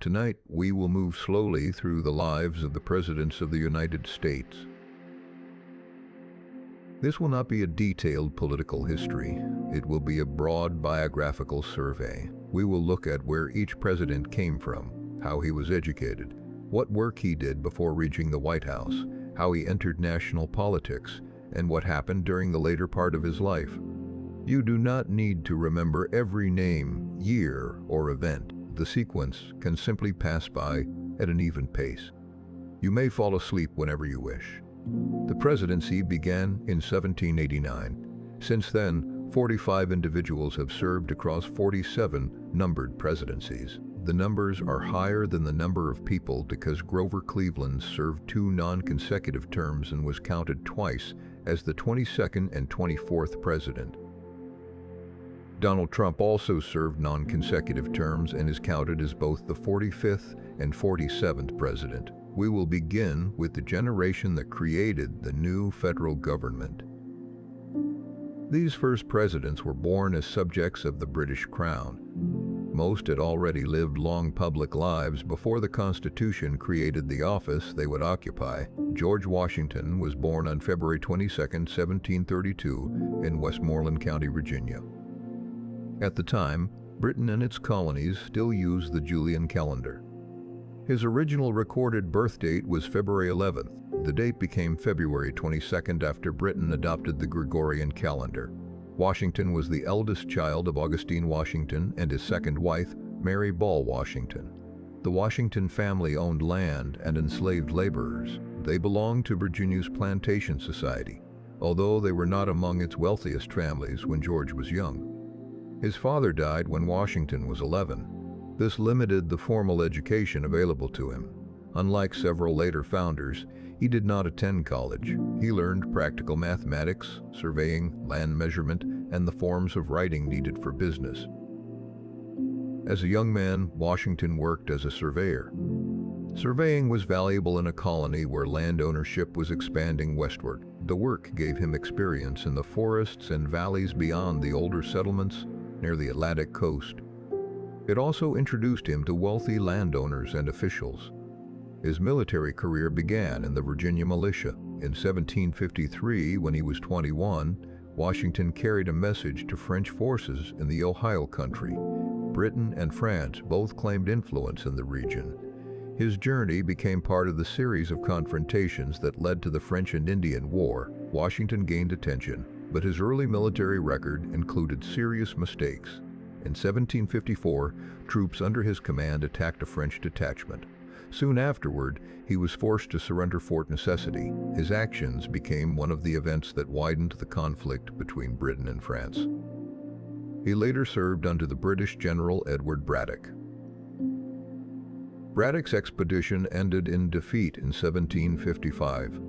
Tonight, we will move slowly through the lives of the presidents of the United States. This will not be a detailed political history. It will be a broad biographical survey. We will look at where each president came from, how he was educated, what work he did before reaching the White House, how he entered national politics, and what happened during the later part of his life. You do not need to remember every name, year, or event. The sequence can simply pass by at an even pace. You may fall asleep whenever you wish. The presidency began in 1789. Since then, 45 individuals have served across 47 numbered presidencies. The numbers are higher than the number of people because Grover Cleveland served 2 non-consecutive terms and was counted twice as the 22nd and 24th president. Donald Trump also served non-consecutive terms and is counted as both the 45th and 47th president. We will begin with the generation that created the new federal government. These first presidents were born as subjects of the British Crown. Most had already lived long public lives before the Constitution created the office they would occupy. George Washington was born on February 22, 1732, in Westmoreland County, Virginia. At the time, Britain and its colonies still used the Julian calendar. His original recorded birth date was February 11th. The date became February 22nd after Britain adopted the Gregorian calendar. Washington was the eldest child of Augustine Washington and his second wife, Mary Ball Washington. The Washington family owned land and enslaved laborers. They belonged to Virginia's Plantation Society, although they were not among its wealthiest families when George was young. His father died when Washington was 11. This limited the formal education available to him. Unlike several later founders, he did not attend college. He learned practical mathematics, surveying, land measurement, and the forms of writing needed for business. As a young man, Washington worked as a surveyor. Surveying was valuable in a colony where land ownership was expanding westward. The work gave him experience in the forests and valleys beyond the older settlements near the Atlantic coast. It also introduced him to wealthy landowners and officials. His military career began in the Virginia militia. In 1753, when he was 21, Washington carried a message to French forces in the Ohio country. Britain and France both claimed influence in the region. His journey became part of the series of confrontations that led to the French and Indian War. Washington gained attention, but his early military record included serious mistakes. In 1754, troops under his command attacked a French detachment. Soon afterward, he was forced to surrender Fort Necessity. His actions became one of the events that widened the conflict between Britain and France. He later served under the British General Edward Braddock. Braddock's expedition ended in defeat in 1755.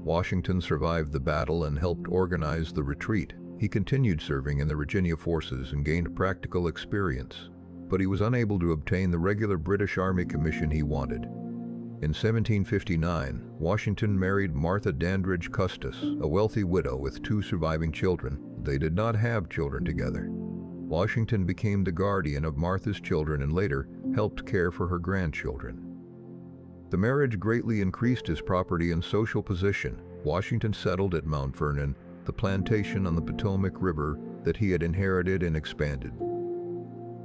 Washington survived the battle and helped organize the retreat. He continued serving in the Virginia forces and gained practical experience, but he was unable to obtain the regular British Army commission he wanted. In 1759, Washington married Martha Dandridge Custis, a wealthy widow with 2 surviving children. They did not have children together. Washington became the guardian of Martha's children and later helped care for her grandchildren. The marriage greatly increased his property and social position. Washington settled at Mount Vernon, the plantation on the Potomac River that he had inherited and expanded.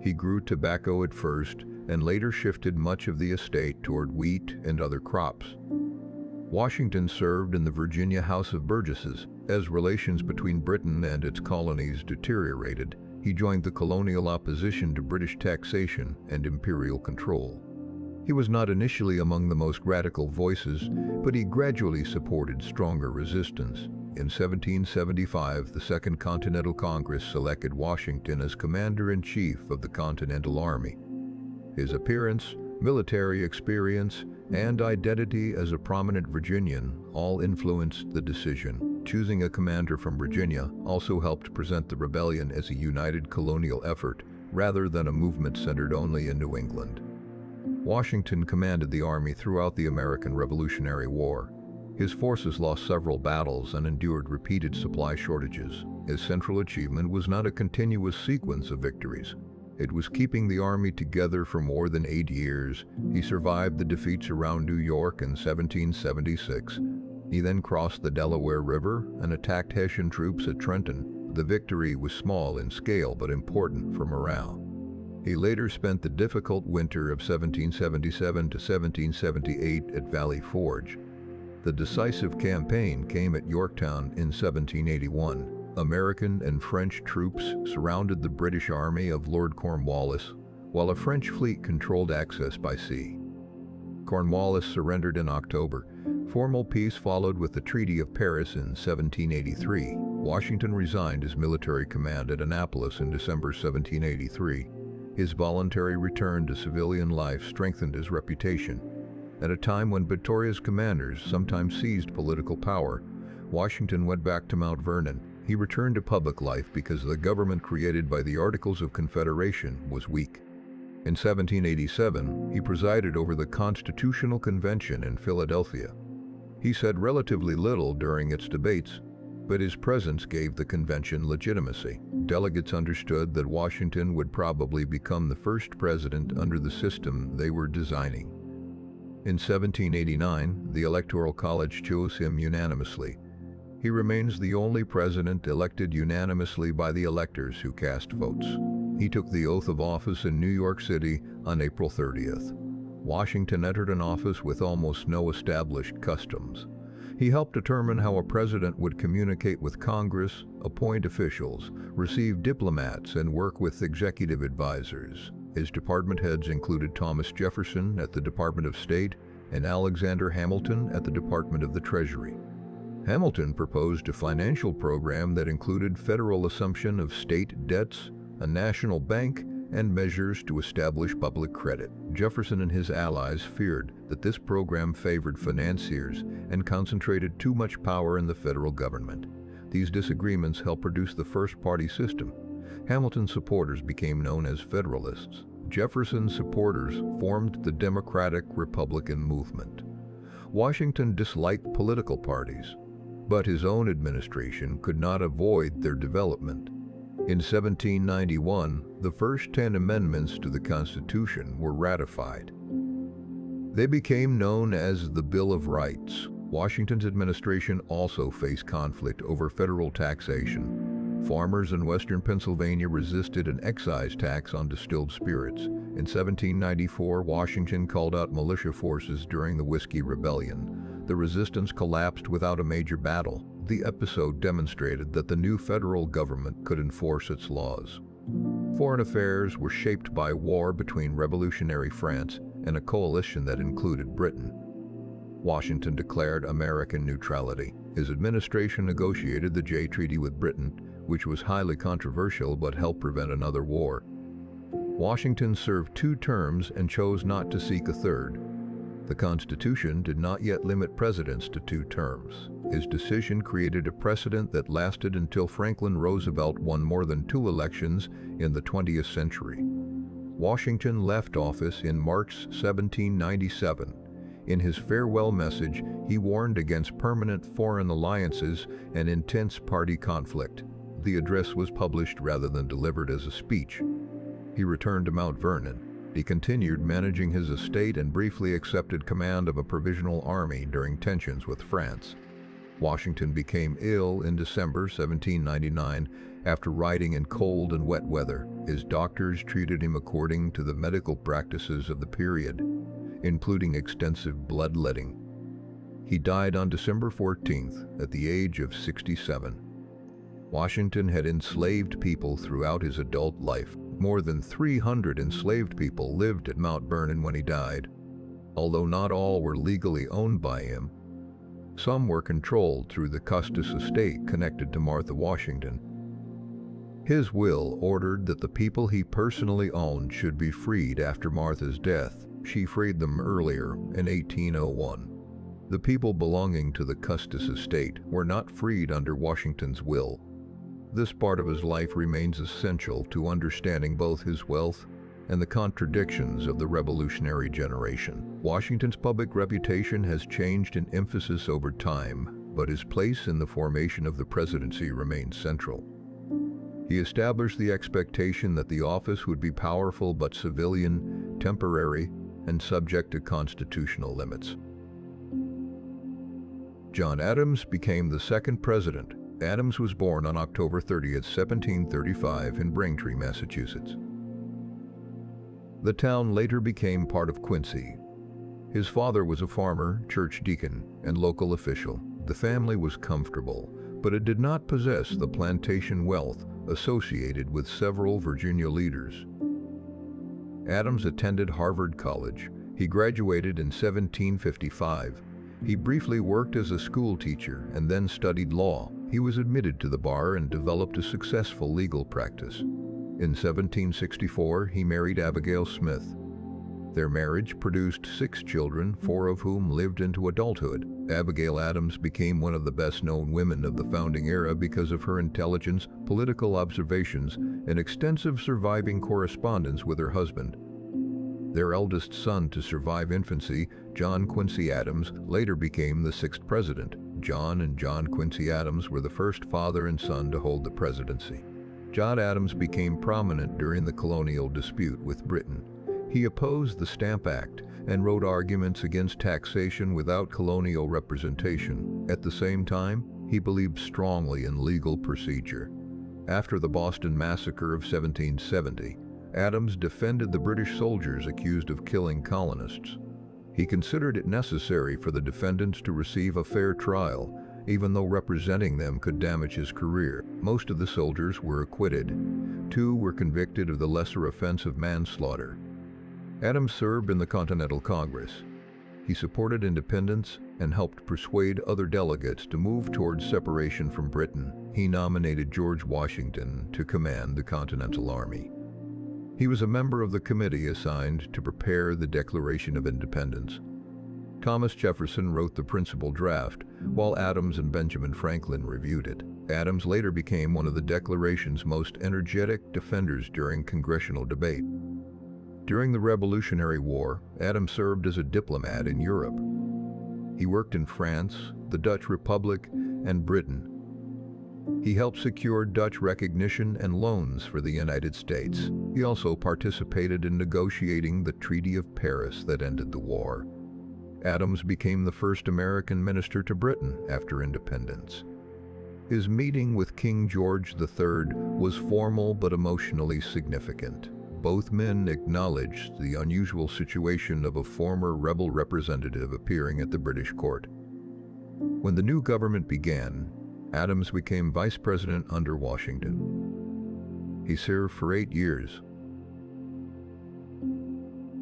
He grew tobacco at first and later shifted much of the estate toward wheat and other crops. Washington served in the Virginia House of Burgesses. As relations between Britain and its colonies deteriorated, he joined the colonial opposition to British taxation and imperial control. He was not initially among the most radical voices, but he gradually supported stronger resistance. In 1775, the Second Continental Congress selected Washington as Commander-in-Chief of the Continental Army. His appearance, military experience, and identity as a prominent Virginian all influenced the decision. Choosing a commander from Virginia also helped present the rebellion as a united colonial effort rather than a movement centered only in New England. Washington commanded the army throughout the American Revolutionary War. His forces lost several battles and endured repeated supply shortages. His central achievement was not a continuous sequence of victories. It was keeping the army together for more than 8 years. He survived the defeats around New York in 1776. He then crossed the Delaware River and attacked Hessian troops at Trenton. The victory was small in scale but important for morale. He later spent the difficult winter of 1777 to 1778 at Valley Forge. The decisive campaign came at Yorktown in 1781. American and French troops surrounded the British army of Lord Cornwallis, while a French fleet controlled access by sea. Cornwallis surrendered in October. Formal peace followed with the Treaty of Paris in 1783. Washington resigned his military command at Annapolis in December 1783. His voluntary return to civilian life strengthened his reputation. At a time when Victoria's commanders sometimes seized political power, Washington went back to Mount Vernon. He returned to public life because the government created by the Articles of Confederation was weak. In 1787, he presided over the Constitutional Convention in Philadelphia. He said relatively little during its debates, but his presence gave the convention legitimacy. Delegates understood that Washington would probably become the first president under the system they were designing. In 1789, the Electoral College chose him unanimously. He remains the only president elected unanimously by the electors who cast votes. He took the oath of office in New York City on April 30th. Washington entered an office with almost no established customs. He helped determine how a president would communicate with Congress, appoint officials, receive diplomats, and work with executive advisors. His department heads included Thomas Jefferson at the Department of State and Alexander Hamilton at the Department of the Treasury. Hamilton proposed a financial program that included federal assumption of state debts, a national bank, and measures to establish public credit. Jefferson and his allies feared that this program favored financiers and concentrated too much power in the federal government. These disagreements helped produce the first-party system. Hamilton's supporters became known as Federalists. Jefferson's supporters formed the Democratic-Republican movement. Washington disliked political parties, but his own administration could not avoid their development. In 1791, the first 10 amendments to the Constitution were ratified. They became known as the Bill of Rights. Washington's administration also faced conflict over federal taxation. Farmers in western Pennsylvania resisted an excise tax on distilled spirits. In 1794, Washington called out militia forces during the Whiskey Rebellion. The resistance collapsed without a major battle. The episode demonstrated that the new federal government could enforce its laws. Foreign affairs were shaped by war between revolutionary France and a coalition that included Britain. Washington declared American neutrality. His administration negotiated the Jay Treaty with Britain, which was highly controversial but helped prevent another war. Washington served 2 terms and chose not to seek a third. The Constitution did not yet limit presidents to 2 terms. His decision created a precedent that lasted until Franklin Roosevelt won more than 2 elections in the 20th century. Washington left office in March 1797. In his farewell message, he warned against permanent foreign alliances and intense party conflict. The address was published rather than delivered as a speech. He returned to Mount Vernon. He continued managing his estate and briefly accepted command of a provisional army during tensions with France. Washington became ill in December 1799 after riding in cold and wet weather. His doctors treated him according to the medical practices of the period, including extensive bloodletting. He died on December 14th at the age of 67. Washington had enslaved people throughout his adult life. More than 300 enslaved people lived at Mount Vernon when he died. Although not all were legally owned by him, some were controlled through the Custis estate connected to Martha Washington. His will ordered that the people he personally owned should be freed after Martha's death. She freed them earlier, in 1801. The people belonging to the Custis estate were not freed under Washington's will. This part of his life remains essential to understanding both his wealth and the contradictions of the revolutionary generation. Washington's public reputation has changed in emphasis over time, but his place in the formation of the presidency remains central. He established the expectation that the office would be powerful but civilian, temporary, and subject to constitutional limits. John Adams became the second president. Adams was born on October 30, 1735 in Braintree, Massachusetts. The town later became part of Quincy. His father was a farmer, church deacon, and local official. The family was comfortable, but it did not possess the plantation wealth associated with several Virginia leaders. Adams attended Harvard College. He graduated in 1755. He briefly worked as a school teacher and then studied law. He was admitted to the bar and developed a successful legal practice. In 1764, he married Abigail Smith. Their marriage produced 6 children, 4 of whom lived into adulthood. Abigail Adams became one of the best-known women of the founding era because of her intelligence, political observations, and extensive surviving correspondence with her husband. Their eldest son to survive infancy, John Quincy Adams, later became the 6th president. John and John Quincy Adams were the first father and son to hold the presidency. John Adams became prominent during the colonial dispute with Britain. He opposed the Stamp Act and wrote arguments against taxation without colonial representation. At the same time, he believed strongly in legal procedure. After the Boston Massacre of 1770, Adams defended the British soldiers accused of killing colonists. He considered it necessary for the defendants to receive a fair trial, even though representing them could damage his career. Most of the soldiers were acquitted. 2 were convicted of the lesser offense of manslaughter. Adams served in the Continental Congress. He supported independence and helped persuade other delegates to move towards separation from Britain. He nominated George Washington to command the Continental Army. He was a member of the committee assigned to prepare the Declaration of Independence. Thomas Jefferson wrote the principal draft, while Adams and Benjamin Franklin reviewed it. Adams later became one of the Declaration's most energetic defenders during congressional debate. During the Revolutionary War, Adams served as a diplomat in Europe. He worked in France, the Dutch Republic, and Britain. He helped secure Dutch recognition and loans for the United States. He also participated in negotiating the Treaty of Paris that ended the war. Adams became the first American minister to Britain after independence. His meeting with King George III was formal but emotionally significant. Both men acknowledged the unusual situation of a former rebel representative appearing at the British court. When the new government began, Adams became vice president under Washington. He served for 8 years.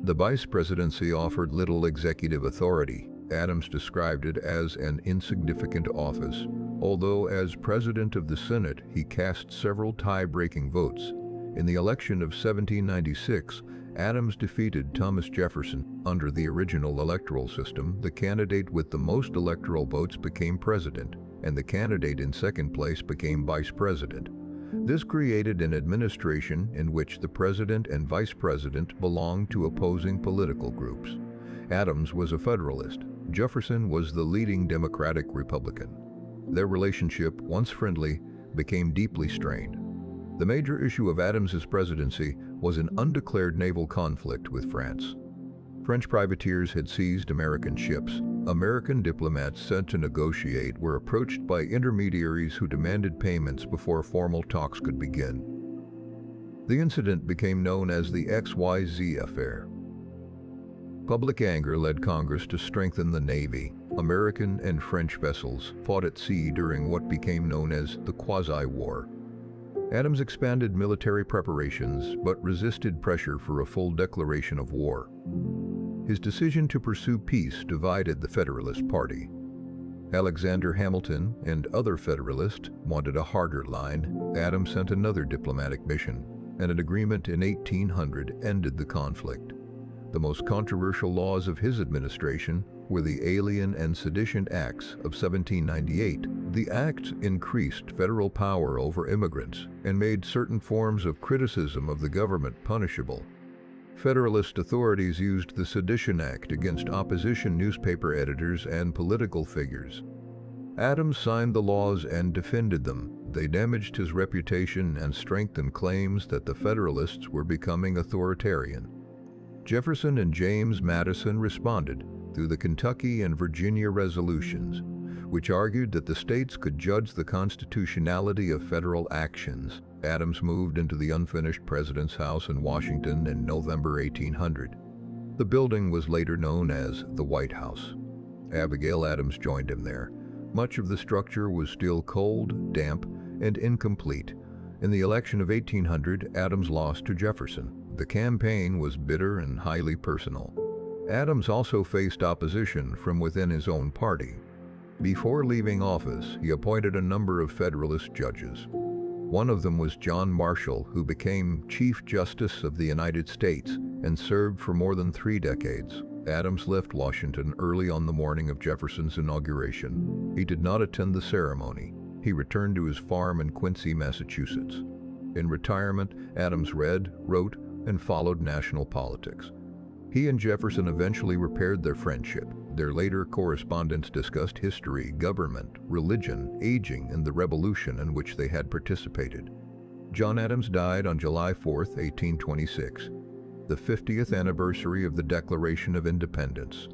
The vice presidency offered little executive authority. Adams described it as an insignificant office, although as president of the Senate he cast several tie-breaking votes. In the election of 1796, Adams defeated Thomas Jefferson. Under the original electoral system, the candidate with the most electoral votes became president, and the candidate in second place became vice president. This created an administration in which the president and vice president belonged to opposing political groups. Adams was a Federalist. Jefferson was the leading Democratic Republican. Their relationship, once friendly, became deeply strained. The major issue of Adams's presidency was an undeclared naval conflict with France. French privateers had seized American ships. American diplomats sent to negotiate were approached by intermediaries who demanded payments before formal talks could begin. The incident became known as the XYZ affair. Public anger led Congress to strengthen the Navy. American and French vessels fought at sea during what became known as the Quasi-War. Adams expanded military preparations but resisted pressure for a full declaration of war. His decision to pursue peace divided the Federalist Party. Alexander Hamilton and other Federalists wanted a harder line. Adams sent another diplomatic mission, and an agreement in 1800 ended the conflict. The most controversial laws of his administration were the Alien and Sedition Acts of 1798. The acts increased federal power over immigrants and made certain forms of criticism of the government punishable. Federalist authorities used the Sedition Act against opposition newspaper editors and political figures. Adams signed the laws and defended them. They damaged his reputation and strengthened claims that the Federalists were becoming authoritarian. Jefferson and James Madison responded through the Kentucky and Virginia resolutions, which argued that the states could judge the constitutionality of federal actions. Adams moved into the unfinished President's House in Washington in November 1800. The building was later known as the White House. Abigail Adams joined him there. Much of the structure was still cold, damp, and incomplete. In the election of 1800, Adams lost to Jefferson. The campaign was bitter and highly personal. Adams also faced opposition from within his own party. Before leaving office, he appointed a number of Federalist judges. One of them was John Marshall, who became Chief Justice of the United States and served for more than 3 decades. Adams left Washington early on the morning of Jefferson's inauguration. He did not attend the ceremony. He returned to his farm in Quincy, Massachusetts. In retirement, Adams read, wrote, and followed national politics. He and Jefferson eventually repaired their friendship. Their later correspondence discussed history, government, religion, aging, and the revolution in which they had participated. John Adams died on July 4, 1826, the 50th anniversary of the Declaration of Independence.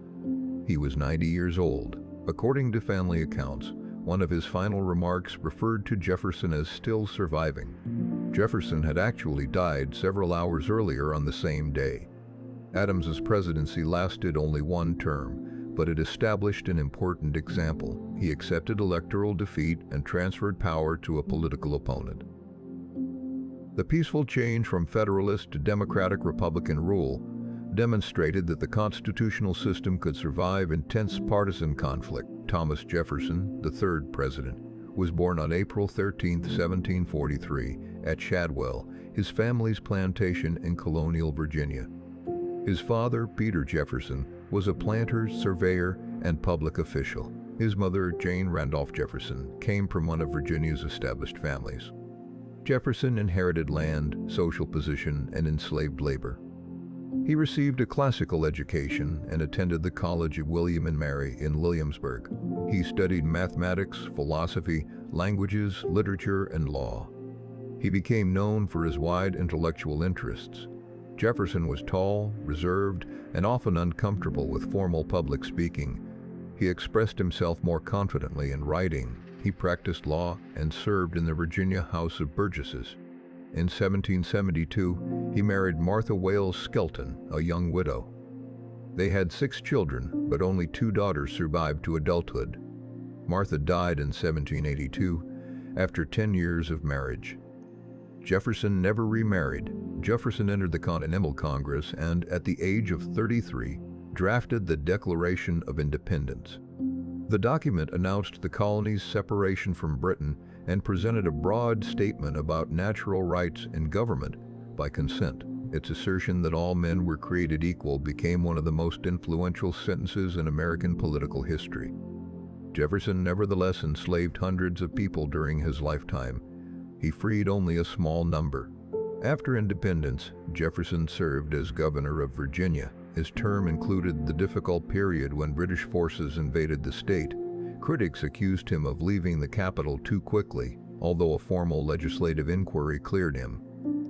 He was 90 years old. According to family accounts, one of his final remarks referred to Jefferson as still surviving. Jefferson had actually died several hours earlier on the same day. Adams's presidency lasted only 1 term, but it established an important example. He accepted electoral defeat and transferred power to a political opponent. The peaceful change from Federalist to Democratic-Republican rule demonstrated that the constitutional system could survive intense partisan conflict. Thomas Jefferson, the 3rd president, was born on April 13, 1743, at Shadwell, his family's plantation in colonial Virginia. His father, Peter Jefferson, was a planter, surveyor, and public official. His mother, Jane Randolph Jefferson, came from one of Virginia's established families. Jefferson inherited land, social position, and enslaved labor. He received a classical education and attended the College of William and Mary in Williamsburg. He studied mathematics, philosophy, languages, literature, and law. He became known for his wide intellectual interests. Jefferson was tall, reserved, and often uncomfortable with formal public speaking. He expressed himself more confidently in writing. He practiced law and served in the Virginia House of Burgesses. In 1772, he married Martha Wales Skelton, a young widow. They had 6 children, but only 2 daughters survived to adulthood. Martha died in 1782 after 10 years of marriage. Jefferson never remarried. Jefferson entered the Continental Congress and, at the age of 33, drafted the Declaration of Independence. The document announced the colony's separation from Britain and presented a broad statement about natural rights in government by consent. Its assertion that all men were created equal became one of the most influential sentences in American political history. Jefferson nevertheless enslaved hundreds of people during his lifetime. He freed only a small number. After independence, Jefferson served as governor of Virginia. His term included the difficult period when British forces invaded the state. Critics accused him of leaving the capital too quickly, although a formal legislative inquiry cleared him.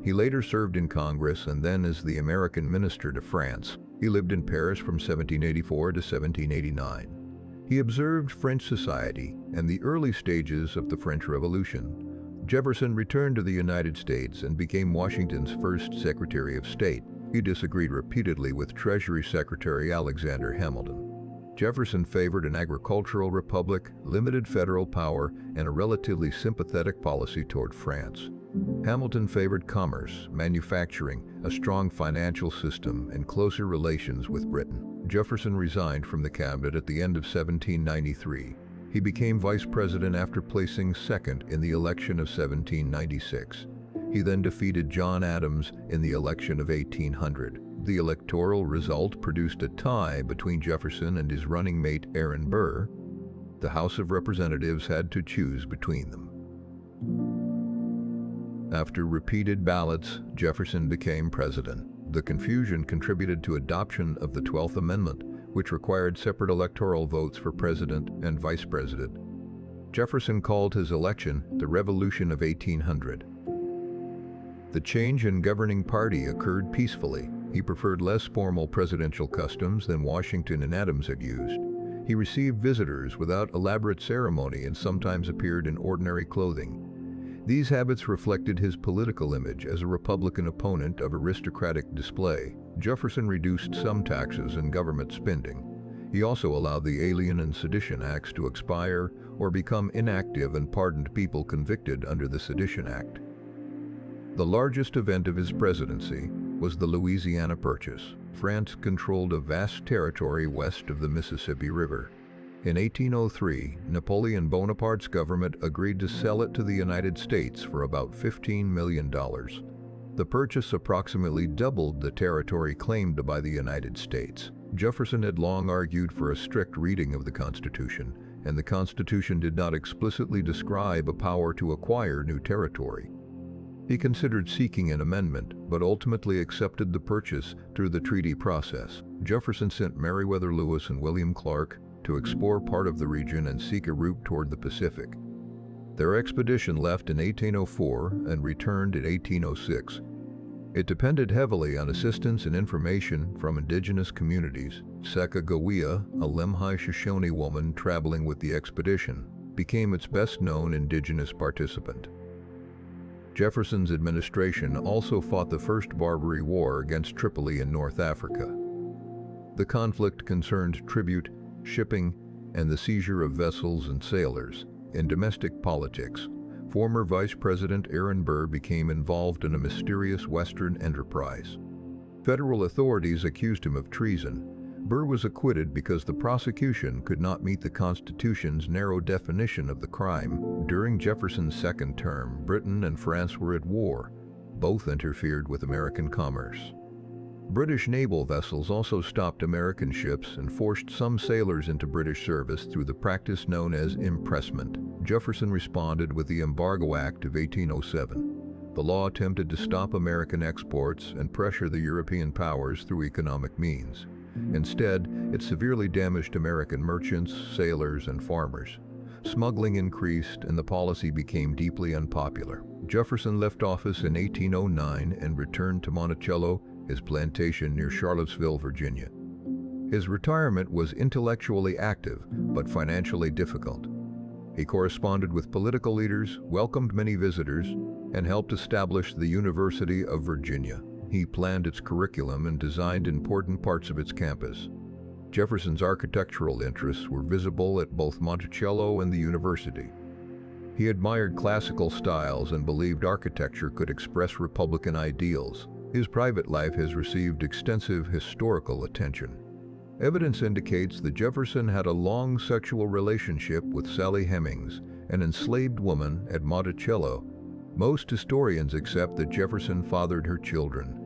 He later served in Congress and then as the American minister to France. He lived in Paris from 1784 to 1789. He observed French society and the early stages of the French Revolution. Jefferson returned to the United States and became Washington's first Secretary of State. He disagreed repeatedly with Treasury Secretary Alexander Hamilton. Jefferson favored an agricultural republic, limited federal power, and a relatively sympathetic policy toward France. Hamilton favored commerce, manufacturing, a strong financial system, and closer relations with Britain. Jefferson resigned from the cabinet at the end of 1793. He became vice president after placing second in the election of 1796. He then defeated John Adams in the election of 1800. The electoral result produced a tie between Jefferson and his running mate Aaron Burr. The House of Representatives had to choose between them. After repeated ballots, Jefferson became president. The confusion contributed to adoption of the 12th Amendment, which required separate electoral votes for president and vice president. Jefferson called his election the Revolution of 1800. The change in governing party occurred peacefully. He preferred less formal presidential customs than Washington and Adams had used. He received visitors without elaborate ceremony and sometimes appeared in ordinary clothing. These habits reflected his political image as a Republican opponent of aristocratic display. Jefferson reduced some taxes and government spending. He also allowed the Alien and Sedition Acts to expire or become inactive and pardoned people convicted under the Sedition Act. The largest event of his presidency was the Louisiana Purchase. France controlled a vast territory west of the Mississippi River. In 1803, Napoleon Bonaparte's government agreed to sell it to the United States for about $15 million. The purchase approximately doubled the territory claimed by the United States. Jefferson had long argued for a strict reading of the Constitution, and the Constitution did not explicitly describe a power to acquire new territory. He considered seeking an amendment, but ultimately accepted the purchase through the treaty process. Jefferson sent Meriwether Lewis and William Clark to explore part of the region and seek a route toward the Pacific. Their expedition left in 1804 and returned in 1806. It depended heavily on assistance and information from indigenous communities. Sacagawea, a Lemhi Shoshone woman traveling with the expedition, became its best-known indigenous participant. Jefferson's administration also fought the First Barbary War against Tripoli in North Africa. The conflict concerned tribute, shipping, and the seizure of vessels and sailors. In domestic politics, former Vice President Aaron Burr became involved in a mysterious Western enterprise. Federal authorities accused him of treason. Burr was acquitted because the prosecution could not meet the Constitution's narrow definition of the crime. During Jefferson's second term, Britain and France were at war. Both interfered with American commerce. British naval vessels also stopped American ships and forced some sailors into British service through the practice known as impressment. Jefferson responded with the Embargo Act of 1807. The law attempted to stop American exports and pressure the European powers through economic means. Instead, it severely damaged American merchants, sailors, and farmers. Smuggling increased and the policy became deeply unpopular. Jefferson left office in 1809 and returned to Monticello, his plantation near Charlottesville, Virginia. His retirement was intellectually active, but financially difficult. He corresponded with political leaders, welcomed many visitors, and helped establish the University of Virginia. He planned its curriculum and designed important parts of its campus. Jefferson's architectural interests were visible at both Monticello and the university. He admired classical styles and believed architecture could express Republican ideals. His private life has received extensive historical attention. Evidence indicates that Jefferson had a long sexual relationship with Sally Hemings, an enslaved woman at Monticello. Most historians accept that Jefferson fathered her children.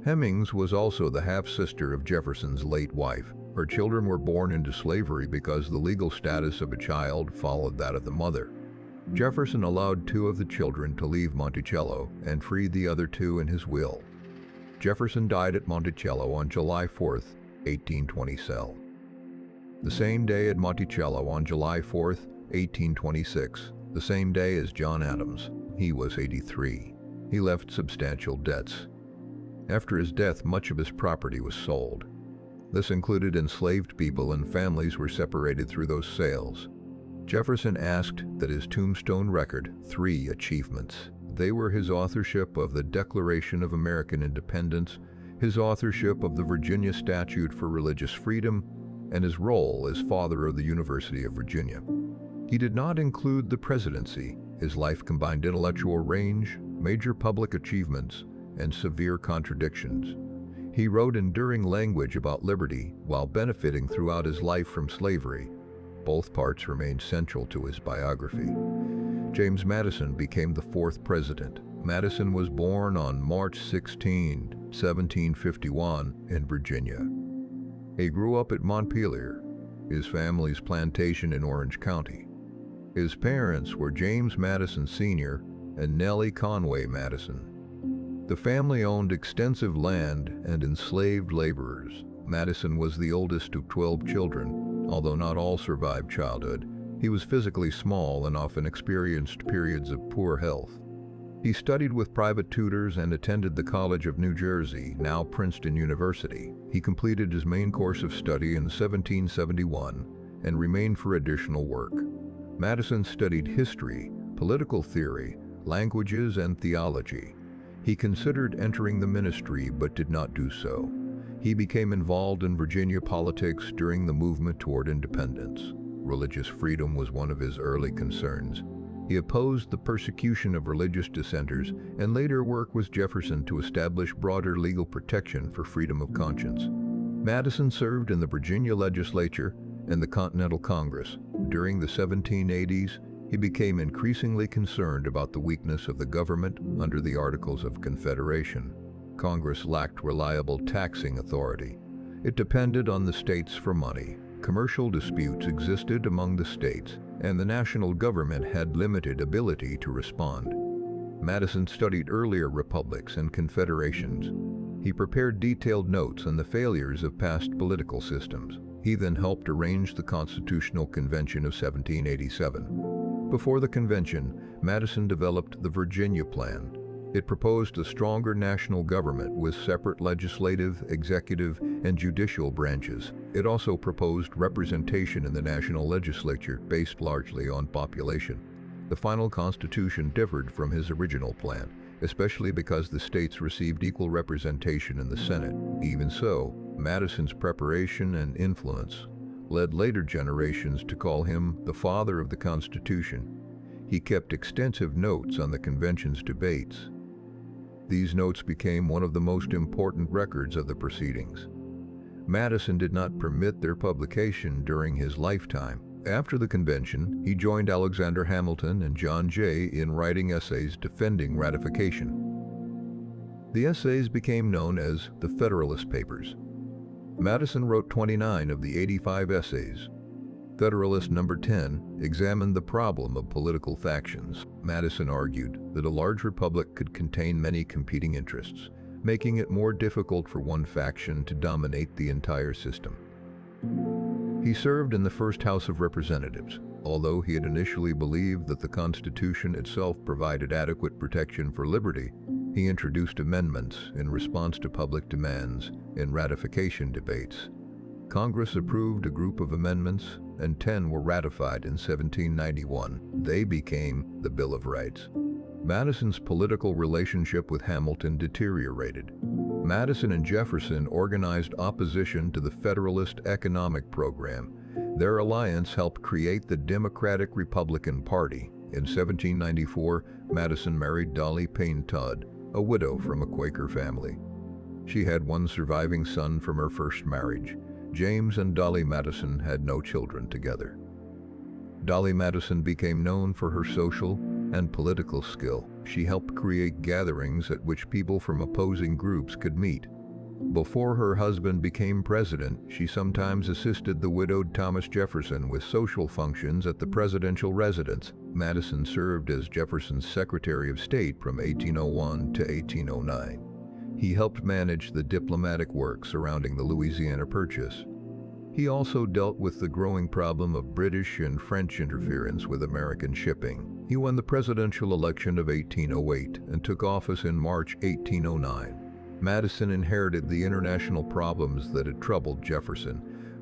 Hemings was also the half-sister of Jefferson's late wife. Her children were born into slavery because the legal status of a child followed that of the mother. Jefferson allowed 2 of the children to leave Monticello and freed the other 2 in his will. Jefferson died at Monticello on July 4, 1827. The same day at Monticello on July 4, 1826, the same day as John Adams. He was 83. He left substantial debts. After his death, much of his property was sold. This included enslaved people, and families were separated through those sales. Jefferson asked that his tombstone record 3 achievements. They were his authorship of the Declaration of American Independence, his authorship of the Virginia Statute for Religious Freedom, and his role as father of the University of Virginia. He did not include the presidency. His life combined intellectual range, major public achievements, and severe contradictions. He wrote enduring language about liberty while benefiting throughout his life from slavery. Both parts remained central to his biography. James Madison became the 4th president. Madison was born on March 16, 1751, in Virginia. He grew up at Montpelier, his family's plantation in Orange County. His parents were James Madison Sr. and Nellie Conway Madison. The family owned extensive land and enslaved laborers. Madison was the oldest of 12 children. Although not all survived childhood, He was physically small and often experienced periods of poor health. He studied with private tutors and attended the College of New Jersey, now Princeton University. He completed his main course of study in 1771 and remained for additional work. Madison studied history, political theory, languages, and theology. He considered entering the ministry but did not do so. He became involved in Virginia politics during the movement toward independence. Religious freedom was one of his early concerns. He opposed the persecution of religious dissenters and later worked with Jefferson to establish broader legal protection for freedom of conscience. Madison served in the Virginia legislature and the Continental Congress. During the 1780s, he became increasingly concerned about the weakness of the government under the Articles of Confederation. Congress lacked reliable taxing authority. It depended on the states for money. Commercial disputes existed among the states, and the national government had limited ability to respond. Madison studied earlier republics and confederations. He prepared detailed notes on the failures of past political systems. He then helped arrange the Constitutional Convention of 1787. Before the convention, Madison developed the Virginia Plan. It proposed a stronger national government with separate legislative, executive, and judicial branches. It also proposed representation in the national legislature based largely on population. The final constitution differed from his original plan, especially because the states received equal representation in the Senate. Even so, Madison's preparation and influence led later generations to call him the father of the Constitution. He kept extensive notes on the convention's debates. These notes became one of the most important records of the proceedings. Madison did not permit their publication during his lifetime. After the convention, he joined Alexander Hamilton and John Jay in writing essays defending ratification. The essays became known as the Federalist Papers. Madison wrote 29 of the 85 essays. Federalist number 10 examined the problem of political factions. Madison argued that a large republic could contain many competing interests, making it more difficult for one faction to dominate the entire system. He served in the first House of Representatives. Although he had initially believed that the Constitution itself provided adequate protection for liberty, he introduced amendments in response to public demands in ratification debates. Congress approved a group of amendments, and 10 were ratified in 1791. They became the Bill of Rights. Madison's political relationship with Hamilton deteriorated. Madison and Jefferson organized opposition to the Federalist economic program. Their alliance helped create the Democratic Republican Party. In 1794, Madison married Dolly Payne Todd, a widow from a Quaker family. She had one surviving son from her first marriage. James and Dolly Madison had no children together. Dolly Madison became known for her social and political skill. She helped create gatherings at which people from opposing groups could meet. Before her husband became president, she sometimes assisted the widowed Thomas Jefferson with social functions at the presidential residence. Madison served as Jefferson's Secretary of State from 1801 to 1809. He helped manage the diplomatic work surrounding the Louisiana Purchase. He also dealt with the growing problem of British and French interference with American shipping. He won the presidential election of 1808 and took office in March 1809. Madison inherited the international problems that had troubled Jefferson.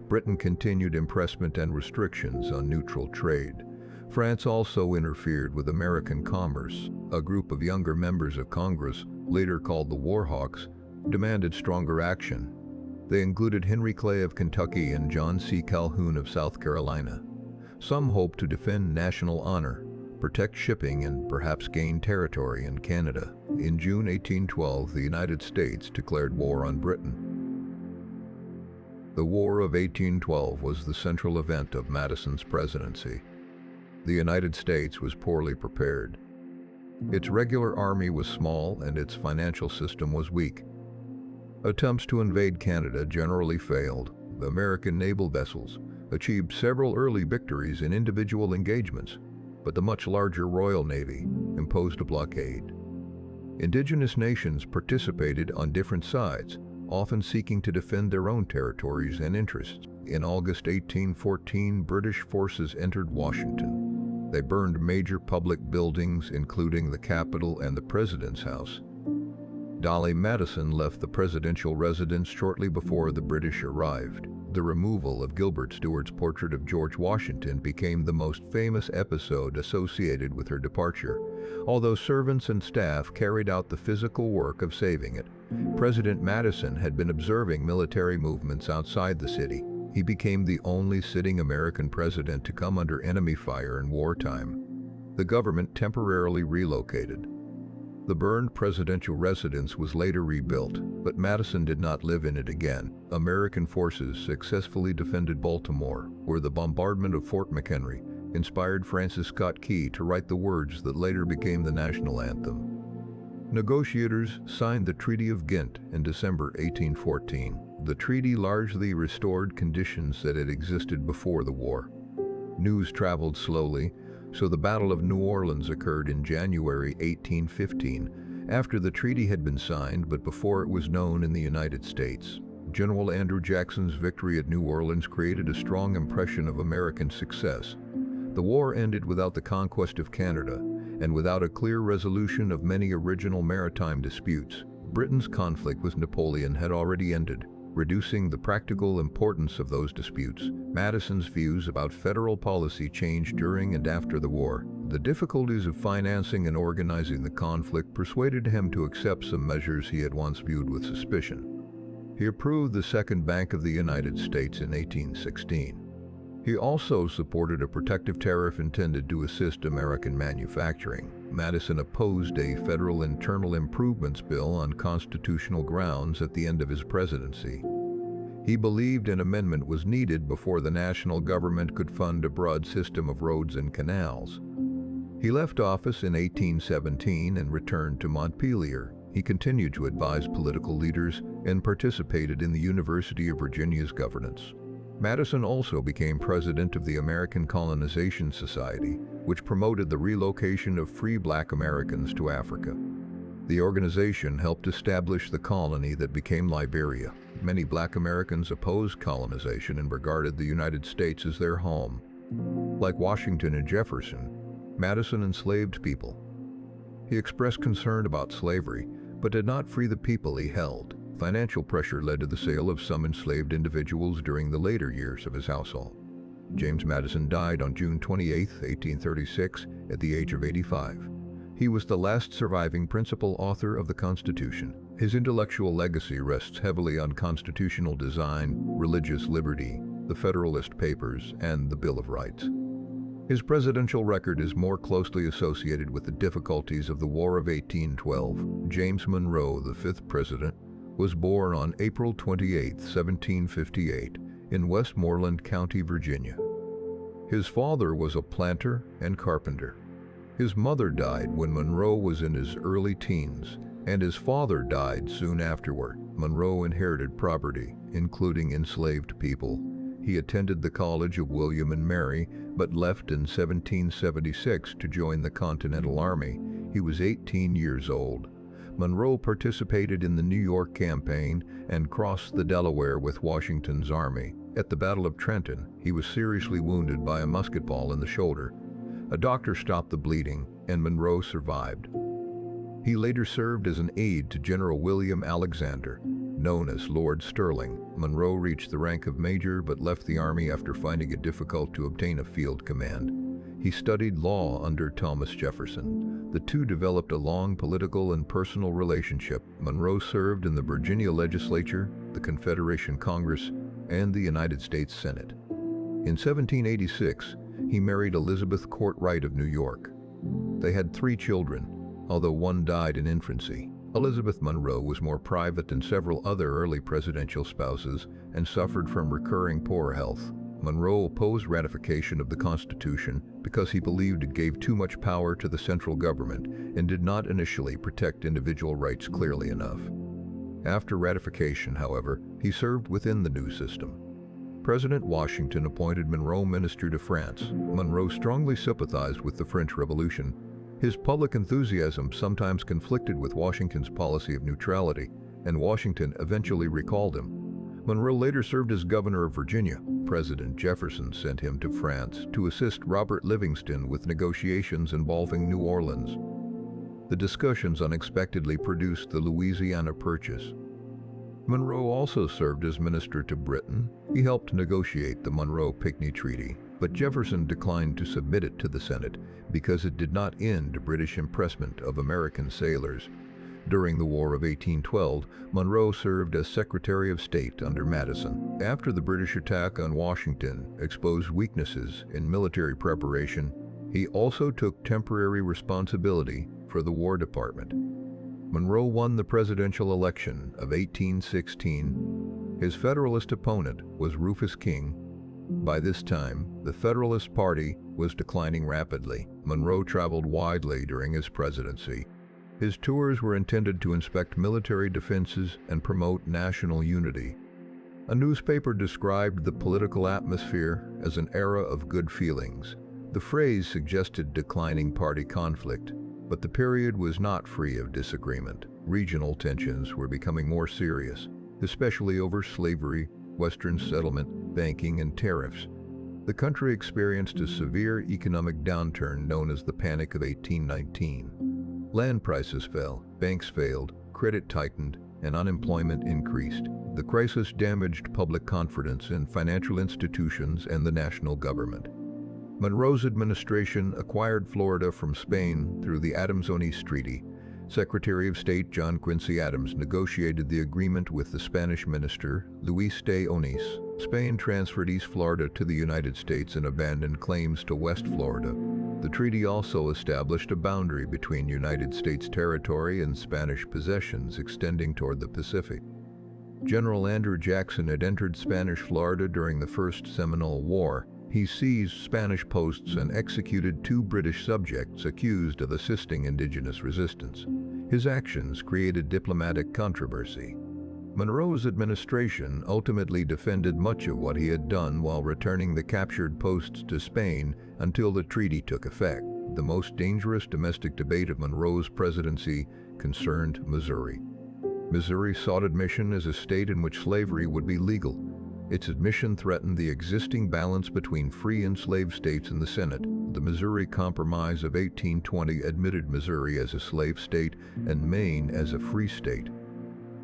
Britain continued impressment and restrictions on neutral trade. France also interfered with American commerce. A group of younger members of Congress, later called the War Hawks, demanded stronger action. They included Henry Clay of Kentucky and John C. Calhoun of South Carolina. Some hoped to defend national honor, protect shipping, and perhaps gain territory in Canada. In June 1812, the United States declared war on Britain. The War of 1812 was the central event of Madison's presidency. The United States was poorly prepared. Its regular army was small and its financial system was weak. Attempts to invade Canada generally failed. The American naval vessels achieved several early victories in individual engagements, but the much larger Royal Navy imposed a blockade. Indigenous nations participated on different sides, often seeking to defend their own territories and interests. In August 1814, British forces entered Washington. They burned major public buildings, including the Capitol and the President's House. Dolly Madison left the presidential residence shortly before the British arrived. The removal of Gilbert Stuart's portrait of George Washington became the most famous episode associated with her departure, although servants and staff carried out the physical work of saving it. President Madison had been observing military movements outside the city. He became the only sitting American president to come under enemy fire in wartime. The government temporarily relocated. The burned presidential residence was later rebuilt, but Madison did not live in it again. American forces successfully defended Baltimore, where the bombardment of Fort McHenry inspired Francis Scott Key to write the words that later became the national anthem. Negotiators signed the Treaty of Ghent in December 1814. The treaty largely restored conditions that had existed before the war. News traveled slowly, so the Battle of New Orleans occurred in January 1815, after the treaty had been signed but before it was known in the United States. General Andrew Jackson's victory at New Orleans created a strong impression of American success. The war ended without the conquest of Canada, and without a clear resolution of many original maritime disputes. Britain's conflict with Napoleon had already ended, reducing the practical importance of those disputes. Madison's views about federal policy changed during and after the war. The difficulties of financing and organizing the conflict persuaded him to accept some measures he had once viewed with suspicion. He approved the Second Bank of the United States in 1816. He also supported a protective tariff intended to assist American manufacturing. Madison opposed a federal internal improvements bill on constitutional grounds at the end of his presidency. He believed an amendment was needed before the national government could fund a broad system of roads and canals. He left office in 1817 and returned to Montpelier. He continued to advise political leaders and participated in the University of Virginia's governance. Madison also became president of the American Colonization Society, which promoted the relocation of free Black Americans to Africa. The organization helped establish the colony that became Liberia. Many Black Americans opposed colonization and regarded the United States as their home. Like Washington and Jefferson, Madison enslaved people. He expressed concern about slavery, but did not free the people he held. Financial pressure led to the sale of some enslaved individuals during the later years of his household. James Madison died on June 28, 1836, at the age of 85. He was the last surviving principal author of the Constitution. His intellectual legacy rests heavily on constitutional design, religious liberty, the Federalist Papers, and the Bill of Rights. His presidential record is more closely associated with the difficulties of the War of 1812. James Monroe, the fifth president, was born on April 28, 1758, in Westmoreland County, Virginia. His father was a planter and carpenter. His mother died when Monroe was in his early teens, and his father died soon afterward. Monroe inherited property, including enslaved people. He attended the College of William and Mary, but left in 1776 to join the Continental Army. He was 18 years old. Monroe participated in the New York campaign and crossed the Delaware with Washington's army. At the Battle of Trenton, he was seriously wounded by a musket ball in the shoulder. A doctor stopped the bleeding, and Monroe survived. He later served as an aide to General William Alexander, known as Lord Sterling. Monroe reached the rank of major but left the army after finding it difficult to obtain a field command. He studied law under Thomas Jefferson. The two developed a long political and personal relationship. Monroe served in the Virginia legislature, the Confederation Congress, and the United States Senate. In 1786, he married Elizabeth Courtwright of New York. They had 3 children, although one died in infancy. Elizabeth Monroe was more private than several other early presidential spouses and suffered from recurring poor health. Monroe opposed ratification of the Constitution because he believed it gave too much power to the central government and did not initially protect individual rights clearly enough. After ratification, however, he served within the new system. President Washington appointed Monroe minister to France. Monroe strongly sympathized with the French Revolution. His public enthusiasm sometimes conflicted with Washington's policy of neutrality, and Washington eventually recalled him. Monroe later served as governor of Virginia. President Jefferson sent him to France to assist Robert Livingston with negotiations involving New Orleans. The discussions unexpectedly produced the Louisiana Purchase. Monroe also served as minister to Britain. He helped negotiate the Monroe-Pinckney Treaty, but Jefferson declined to submit it to the Senate because it did not end British impressment of American sailors. During the War of 1812, Monroe served as Secretary of State under Madison. After the British attack on Washington exposed weaknesses in military preparation, he also took temporary responsibility for the War Department. Monroe won the presidential election of 1816. His Federalist opponent was Rufus King. By this time, the Federalist Party was declining rapidly. Monroe traveled widely during his presidency. His tours were intended to inspect military defenses and promote national unity. A newspaper described the political atmosphere as an era of good feelings. The phrase suggested declining party conflict, but the period was not free of disagreement. Regional tensions were becoming more serious, especially over slavery, Western settlement, banking, and tariffs. The country experienced a severe economic downturn known as the Panic of 1819. Land prices fell, banks failed, credit tightened, and unemployment increased. The crisis damaged public confidence in financial institutions and the national government. Monroe's administration acquired Florida from Spain through the Adams-Onis Treaty. Secretary of State John Quincy Adams negotiated the agreement with the Spanish minister, Luis de Onis. Spain transferred East Florida to the United States and abandoned claims to West Florida. The treaty also established a boundary between United States territory and Spanish possessions extending toward the Pacific. General Andrew Jackson had entered Spanish Florida during the First Seminole War. He seized Spanish posts and executed 2 British subjects accused of assisting indigenous resistance. His actions created diplomatic controversy. Monroe's administration ultimately defended much of what he had done while returning the captured posts to Spain until the treaty took effect. The most dangerous domestic debate of Monroe's presidency concerned Missouri. Missouri sought admission as a state in which slavery would be legal. Its admission threatened the existing balance between free and slave states in the Senate. The Missouri Compromise of 1820 admitted Missouri as a slave state and Maine as a free state.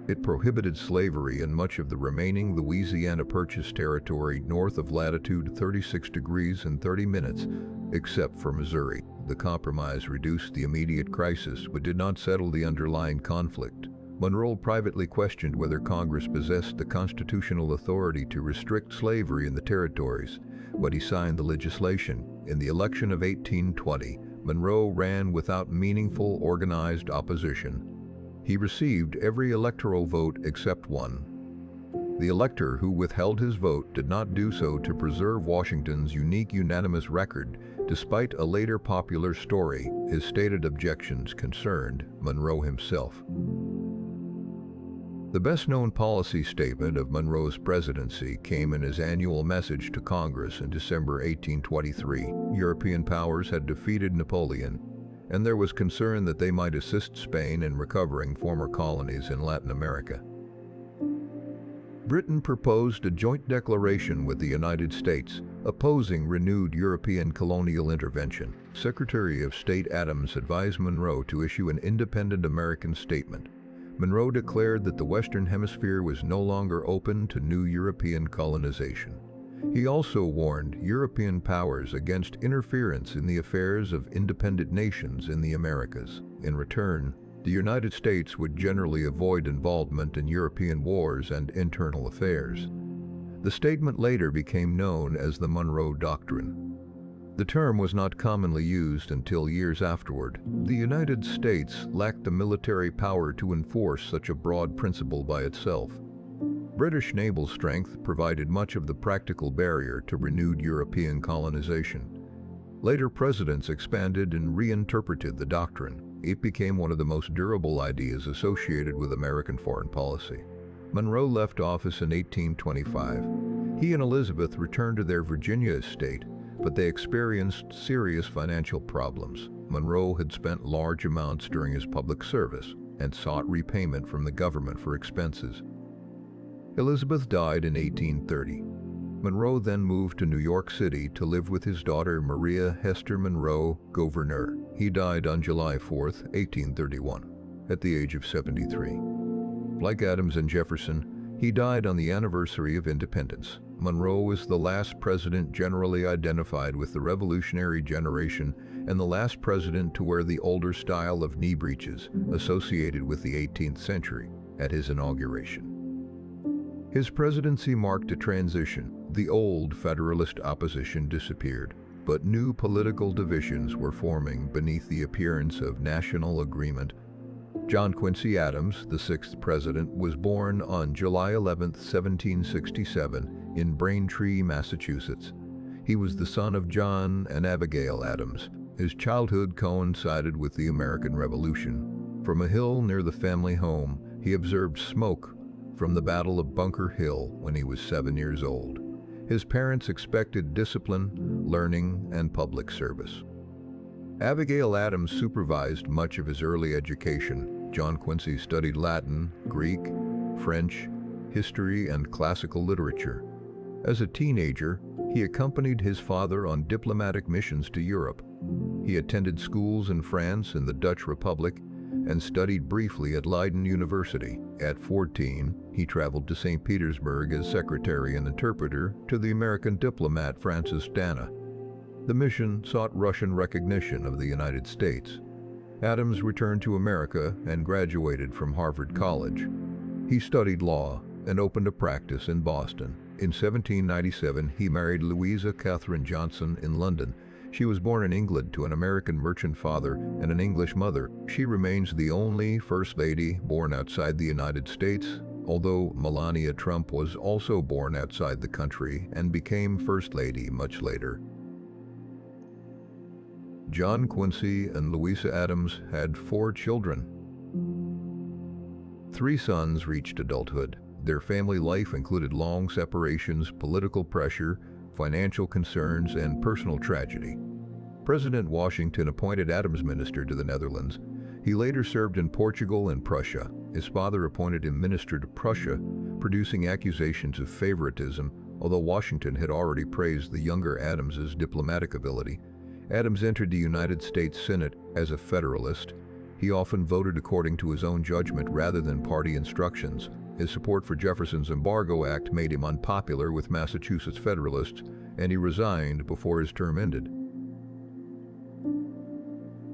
It prohibited slavery in much of the remaining Louisiana Purchase territory north of latitude 36 degrees and 30 minutes, except for Missouri. The compromise reduced the immediate crisis but did not settle the underlying conflict. Monroe privately questioned whether Congress possessed the constitutional authority to restrict slavery in the territories, but he signed the legislation. In the election of 1820, Monroe ran without meaningful organized opposition. He received every electoral vote except one. The elector who withheld his vote did not do so to preserve Washington's unique unanimous record, despite a later popular story. His stated objections concerned Monroe himself. The best-known policy statement of Monroe's presidency came in his annual message to Congress in December 1823. European powers had defeated Napoleon, and there was concern that they might assist Spain in recovering former colonies in Latin America. Britain proposed a joint declaration with the United States, opposing renewed European colonial intervention. Secretary of State Adams advised Monroe to issue an independent American statement. Monroe declared that the Western Hemisphere was no longer open to new European colonization. He also warned European powers against interference in the affairs of independent nations in the Americas. In return, the United States would generally avoid involvement in European wars and internal affairs. The statement later became known as the Monroe Doctrine. The term was not commonly used until years afterward. The United States lacked the military power to enforce such a broad principle by itself. British naval strength provided much of the practical barrier to renewed European colonization. Later presidents expanded and reinterpreted the doctrine. It became one of the most durable ideas associated with American foreign policy. Monroe left office in 1825. He and Elizabeth returned to their Virginia estate, but they experienced serious financial problems. Monroe had spent large amounts during his public service and sought repayment from the government for expenses. Elizabeth died in 1830. Monroe then moved to New York City to live with his daughter Maria Hester Monroe Gouverneur. He died on July 4, 1831, at the age of 73. Like Adams and Jefferson, he died on the anniversary of independence. Monroe was the last president generally identified with the Revolutionary generation and the last president to wear the older style of knee breeches associated with the 18th century at his inauguration. His presidency marked a transition. The old Federalist opposition disappeared, but new political divisions were forming beneath the appearance of national agreement. John Quincy Adams, the sixth president, was born on July 11, 1767, in Braintree, Massachusetts. He was the son of John and Abigail Adams. His childhood coincided with the American Revolution. From a hill near the family home, he observed smoke from the Battle of Bunker Hill when he was 7 years old. His parents expected discipline, learning, and public service. Abigail Adams supervised much of his early education. John Quincy studied Latin, Greek, French, history, and classical literature. As a teenager, he accompanied his father on diplomatic missions to Europe. He attended schools in France and the Dutch Republic and studied briefly at Leiden University. At 14, he traveled to St. Petersburg as secretary and interpreter to the American diplomat Francis Dana. The mission sought Russian recognition of the United States. Adams returned to America and graduated from Harvard College. He studied law and opened a practice in Boston. In 1797, he married Louisa Catherine Johnson in London. She was born in England to an American merchant father and an English mother. She remains the only First Lady born outside the United States, although Melania Trump was also born outside the country and became First Lady much later. John Quincy and Louisa Adams had 4 children. 3 sons reached adulthood. Their family life included long separations, political pressure, financial concerns, and personal tragedy. President Washington appointed Adams minister to the Netherlands. He later served in Portugal and Prussia. His father appointed him minister to Prussia, producing accusations of favoritism, although Washington had already praised the younger Adams's diplomatic ability. Adams entered the United States Senate as a Federalist. He often voted according to his own judgment rather than party instructions. His support for Jefferson's Embargo Act made him unpopular with Massachusetts Federalists, and he resigned before his term ended.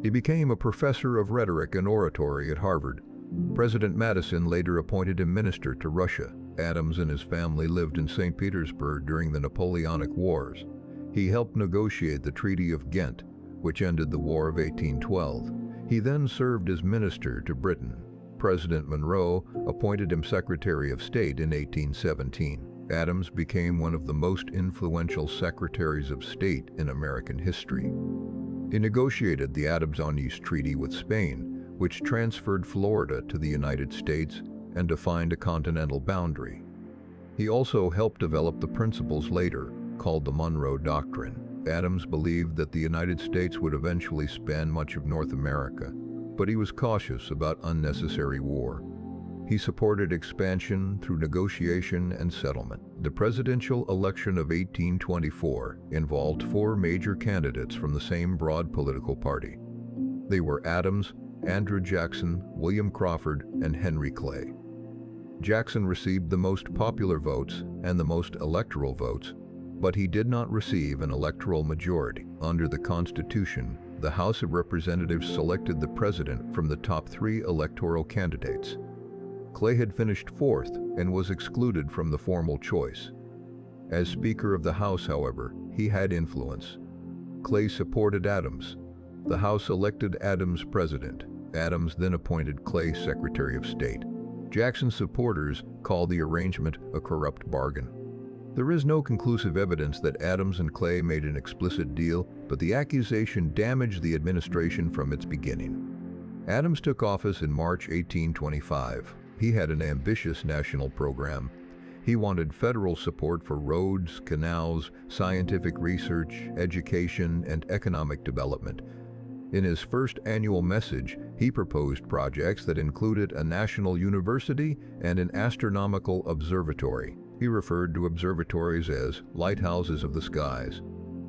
He became a professor of rhetoric and oratory at Harvard. President Madison later appointed him minister to Russia. Adams and his family lived in St. Petersburg during the Napoleonic Wars. He helped negotiate the Treaty of Ghent, which ended the War of 1812. He then served as minister to Britain. President Monroe appointed him Secretary of State in 1817. Adams became one of the most influential secretaries of state in American history. He negotiated the Adams-on-East Treaty with Spain, which transferred Florida to the United States and defined a continental boundary. He also helped develop the principles later called the Monroe Doctrine. Adams believed that the United States would eventually span much of North America, but he was cautious about unnecessary war. He supported expansion through negotiation and settlement. The presidential election of 1824 involved 4 major candidates from the same broad political party. They were Adams, Andrew Jackson, William Crawford, and Henry Clay. Jackson received the most popular votes and the most electoral votes, but he did not receive an electoral majority. Under the Constitution, the House of Representatives selected the president from the top 3 electoral candidates. Clay had finished 4th and was excluded from the formal choice. As Speaker of the House, however, he had influence. Clay supported Adams. The House elected Adams president. Adams then appointed Clay Secretary of State. Jackson's supporters called the arrangement a corrupt bargain. There is no conclusive evidence that Adams and Clay made an explicit deal, but the accusation damaged the administration from its beginning. Adams took office in March 1825. He had an ambitious national program. He wanted federal support for roads, canals, scientific research, education, and economic development. In his first annual message, he proposed projects that included a national university and an astronomical observatory. He referred to observatories as lighthouses of the skies.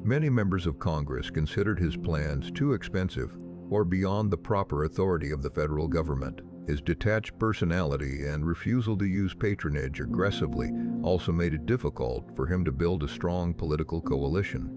Many members of Congress considered his plans too expensive or beyond the proper authority of the federal government. His detached personality and refusal to use patronage aggressively also made it difficult for him to build a strong political coalition.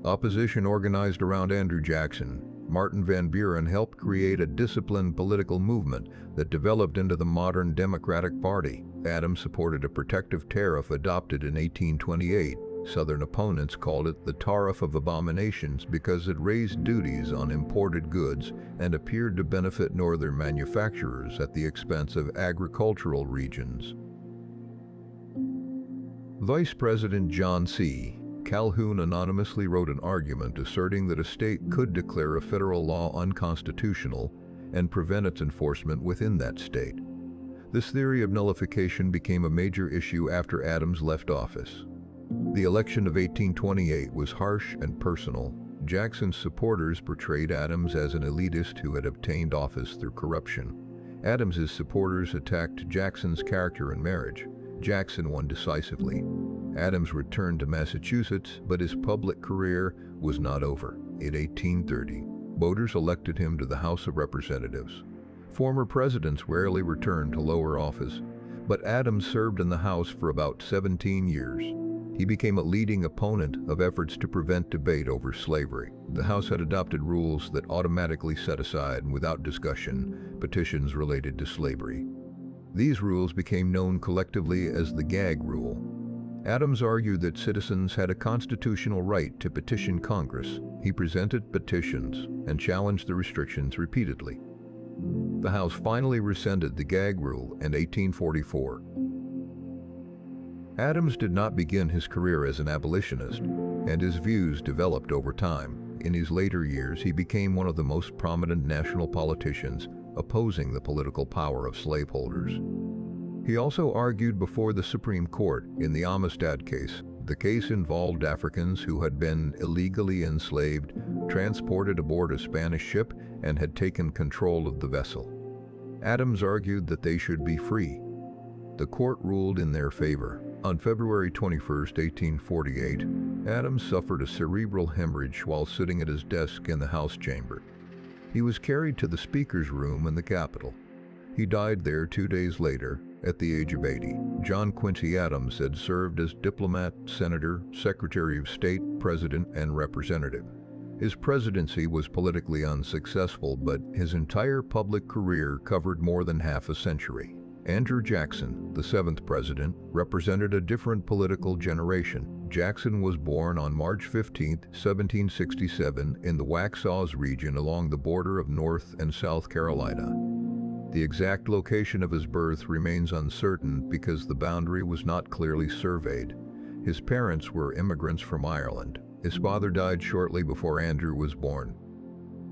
Opposition organized around Andrew Jackson. Martin Van Buren helped create a disciplined political movement that developed into the modern Democratic Party. Adams supported a protective tariff adopted in 1828. Southern opponents called it the Tariff of Abominations because it raised duties on imported goods and appeared to benefit northern manufacturers at the expense of agricultural regions. Vice President John C. Calhoun anonymously wrote an argument asserting that a state could declare a federal law unconstitutional and prevent its enforcement within that state. This theory of nullification became a major issue after Adams left office. The election of 1828 was harsh and personal. Jackson's supporters portrayed Adams as an elitist who had obtained office through corruption. Adams's supporters attacked Jackson's character and marriage. Jackson won decisively. Adams returned to Massachusetts, but his public career was not over. In 1830, voters elected him to the House of Representatives. Former presidents rarely returned to lower office, but Adams served in the House for about 17 years. He became a leading opponent of efforts to prevent debate over slavery. The House had adopted rules that automatically set aside, without discussion, petitions related to slavery. These rules became known collectively as the gag rule. Adams argued that citizens had a constitutional right to petition Congress. He presented petitions and challenged the restrictions repeatedly. The House finally rescinded the gag rule in 1844. Adams did not begin his career as an abolitionist, and his views developed over time. In his later years, he became one of the most prominent national politicians opposing the political power of slaveholders. He also argued before the Supreme Court in the Amistad case. The case involved Africans who had been illegally enslaved, transported aboard a Spanish ship, and had taken control of the vessel. Adams argued that they should be free. The court ruled in their favor. On February 21, 1848, Adams suffered a cerebral hemorrhage while sitting at his desk in the House chamber. He was carried to the Speaker's room in the Capitol. He died there 2 days later, at the age of 80. John Quincy Adams had served as diplomat, senator, secretary of state, president, and representative. His presidency was politically unsuccessful, but his entire public career covered more than half a century. Andrew Jackson, the 7th president, represented a different political generation. Jackson was born on March 15, 1767, in the Waxhaws region along the border of North and South Carolina. The exact location of his birth remains uncertain because the boundary was not clearly surveyed. His parents were immigrants from Ireland. His father died shortly before Andrew was born.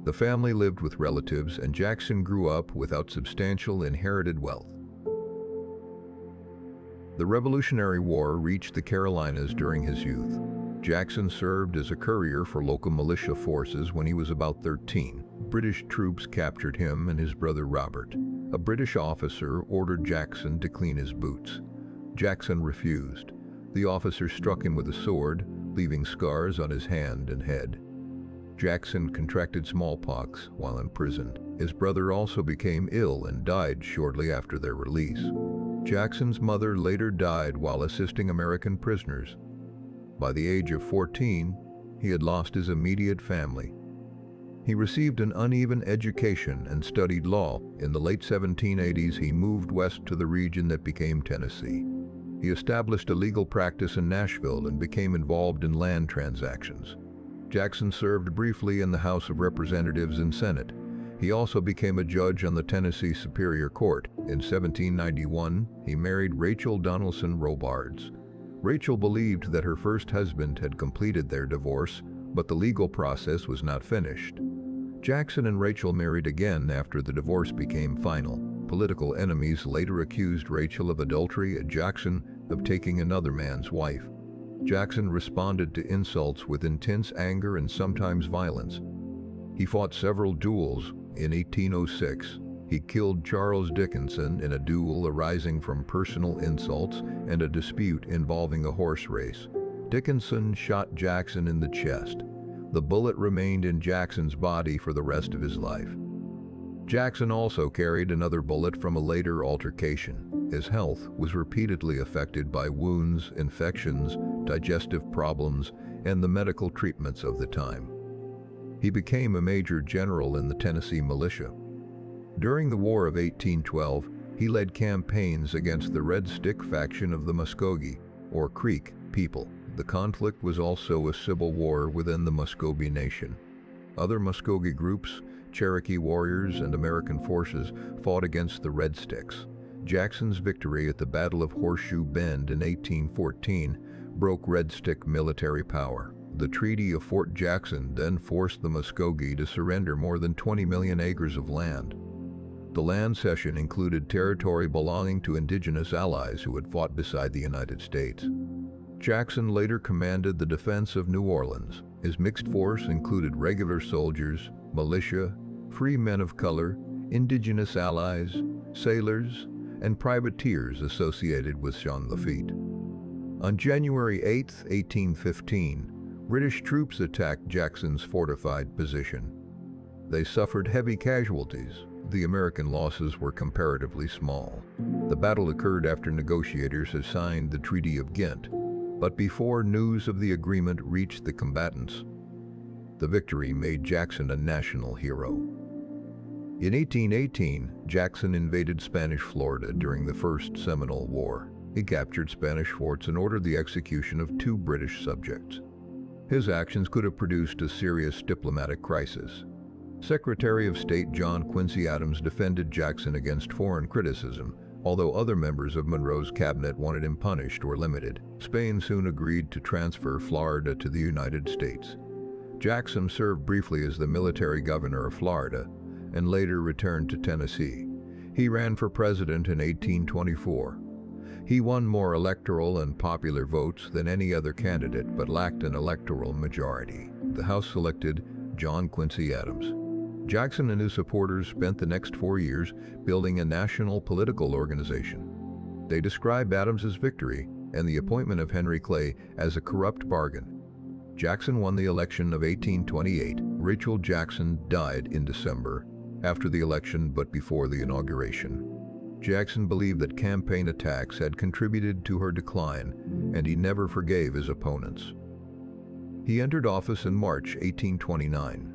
The family lived with relatives, and Jackson grew up without substantial inherited wealth. The Revolutionary War reached the Carolinas during his youth. Jackson served as a courier for local militia forces when he was about 13. British troops captured him and his brother Robert. A British officer ordered Jackson to clean his boots. Jackson refused. The officer struck him with a sword, leaving scars on his hand and head. Jackson contracted smallpox while imprisoned. His brother also became ill and died shortly after their release. Jackson's mother later died while assisting American prisoners. By the age of 14, he had lost his immediate family. He received an uneven education and studied law. In the late 1780s, he moved west to the region that became Tennessee. He established a legal practice in Nashville and became involved in land transactions. Jackson served briefly in the House of Representatives and Senate. He also became a judge on the Tennessee Superior Court. In 1791, he married Rachel Donaldson Robards. Rachel believed that her first husband had completed their divorce, but the legal process was not finished. Jackson and Rachel married again after the divorce became final. Political enemies later accused Rachel of adultery and Jackson of taking another man's wife. Jackson responded to insults with intense anger and sometimes violence. He fought several duels. In 1806, he killed Charles Dickinson in a duel arising from personal insults and a dispute involving a horse race. Dickinson shot Jackson in the chest. The bullet remained in Jackson's body for the rest of his life. Jackson also carried another bullet from a later altercation. His health was repeatedly affected by wounds, infections, digestive problems, and the medical treatments of the time. He became a major general in the Tennessee militia. During the War of 1812, he led campaigns against the Red Stick faction of the Muskogee, or Creek, people. The conflict was also a civil war within the Muskogee Nation. Other Muskogee groups, Cherokee warriors and American forces, fought against the Red Sticks. Jackson's victory at the Battle of Horseshoe Bend in 1814 broke Red Stick military power. The Treaty of Fort Jackson then forced the Muskogee to surrender more than 20 million acres of land. The land cession included territory belonging to indigenous allies who had fought beside the United States. Jackson later commanded the defense of New Orleans. His mixed force included regular soldiers, militia, free men of color, indigenous allies, sailors, and privateers associated with Jean Lafitte. On January 8, 1815, British troops attacked Jackson's fortified position. They suffered heavy casualties. The American losses were comparatively small. The battle occurred after negotiators had signed the Treaty of Ghent, but before news of the agreement reached the combatants. The victory made Jackson a national hero. In 1818, Jackson invaded Spanish Florida during the First Seminole War. He captured Spanish forts and ordered the execution of 2 British subjects. His actions could have produced a serious diplomatic crisis. Secretary of State John Quincy Adams defended Jackson against foreign criticism, although other members of Monroe's cabinet wanted him punished or limited. Spain soon agreed to transfer Florida to the United States. Jackson served briefly as the military governor of Florida and later returned to Tennessee. He ran for president in 1824. He won more electoral and popular votes than any other candidate but lacked an electoral majority. The House selected John Quincy Adams. Jackson and his supporters spent the next 4 years building a national political organization. They described Adams's victory and the appointment of Henry Clay as a corrupt bargain. Jackson won the election of 1828. Rachel Jackson died in December, after the election but before the inauguration. Jackson believed that campaign attacks had contributed to her decline, and he never forgave his opponents. He entered office in March 1829.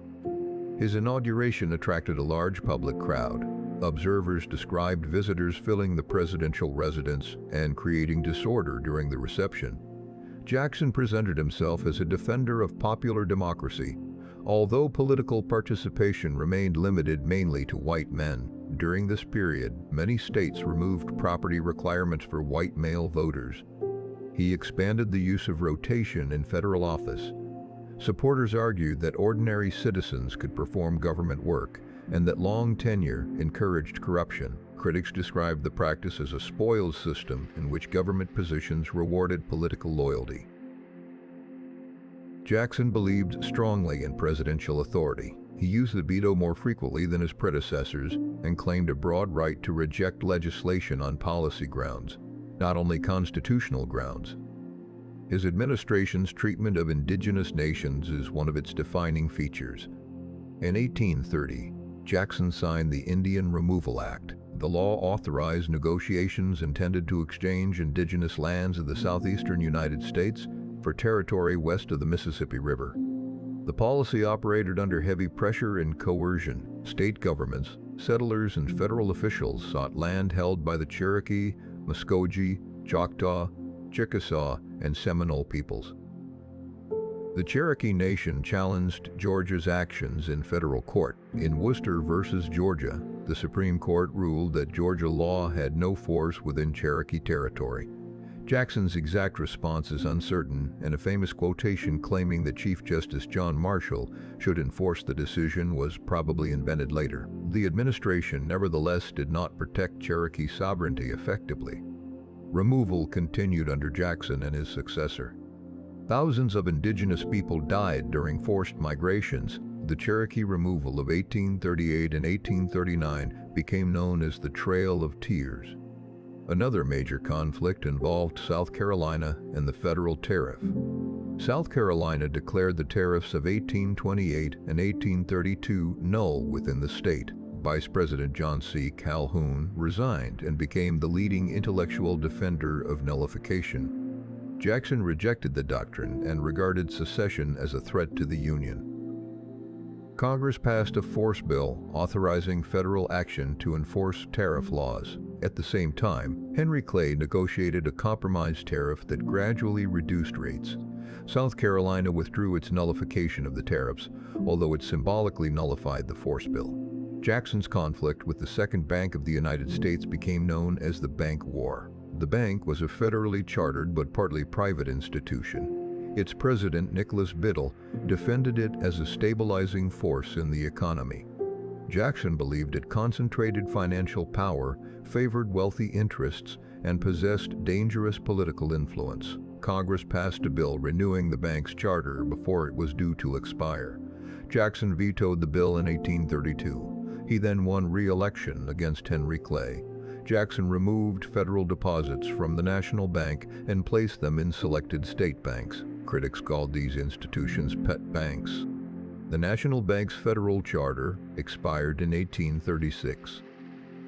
His inauguration attracted a large public crowd. Observers described visitors filling the presidential residence and creating disorder during the reception. Jackson presented himself as a defender of popular democracy, although political participation remained limited mainly to white men. During this period, many states removed property requirements for white male voters. He expanded the use of rotation in federal office. Supporters argued that ordinary citizens could perform government work and that long tenure encouraged corruption. Critics described the practice as a spoils system in which government positions rewarded political loyalty. Jackson believed strongly in presidential authority. He used the veto more frequently than his predecessors and claimed a broad right to reject legislation on policy grounds, not only constitutional grounds. His administration's treatment of indigenous nations is one of its defining features. In 1830, Jackson signed the Indian Removal Act. The law authorized negotiations intended to exchange indigenous lands of the southeastern United States for territory west of the Mississippi River. The policy operated under heavy pressure and coercion. State governments, settlers, and federal officials sought land held by the Cherokee, Muskogee, Choctaw, Chickasaw, and Seminole peoples. The Cherokee Nation challenged Georgia's actions in federal court. In Worcester v. Georgia, the Supreme Court ruled that Georgia law had no force within Cherokee territory. Jackson's exact response is uncertain, and a famous quotation claiming that Chief Justice John Marshall should enforce the decision was probably invented later. The administration nevertheless did not protect Cherokee sovereignty effectively. Removal continued under Jackson and his successor. Thousands of indigenous people died during forced migrations, The Cherokee removal of 1838 and 1839 became known as the Trail of Tears. Another major conflict involved South Carolina and the federal tariff. South Carolina declared the tariffs of 1828 and 1832 null within the state. Vice President John C. Calhoun resigned and became the leading intellectual defender of nullification. Jackson rejected the doctrine and regarded secession as a threat to the Union. Congress passed a force bill authorizing federal action to enforce tariff laws. At the same time, Henry Clay negotiated a compromise tariff that gradually reduced rates. South Carolina withdrew its nullification of the tariffs, although it symbolically nullified the force bill. Jackson's conflict with the Second Bank of the United States became known as the Bank War. The bank was a federally chartered but partly private institution. Its president, Nicholas Biddle, defended it as a stabilizing force in the economy. Jackson believed it concentrated financial power, favored wealthy interests, and possessed dangerous political influence. Congress passed a bill renewing the bank's charter before it was due to expire. Jackson vetoed the bill in 1832. He then won re-election against Henry Clay. Jackson removed federal deposits from the National Bank and placed them in selected state banks. Critics called these institutions pet banks. The National Bank's federal charter expired in 1836.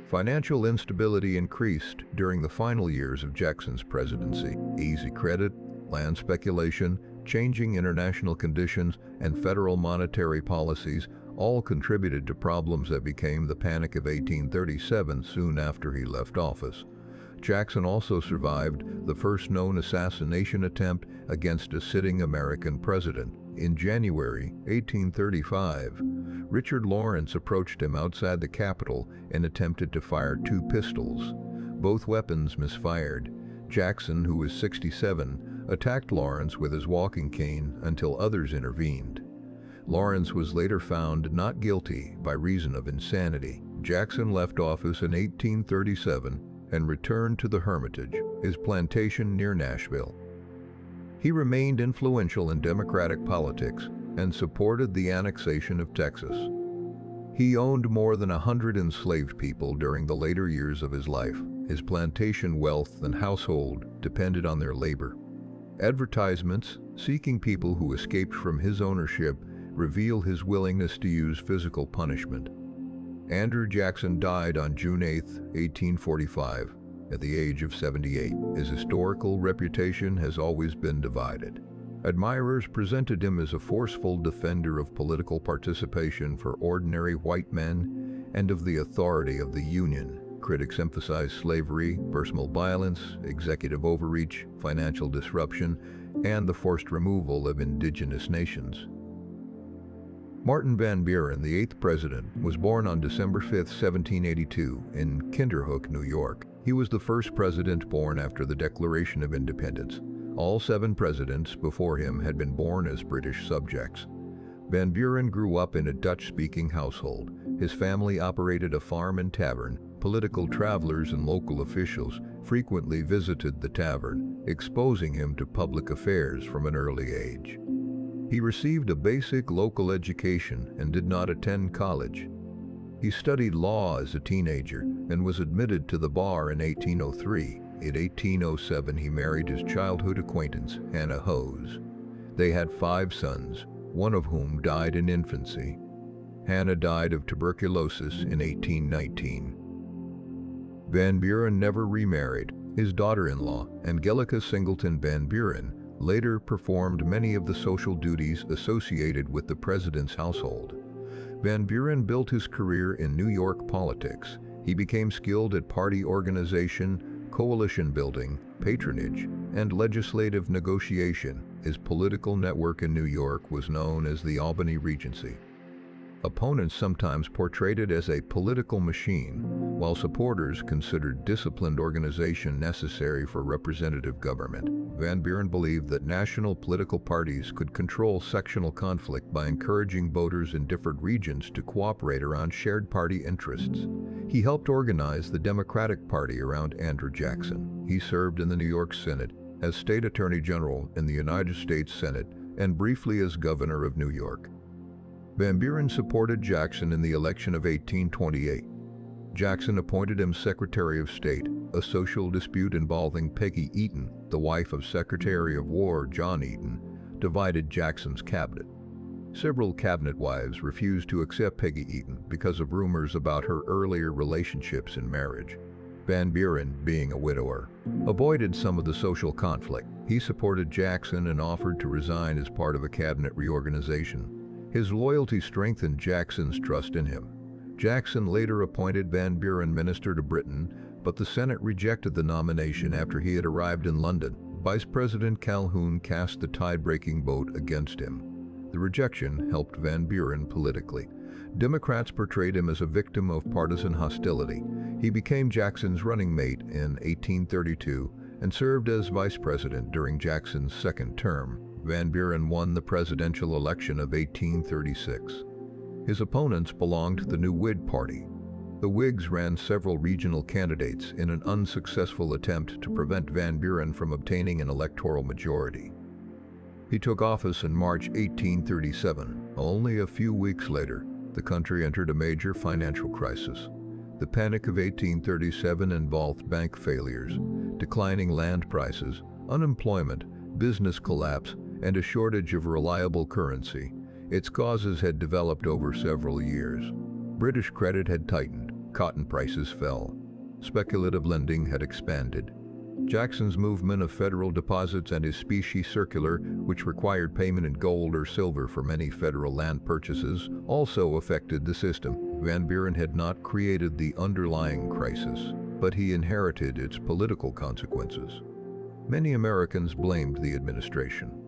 Financial instability increased during the final years of Jackson's presidency. Easy credit, land speculation, changing international conditions, and federal monetary policies all contributed to problems that became the Panic of 1837 soon after he left office. Jackson also survived the first known assassination attempt against a sitting American president. In January 1835, Richard Lawrence approached him outside the Capitol and attempted to fire 2 pistols. Both weapons misfired. Jackson, who was 67, attacked Lawrence with his walking cane until others intervened. Lawrence was later found not guilty by reason of insanity. Jackson left office in 1837 and returned to the Hermitage, his plantation near Nashville. He remained influential in Democratic politics and supported the annexation of Texas. He owned more than 100 enslaved people during the later years of his life. His plantation wealth and household depended on their labor. Advertisements seeking people who escaped from his ownership reveal his willingness to use physical punishment. Andrew Jackson died on June 8, 1845, at the age of 78. His historical reputation has always been divided. Admirers presented him as a forceful defender of political participation for ordinary white men and of the authority of the Union. Critics emphasized slavery, personal violence, executive overreach, financial disruption, and the forced removal of indigenous nations. Martin Van Buren, the 8th president, was born on December 5, 1782, in Kinderhook, New York. He was the first president born after the Declaration of Independence. All 7 presidents before him had been born as British subjects. Van Buren grew up in a Dutch-speaking household. His family operated a farm and tavern. Political travelers and local officials frequently visited the tavern, exposing him to public affairs from an early age. He received a basic local education and did not attend college. He studied law as a teenager and was admitted to the bar in 1803. In 1807, he married his childhood acquaintance, Hannah Hose. They had 5 sons, one of whom died in infancy. Hannah died of tuberculosis in 1819. Van Buren never remarried. His daughter-in-law, Angelica Singleton Van Buren, later performed many of the social duties associated with the president's household. Van Buren built his career in New York politics. He became skilled at party organization, coalition building, patronage, and legislative negotiation. His political network in New York was known as the Albany Regency. Opponents sometimes portrayed it as a political machine, while supporters considered disciplined organization necessary for representative government. Van Buren believed that national political parties could control sectional conflict by encouraging voters in different regions to cooperate around shared party interests. He helped organize the Democratic Party around Andrew Jackson. He served in the New York Senate, as State Attorney General in the United States Senate, and briefly as Governor of New York. Van Buren supported Jackson in the election of 1828. Jackson appointed him Secretary of State. A social dispute involving Peggy Eaton, the wife of Secretary of War John Eaton, divided Jackson's cabinet. Several cabinet wives refused to accept Peggy Eaton because of rumors about her earlier relationships and marriage. Van Buren, being a widower, avoided some of the social conflict. He supported Jackson and offered to resign as part of a cabinet reorganization. His loyalty strengthened Jackson's trust in him. Jackson later appointed Van Buren minister to Britain, but the Senate rejected the nomination after he had arrived in London. Vice President Calhoun cast the tie-breaking vote against him. The rejection helped Van Buren politically. Democrats portrayed him as a victim of partisan hostility. He became Jackson's running mate in 1832 and served as vice president during Jackson's second term. Van Buren won the presidential election of 1836. His opponents belonged to the New Whig Party. The Whigs ran several regional candidates in an unsuccessful attempt to prevent Van Buren from obtaining an electoral majority. He took office in March 1837. Only a few weeks later, the country entered a major financial crisis. The Panic of 1837 involved bank failures, declining land prices, unemployment, business collapse, and a shortage of reliable currency. Its causes had developed over several years. British credit had tightened, cotton prices fell, speculative lending had expanded. Jackson's movement of federal deposits and his specie circular, which required payment in gold or silver for many federal land purchases, also affected the system. Van Buren had not created the underlying crisis, but he inherited its political consequences. Many Americans blamed the administration.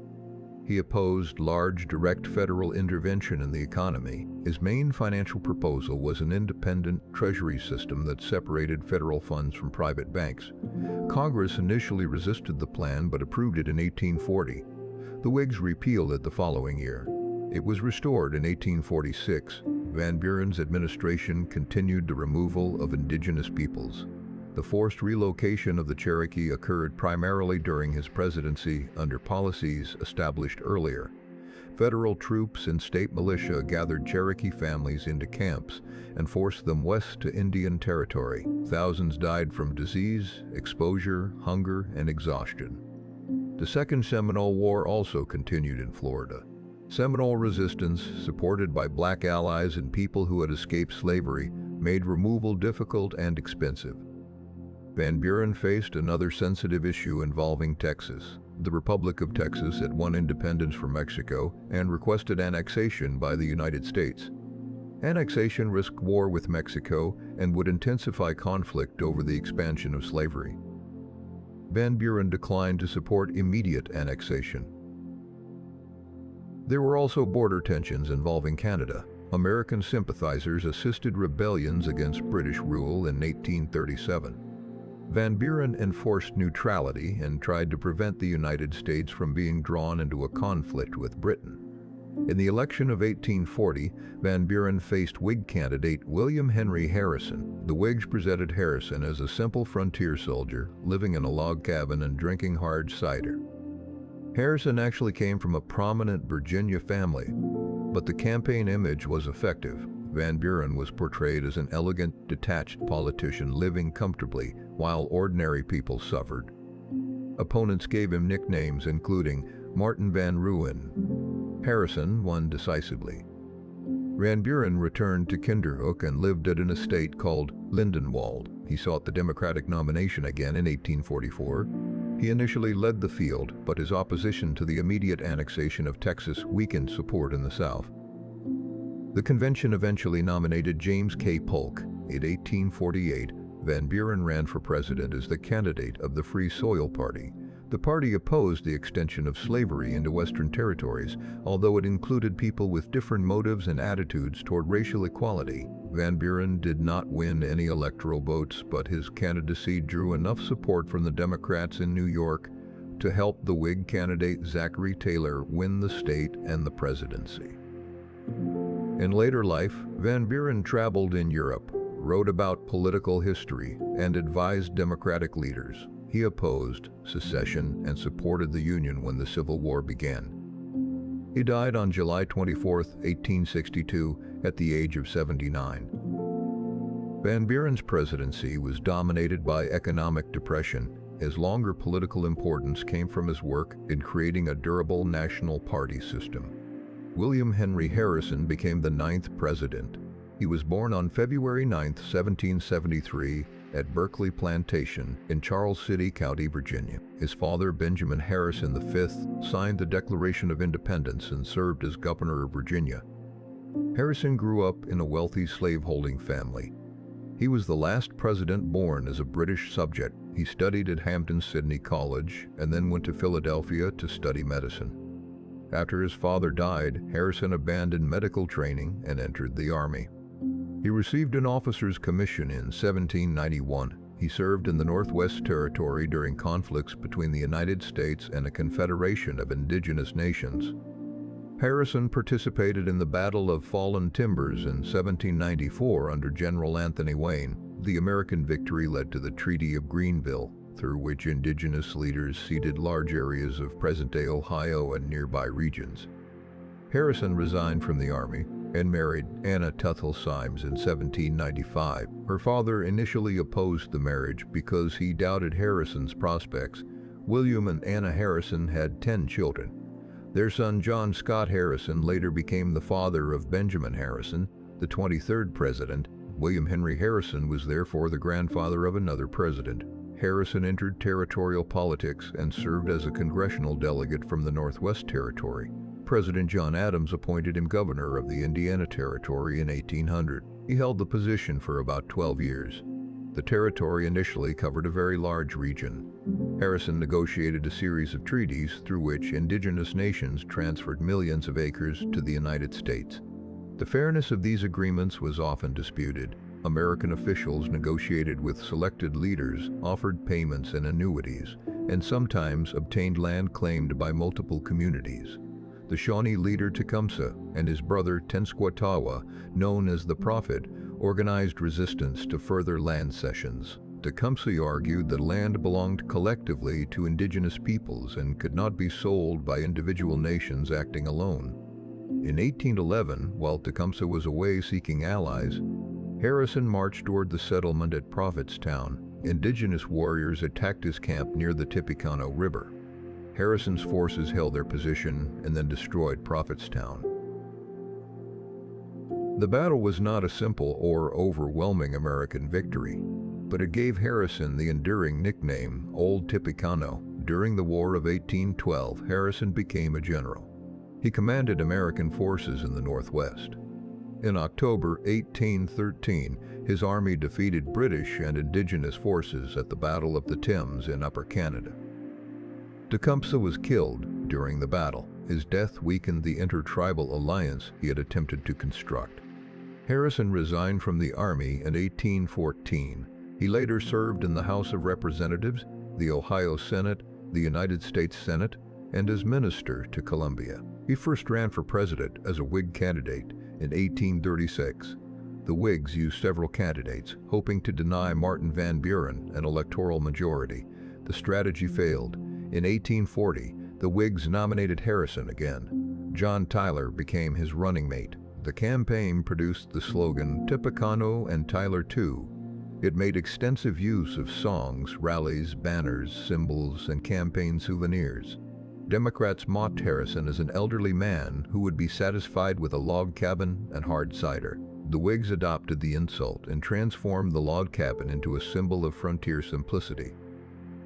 He opposed large direct federal intervention in the economy. His main financial proposal was an independent treasury system that separated federal funds from private banks. Congress initially resisted the plan but approved it in 1840. The Whigs repealed it the following year. It was restored in 1846. Van Buren's administration continued the removal of indigenous peoples. The forced relocation of the Cherokee occurred primarily during his presidency under policies established earlier. Federal troops and state militia gathered Cherokee families into camps and forced them west to Indian Territory. Thousands died from disease, exposure, hunger, and exhaustion. The Second Seminole War also continued in Florida. Seminole resistance, supported by black allies and people who had escaped slavery, made removal difficult and expensive. Van Buren faced another sensitive issue involving Texas. The Republic of Texas had won independence from Mexico and requested annexation by the United States. Annexation risked war with Mexico and would intensify conflict over the expansion of slavery. Van Buren declined to support immediate annexation. There were also border tensions involving Canada. American sympathizers assisted rebellions against British rule in 1837. Van Buren enforced neutrality and tried to prevent the United States from being drawn into a conflict with Britain. In the election of 1840, Van Buren faced Whig candidate William Henry Harrison. The Whigs presented Harrison as a simple frontier soldier, living in a log cabin and drinking hard cider. Harrison actually came from a prominent Virginia family, but the campaign image was effective. Van Buren was portrayed as an elegant, detached politician living comfortably while ordinary people suffered. Opponents gave him nicknames including Martin Van Ruin. Harrison won decisively. Van Buren returned to Kinderhook and lived at an estate called Lindenwold. He sought the Democratic nomination again in 1844. He initially led the field, but his opposition to the immediate annexation of Texas weakened support in the South. The convention eventually nominated James K. Polk. In 1848, Van Buren ran for president as the candidate of the Free Soil Party. The party opposed the extension of slavery into Western territories, although it included people with different motives and attitudes toward racial equality. Van Buren did not win any electoral votes, but his candidacy drew enough support from the Democrats in New York to help the Whig candidate Zachary Taylor win the state and the presidency. In later life, Van Buren traveled in Europe, wrote about political history, and advised Democratic leaders. He opposed secession and supported the Union when the Civil War began. He died on July 24, 1862, at the age of 79. Van Buren's presidency was dominated by economic depression. His longer political importance came from his work in creating a durable national party system. William Henry Harrison became the 9th president. He was born on February 9, 1773, at Berkeley Plantation in Charles City County, Virginia. His father, Benjamin Harrison V, signed the Declaration of Independence and served as governor of Virginia. Harrison grew up in a wealthy slaveholding family. He was the last president born as a British subject. He studied at Hampton-Sydney College and then went to Philadelphia to study medicine. After his father died, Harrison abandoned medical training and entered the Army. He received an officer's commission in 1791. He served in the Northwest Territory during conflicts between the United States and a confederation of indigenous nations. Harrison participated in the Battle of Fallen Timbers in 1794 under General Anthony Wayne. The American victory led to the Treaty of Greenville, through which indigenous leaders ceded large areas of present-day Ohio and nearby regions. Harrison resigned from the Army and married Anna Tuthell Symes in 1795. Her father initially opposed the marriage because he doubted Harrison's prospects. William and Anna Harrison had 10 children. Their son John Scott Harrison later became the father of Benjamin Harrison, the 23rd president. William Henry Harrison was therefore the grandfather of another president. Harrison entered territorial politics and served as a congressional delegate from the Northwest Territory. President John Adams appointed him governor of the Indiana Territory in 1800. He held the position for about 12 years. The territory initially covered a very large region. Harrison negotiated a series of treaties through which indigenous nations transferred millions of acres to the United States. The fairness of these agreements was often disputed. American officials negotiated with selected leaders, offered payments and annuities, and sometimes obtained land claimed by multiple communities. The Shawnee leader Tecumseh and his brother Tenskwatawa, known as the Prophet, organized resistance to further land cessions. Tecumseh argued that land belonged collectively to indigenous peoples and could not be sold by individual nations acting alone. In 1811, while Tecumseh was away seeking allies, Harrison marched toward the settlement at Prophetstown. Indigenous warriors attacked his camp near the Tippecanoe River. Harrison's forces held their position and then destroyed Prophetstown. The battle was not a simple or overwhelming American victory, but it gave Harrison the enduring nickname Old Tippecanoe. During the War of 1812, Harrison became a general. He commanded American forces in the Northwest. In October 1813, his army defeated British and indigenous forces at the Battle of the Thames in Upper Canada. Tecumseh was killed during the battle. His death weakened the intertribal alliance he had attempted to construct. Harrison resigned from the Army in 1814. He later served in the House of Representatives, the Ohio Senate, the United States Senate, and as minister to Columbia. He first ran for president as a Whig candidate in 1836. The Whigs used several candidates, hoping to deny Martin Van Buren an electoral majority. The strategy failed. In 1840, the Whigs nominated Harrison again. John Tyler became his running mate. The campaign produced the slogan, "Tippecanoe and Tyler Too." It made extensive use of songs, rallies, banners, symbols, and campaign souvenirs. Democrats mocked Harrison as an elderly man who would be satisfied with a log cabin and hard cider. The Whigs adopted the insult and transformed the log cabin into a symbol of frontier simplicity.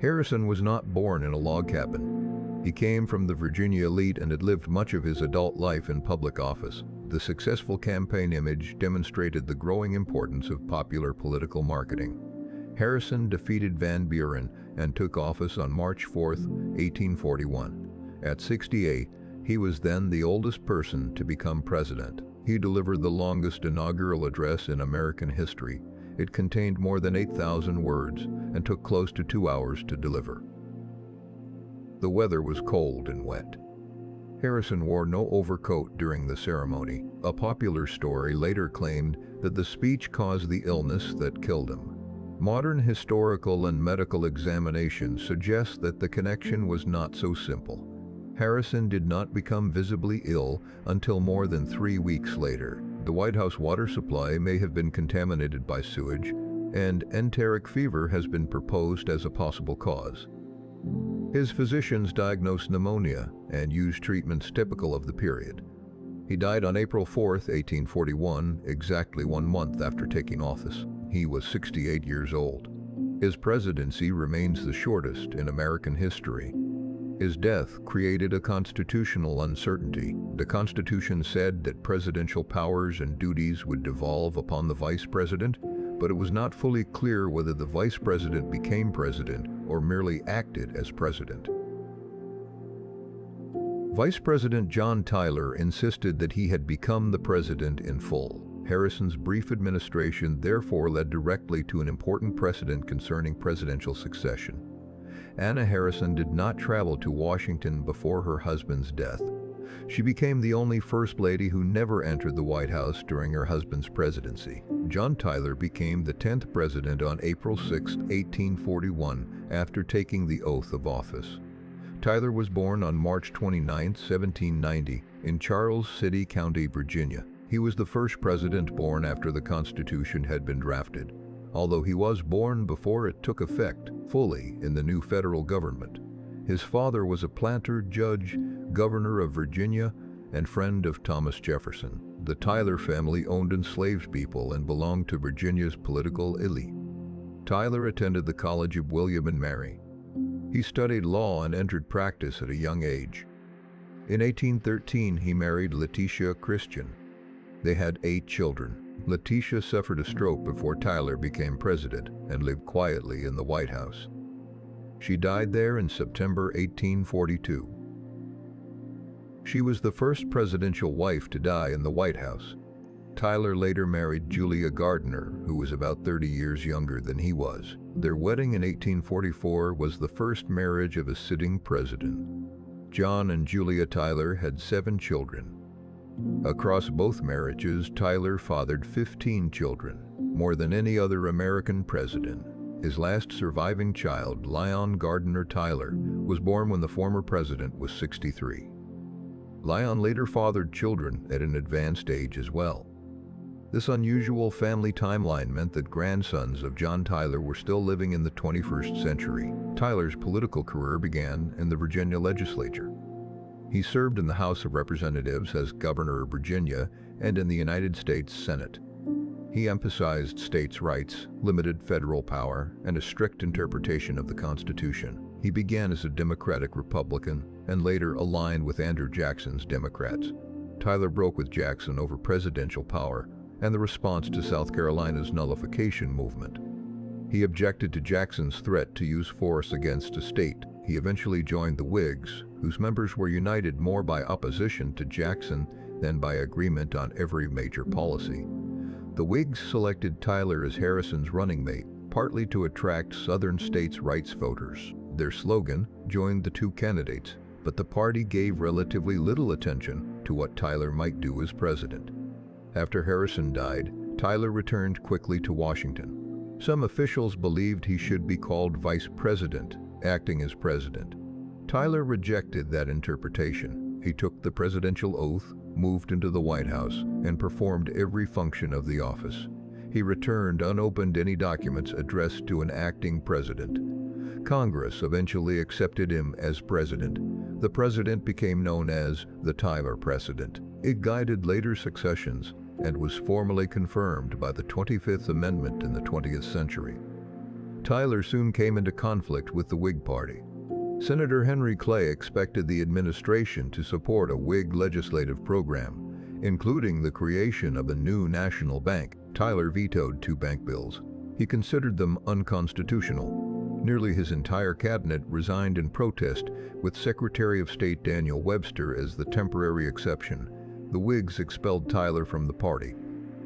Harrison was not born in a log cabin. He came from the Virginia elite and had lived much of his adult life in public office. The successful campaign image demonstrated the growing importance of popular political marketing. Harrison defeated Van Buren and took office on March 4, 1841. At 68, he was then the oldest person to become president. He delivered the longest inaugural address in American history. It contained more than 8,000 words and took close to 2 hours to deliver. The weather was cold and wet. Harrison wore no overcoat during the ceremony. A popular story later claimed that the speech caused the illness that killed him. Modern historical and medical examinations suggest that the connection was not so simple. Harrison did not become visibly ill until more than 3 weeks later. The White House water supply may have been contaminated by sewage, and enteric fever has been proposed as a possible cause. His physicians diagnosed pneumonia and used treatments typical of the period. He died on April 4, 1841, exactly 1 month after taking office. He was 68 years old. His presidency remains the shortest in American history. His death created a constitutional uncertainty. The Constitution said that presidential powers and duties would devolve upon the vice president, but it was not fully clear whether the vice president became president or merely acted as president. Vice President John Tyler insisted that he had become the president in full. Harrison's brief administration therefore led directly to an important precedent concerning presidential succession. Anna Harrison did not travel to Washington before her husband's death. She became the only First Lady who never entered the White House during her husband's presidency. John Tyler became the 10th president on April 6, 1841, after taking the oath of office. Tyler was born on March 29, 1790, in Charles City County, Virginia. He was the first president born after the Constitution had been drafted, although he was born before it took effect fully in the new federal government. His father was a planter, judge, governor of Virginia, and friend of Thomas Jefferson. The Tyler family owned enslaved people and belonged to Virginia's political elite. Tyler attended the College of William and Mary. He studied law and entered practice at a young age. In 1813, he married Letitia Christian. They had 8 children. Letitia suffered a stroke before Tyler became president and lived quietly in the White House. She died there in September 1842. She was the first presidential wife to die in the White House. Tyler later married Julia Gardner, who was about 30 years younger than he was. Their wedding in 1844 was the first marriage of a sitting president. John and Julia Tyler had 7 children. Across both marriages, Tyler fathered 15 children, more than any other American president. His last surviving child, Lyon Gardner Tyler, was born when the former president was 63. Lyon later fathered children at an advanced age as well. This unusual family timeline meant that grandsons of John Tyler were still living in the 21st century. Tyler's political career began in the Virginia legislature. He served in the House of Representatives as governor of Virginia and in the United States Senate. He emphasized states' rights, limited federal power, and a strict interpretation of the Constitution. He began as a Democratic Republican and later aligned with Andrew Jackson's Democrats. Tyler broke with Jackson over presidential power and the response to South Carolina's nullification movement. He objected to Jackson's threat to use force against a state. He eventually joined the Whigs, whose members were united more by opposition to Jackson than by agreement on every major policy. The Whigs selected Tyler as Harrison's running mate, partly to attract Southern states' rights voters. Their slogan joined the 2 candidates, but the party gave relatively little attention to what Tyler might do as president. After Harrison died, Tyler returned quickly to Washington. Some officials believed he should be called vice president, acting as president. Tyler rejected that interpretation. He took the presidential oath, moved into the White House, and performed every function of the office. He returned unopened any documents addressed to an acting president. Congress eventually accepted him as president. The president became known as the Tyler precedent. It guided later successions and was formally confirmed by the 25th Amendment in the 20th century. Tyler soon came into conflict with the Whig Party. Senator Henry Clay expected the administration to support a Whig legislative program, including the creation of a new national bank. Tyler vetoed 2 bank bills. He considered them unconstitutional. Nearly his entire cabinet resigned in protest, with Secretary of State Daniel Webster as the temporary exception. The Whigs expelled Tyler from the party.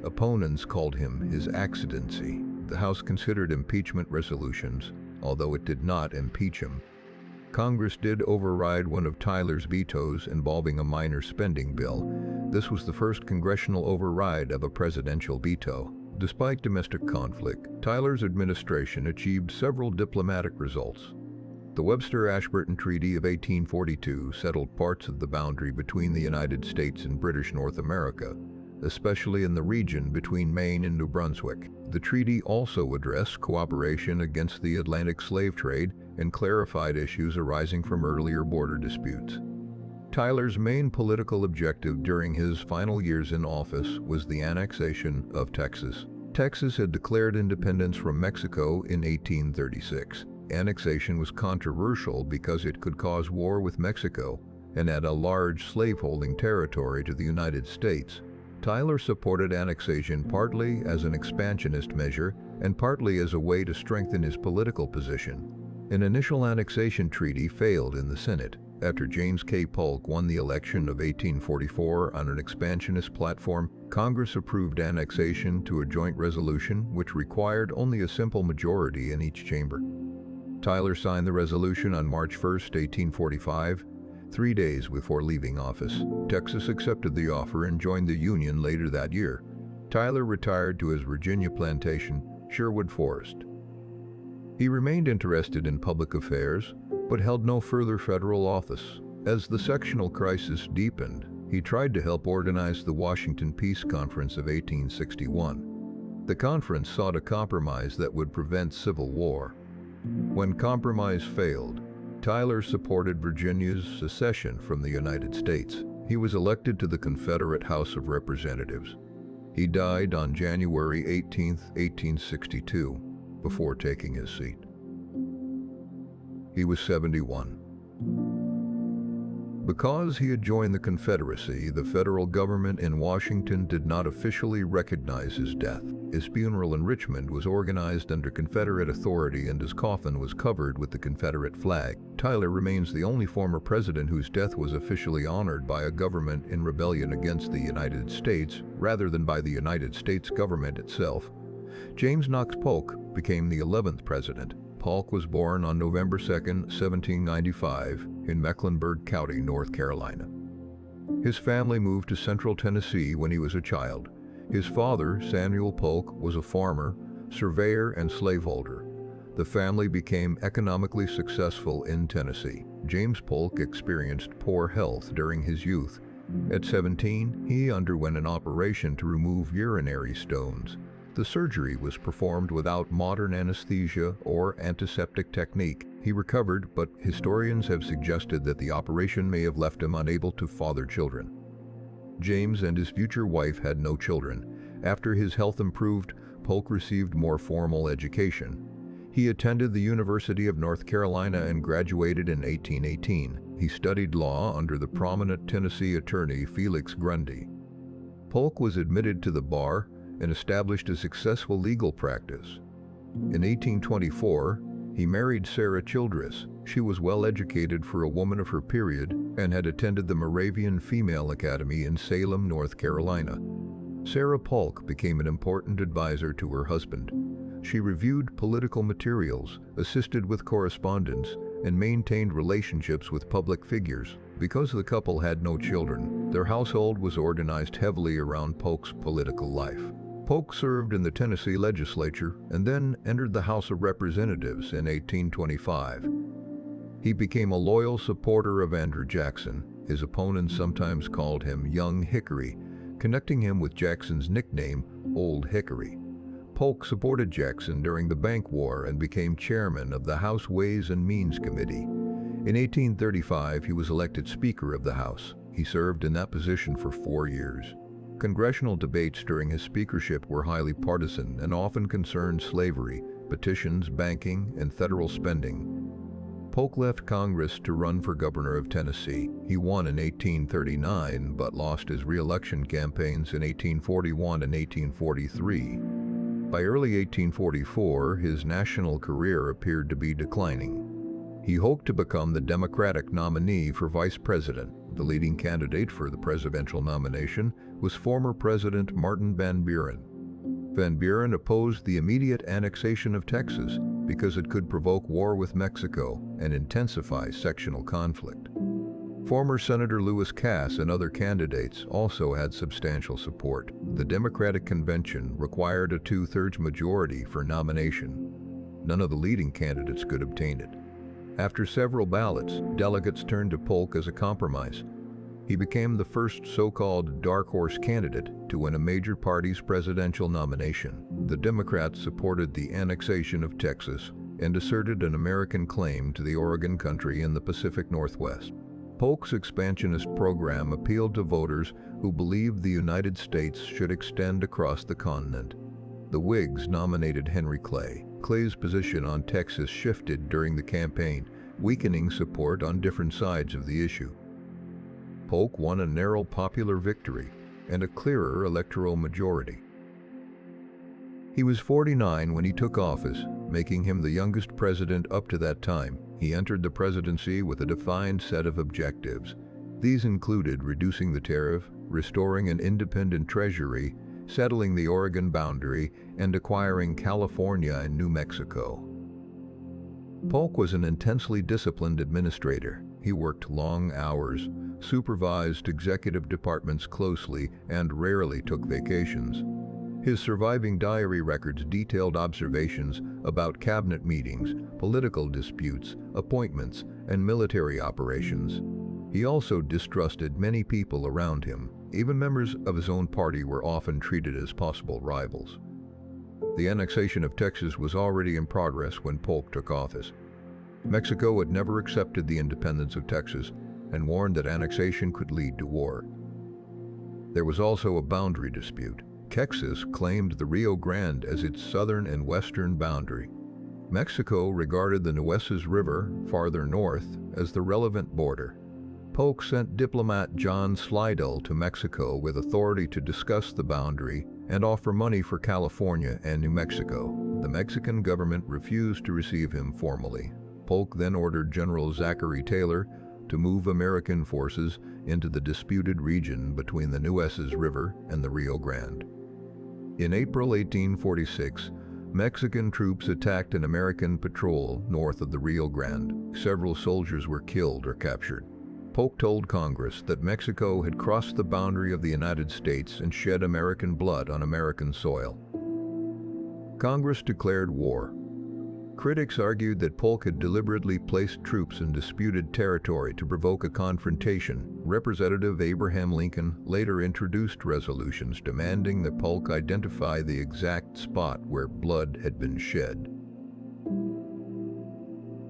Opponents called him his accidency. The House considered impeachment resolutions, although it did not impeach him. Congress did override one of Tyler's vetoes involving a minor spending bill. This was the first congressional override of a presidential veto. Despite domestic conflict, Tyler's administration achieved several diplomatic results. The Webster-Ashburton Treaty of 1842 settled parts of the boundary between the United States and British North America, especially in the region between Maine and New Brunswick. The treaty also addressed cooperation against the Atlantic slave trade and clarified issues arising from earlier border disputes. Tyler's main political objective during his final years in office was the annexation of Texas. Texas had declared independence from Mexico in 1836. Annexation was controversial because it could cause war with Mexico and add a large slaveholding territory to the United States. Tyler supported annexation partly as an expansionist measure and partly as a way to strengthen his political position. An initial annexation treaty failed in the Senate after James K. Polk won the election of 1844 on an expansionist platform. Congress approved annexation to a joint resolution which required only a simple majority in each chamber. Tyler signed the resolution on March 1, 1845, 3 days before leaving office. Texas accepted the offer and joined the Union later that year. Tyler retired to his Virginia plantation, Sherwood Forest. He remained interested in public affairs, but held no further federal office. As the sectional crisis deepened, he tried to help organize the Washington Peace Conference of 1861. The conference sought a compromise that would prevent civil war. When compromise failed, Tyler supported Virginia's secession from the United States. He was elected to the Confederate House of Representatives. He died on January 18, 1862, before taking his seat. He was 71. Because he had joined the Confederacy, the federal government in Washington did not officially recognize his death. His funeral in Richmond was organized under Confederate authority and his coffin was covered with the Confederate flag. Tyler remains the only former president whose death was officially honored by a government in rebellion against the United States rather than by the United States government itself. James Knox Polk became the 11th president. Polk was born on November 2, 1795, in Mecklenburg County, North Carolina. His family moved to Central Tennessee when he was a child. His father, Samuel Polk, was a farmer, surveyor, and slaveholder. The family became economically successful in Tennessee. James Polk experienced poor health during his youth. At 17, he underwent an operation to remove urinary stones. The surgery was performed without modern anesthesia or antiseptic technique. He recovered, but historians have suggested that the operation may have left him unable to father children. James and his future wife had no children. After his health improved, Polk received more formal education. He attended the University of North Carolina and graduated in 1818. He studied law under the prominent Tennessee attorney Felix Grundy. Polk was admitted to the bar and established a successful legal practice. In 1824, he married Sarah Childress. She was well educated for a woman of her period and had attended the Moravian Female Academy in Salem, North Carolina. Sarah Polk became an important advisor to her husband. She reviewed political materials, assisted with correspondence, and maintained relationships with public figures. Because the couple had no children, their household was organized heavily around Polk's political life. Polk served in the Tennessee legislature and then entered the House of Representatives in 1825. He became a loyal supporter of Andrew Jackson. His opponents sometimes called him Young Hickory, connecting him with Jackson's nickname, Old Hickory. Polk supported Jackson during the Bank War and became chairman of the House Ways and Means Committee. In 1835, he was elected Speaker of the House. He served in that position for 4 years. Congressional debates during his speakership were highly partisan and often concerned slavery, petitions, banking, and federal spending. Polk left Congress to run for governor of Tennessee. He won in 1839 but lost his re-election campaigns in 1841 and 1843. By early 1844, his national career appeared to be declining. He hoped to become the Democratic nominee for vice president. The leading candidate for the presidential nomination was former President Martin Van Buren. Van Buren opposed the immediate annexation of Texas because it could provoke war with Mexico and intensify sectional conflict. Former Senator Lewis Cass and other candidates also had substantial support. The Democratic convention required a 2/3 majority for nomination. None of the leading candidates could obtain it. After several ballots, delegates turned to Polk as a compromise. He became the first so-called dark horse candidate to win a major party's presidential nomination. The Democrats supported the annexation of Texas and asserted an American claim to the Oregon Country in the Pacific Northwest. Polk's expansionist program appealed to voters who believed the United States should extend across the continent. The Whigs nominated Henry Clay. Clay's position on Texas shifted during the campaign, weakening support on different sides of the issue. Polk won a narrow popular victory and a clearer electoral majority. He was 49 when he took office, making him the youngest president up to that time. He entered the presidency with a defined set of objectives. These included reducing the tariff, restoring an independent treasury, settling the Oregon boundary, and acquiring California and New Mexico. Polk was an intensely disciplined administrator. He worked long hours, supervised executive departments closely, and rarely took vacations. His surviving diary records detailed observations about cabinet meetings, political disputes, appointments, and military operations. He also distrusted many people around him. Even members of his own party were often treated as possible rivals. The annexation of Texas was already in progress when Polk took office. Mexico had never accepted the independence of Texas and warned that annexation could lead to war. There was also a boundary dispute. Texas claimed the Rio Grande as its southern and western boundary. Mexico regarded the Nueces River, farther north, as the relevant border. Polk sent diplomat John Slidell to Mexico with authority to discuss the boundary and offer money for California and New Mexico. The Mexican government refused to receive him formally. Polk then ordered General Zachary Taylor to move American forces into the disputed region between the Nueces River and the Rio Grande. In April 1846, Mexican troops attacked an American patrol north of the Rio Grande. Several soldiers were killed or captured. Polk told Congress that Mexico had crossed the boundary of the United States and shed American blood on American soil. Congress declared war. Critics argued that Polk had deliberately placed troops in disputed territory to provoke a confrontation. Representative Abraham Lincoln later introduced resolutions demanding that Polk identify the exact spot where blood had been shed.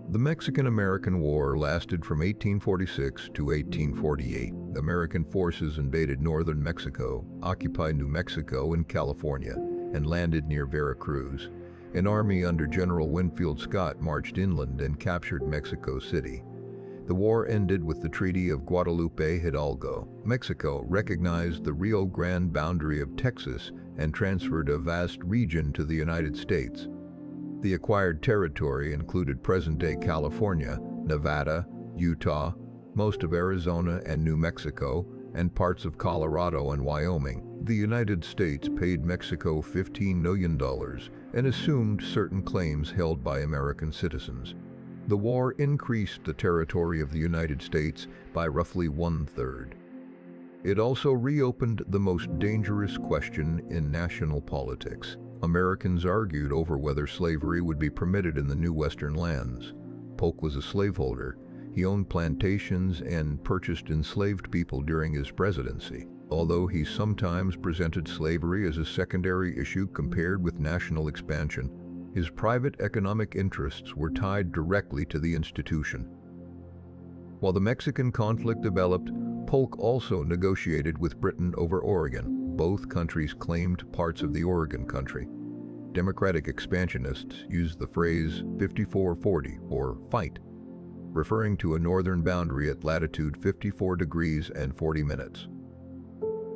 The Mexican-American War lasted from 1846 to 1848. American forces invaded northern Mexico, occupied New Mexico and California, and landed near Veracruz. An army under General Winfield Scott marched inland and captured Mexico City. The war ended with the Treaty of Guadalupe Hidalgo. Mexico recognized the Rio Grande boundary of Texas and transferred a vast region to the United States. The acquired territory included present-day California, Nevada, Utah, most of Arizona and New Mexico, and parts of Colorado and Wyoming. The United States paid Mexico $15 million and assumed certain claims held by American citizens. The war increased the territory of the United States by roughly 1/3. It also reopened the most dangerous question in national politics. Americans argued over whether slavery would be permitted in the new Western lands. Polk was a slaveholder. He owned plantations and purchased enslaved people during his presidency. Although he sometimes presented slavery as a secondary issue compared with national expansion, his private economic interests were tied directly to the institution. While the Mexican conflict developed, Polk also negotiated with Britain over Oregon. Both countries claimed parts of the Oregon Country. Democratic expansionists used the phrase 5440 or fight, referring to a northern boundary at latitude 54 degrees and 40 minutes.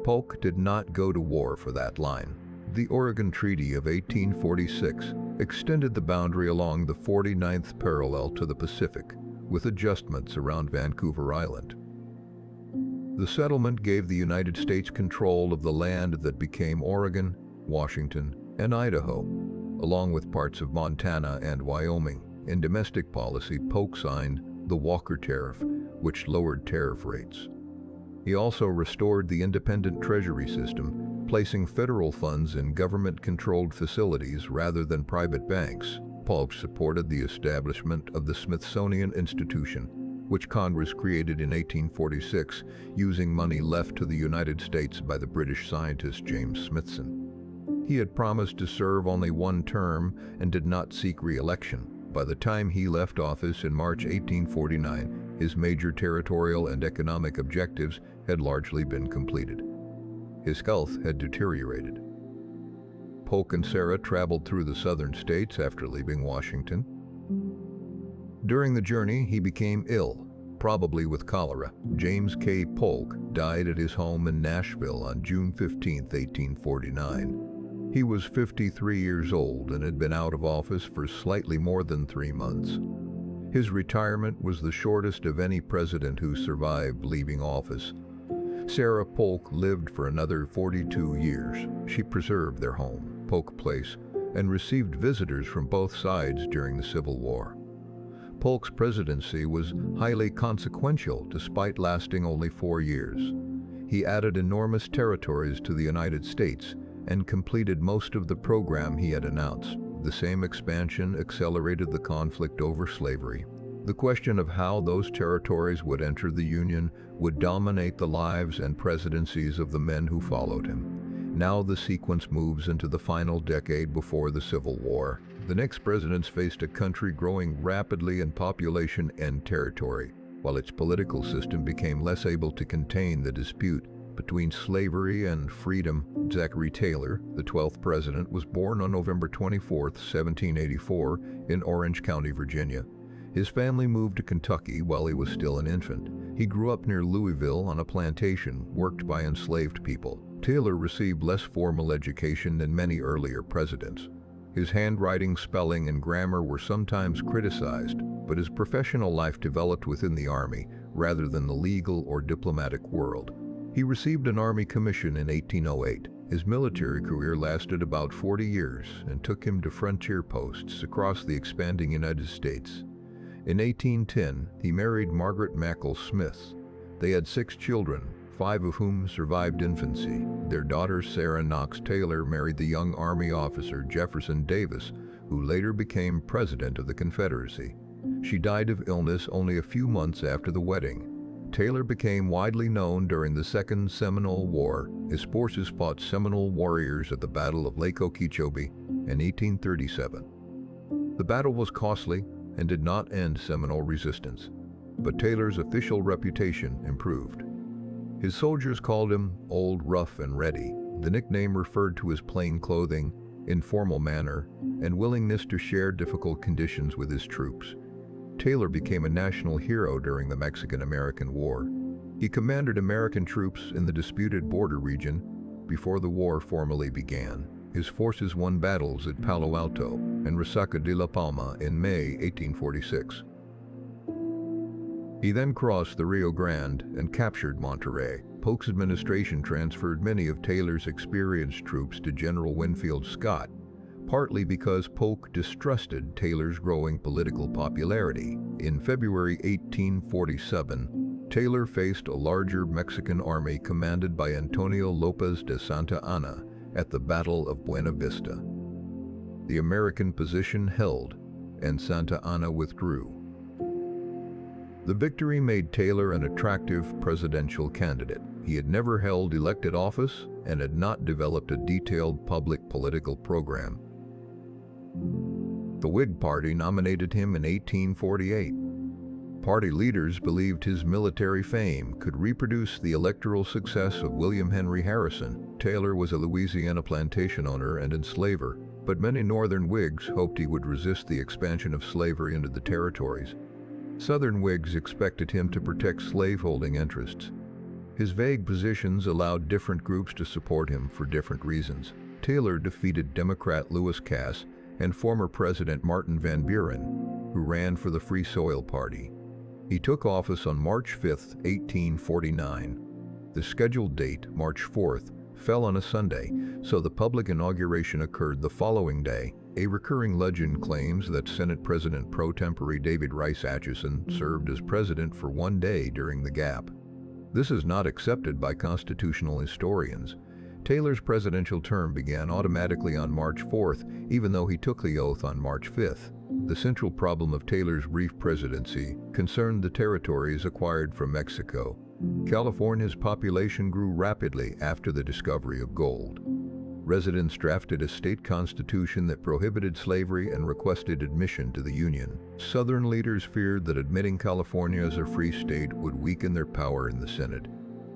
Polk did not go to war for that line. The Oregon Treaty of 1846 extended the boundary along the 49th parallel to the Pacific, with adjustments around Vancouver Island. The settlement gave the United States control of the land that became Oregon, Washington, and Idaho, along with parts of Montana and Wyoming. In domestic policy, Polk signed the Walker Tariff, which lowered tariff rates. He also restored the independent treasury system, placing federal funds in government-controlled facilities rather than private banks. Polk supported the establishment of the Smithsonian Institution, which Congress created in 1846 using money left to the United States by the British scientist James Smithson. He had promised to serve only one term and did not seek re-election. By the time he left office in March 1849, his major territorial and economic objectives had largely been completed. His health had deteriorated. Polk and Sarah traveled through the southern states after leaving Washington. During the journey, he became ill, probably with cholera. James K. Polk died at his home in Nashville on June 15, 1849. He was 53 years old and had been out of office for slightly more than 3 months. His retirement was the shortest of any president who survived leaving office. Sarah Polk lived for another 42 years. She preserved their home, Polk Place, and received visitors from both sides during the Civil War. Polk's presidency was highly consequential despite lasting only 4 years. He added enormous territories to the United States and completed most of the program he had announced. The same expansion accelerated the conflict over slavery. The question of how those territories would enter the Union would dominate the lives and presidencies of the men who followed him. Now the sequence moves into the final decade before the Civil War. The next presidents faced a country growing rapidly in population and territory, while its political system became less able to contain the dispute between slavery and freedom. Zachary Taylor, the 12th president, was born on November 24, 1784, in Orange County, Virginia. His family moved to Kentucky while he was still an infant. He grew up near Louisville on a plantation worked by enslaved people. Taylor received less formal education than many earlier presidents. His handwriting, spelling, and grammar were sometimes criticized, but his professional life developed within the Army rather than the legal or diplomatic world. He received an Army commission in 1808. His military career lasted about 40 years and took him to frontier posts across the expanding United States. In 1810, he married Margaret Mackle Smith. They had 6 children, 5 of whom survived infancy. Their daughter Sarah Knox Taylor married the young Army officer Jefferson Davis, who later became President of the Confederacy. She died of illness only a few months after the wedding. Taylor became widely known during the Second Seminole War. His forces fought Seminole warriors at the Battle of Lake Okeechobee in 1837. The battle was costly and did not end Seminole resistance, but Taylor's official reputation improved. His soldiers called him Old Rough and Ready. The nickname referred to his plain clothing, informal manner, and willingness to share difficult conditions with his troops. Taylor became a national hero during the Mexican-American War. He commanded American troops in the disputed border region before the war formally began. His forces won battles at Palo Alto and Resaca de la Palma in May 1846. He then crossed the Rio Grande and captured Monterrey. Polk's administration transferred many of Taylor's experienced troops to General Winfield Scott, partly because Polk distrusted Taylor's growing political popularity. In February 1847, Taylor faced a larger Mexican army commanded by Antonio Lopez de Santa Anna at the Battle of Buena Vista. The American position held, and Santa Anna withdrew. The victory made Taylor an attractive presidential candidate. He had never held elected office and had not developed a detailed public political program. The Whig Party nominated him in 1848. Party leaders believed his military fame could reproduce the electoral success of William Henry Harrison. Taylor was a Louisiana plantation owner and enslaver, but many Northern Whigs hoped he would resist the expansion of slavery into the territories. Southern Whigs expected him to protect slaveholding interests. His vague positions allowed different groups to support him for different reasons. Taylor defeated Democrat Lewis Cass and former President Martin Van Buren, who ran for the Free Soil Party. He took office on March 5, 1849. The scheduled date, March 4th, fell on a Sunday, so the public inauguration occurred the following day. A recurring legend claims that Senate President pro tempore David Rice Atchison served as president for 1 day during the gap. This is not accepted by constitutional historians. Taylor's presidential term began automatically on March 4th, even though he took the oath on March 5th. The central problem of Taylor's brief presidency concerned the territories acquired from Mexico. California's population grew rapidly after the discovery of gold. Residents drafted a state constitution that prohibited slavery and requested admission to the Union. Southern leaders feared that admitting California as a free state would weaken their power in the Senate.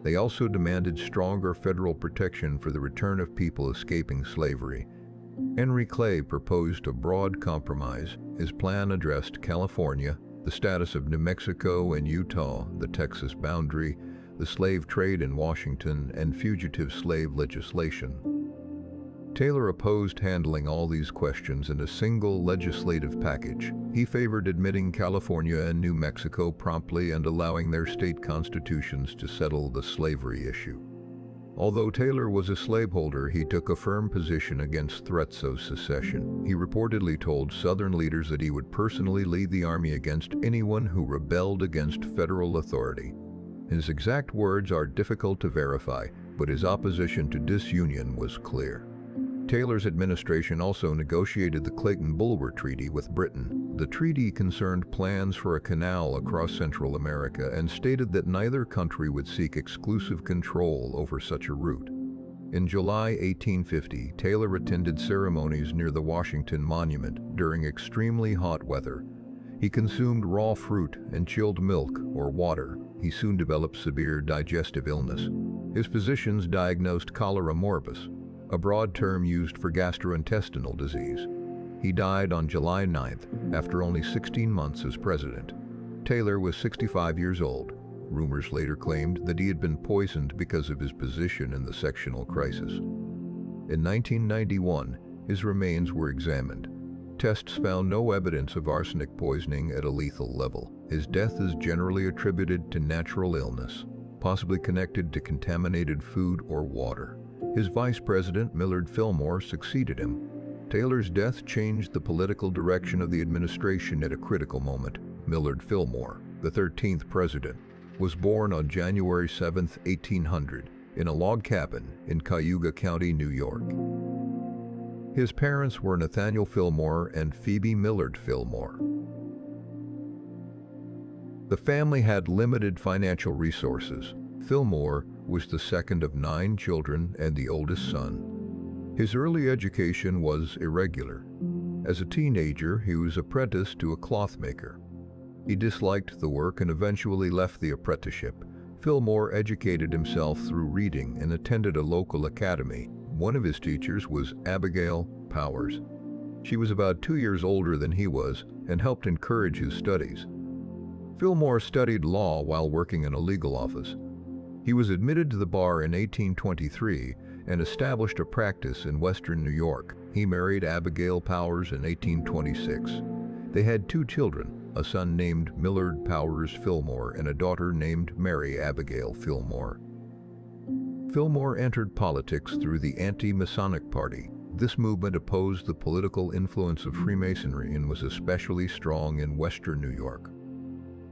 They also demanded stronger federal protection for the return of people escaping slavery. Henry Clay proposed a broad compromise. His plan addressed California, the status of New Mexico and Utah, the Texas boundary, the slave trade in Washington, and fugitive slave legislation. Taylor opposed handling all these questions in a single legislative package. He favored admitting California and New Mexico promptly and allowing their state constitutions to settle the slavery issue. Although Taylor was a slaveholder, he took a firm position against threats of secession. He reportedly told Southern leaders that he would personally lead the army against anyone who rebelled against federal authority. His exact words are difficult to verify, but his opposition to disunion was clear. Taylor's administration also negotiated the Clayton-Bulwer Treaty with Britain. The treaty concerned plans for a canal across Central America and stated that neither country would seek exclusive control over such a route. In July 1850, Taylor attended ceremonies near the Washington Monument during extremely hot weather. He consumed raw fruit and chilled milk or water. He soon developed severe digestive illness. His physicians diagnosed cholera morbus, a broad term used for gastrointestinal disease. He died on July 9th, after only 16 months as president. Taylor was 65 years old. Rumors later claimed that he had been poisoned because of his position in the sectional crisis. In 1991, his remains were examined. Tests found no evidence of arsenic poisoning at a lethal level. His death is generally attributed to natural illness, possibly connected to contaminated food or water. His vice president, Millard Fillmore, succeeded him. Taylor's death changed the political direction of the administration at a critical moment. Millard Fillmore, the 13th president, was born on January 7, 1800, in a log cabin in Cayuga County, New York. His parents were Nathaniel Fillmore and Phoebe Millard Fillmore. The family had limited financial resources. Fillmore was the second of 9 children and the oldest son. His early education was irregular. As a teenager, he was apprenticed to a clothmaker. He disliked the work and eventually left the apprenticeship. Fillmore educated himself through reading and attended a local academy. One of his teachers was Abigail Powers. She was about 2 years older than he was and helped encourage his studies. Fillmore studied law while working in a legal office. He was admitted to the bar in 1823 and established a practice in western New York. He married Abigail Powers in 1826. They had 2 children, a son named Millard Powers Fillmore and a daughter named Mary Abigail Fillmore. Fillmore entered politics through the Anti-Masonic Party. This movement opposed the political influence of Freemasonry and was especially strong in western New York.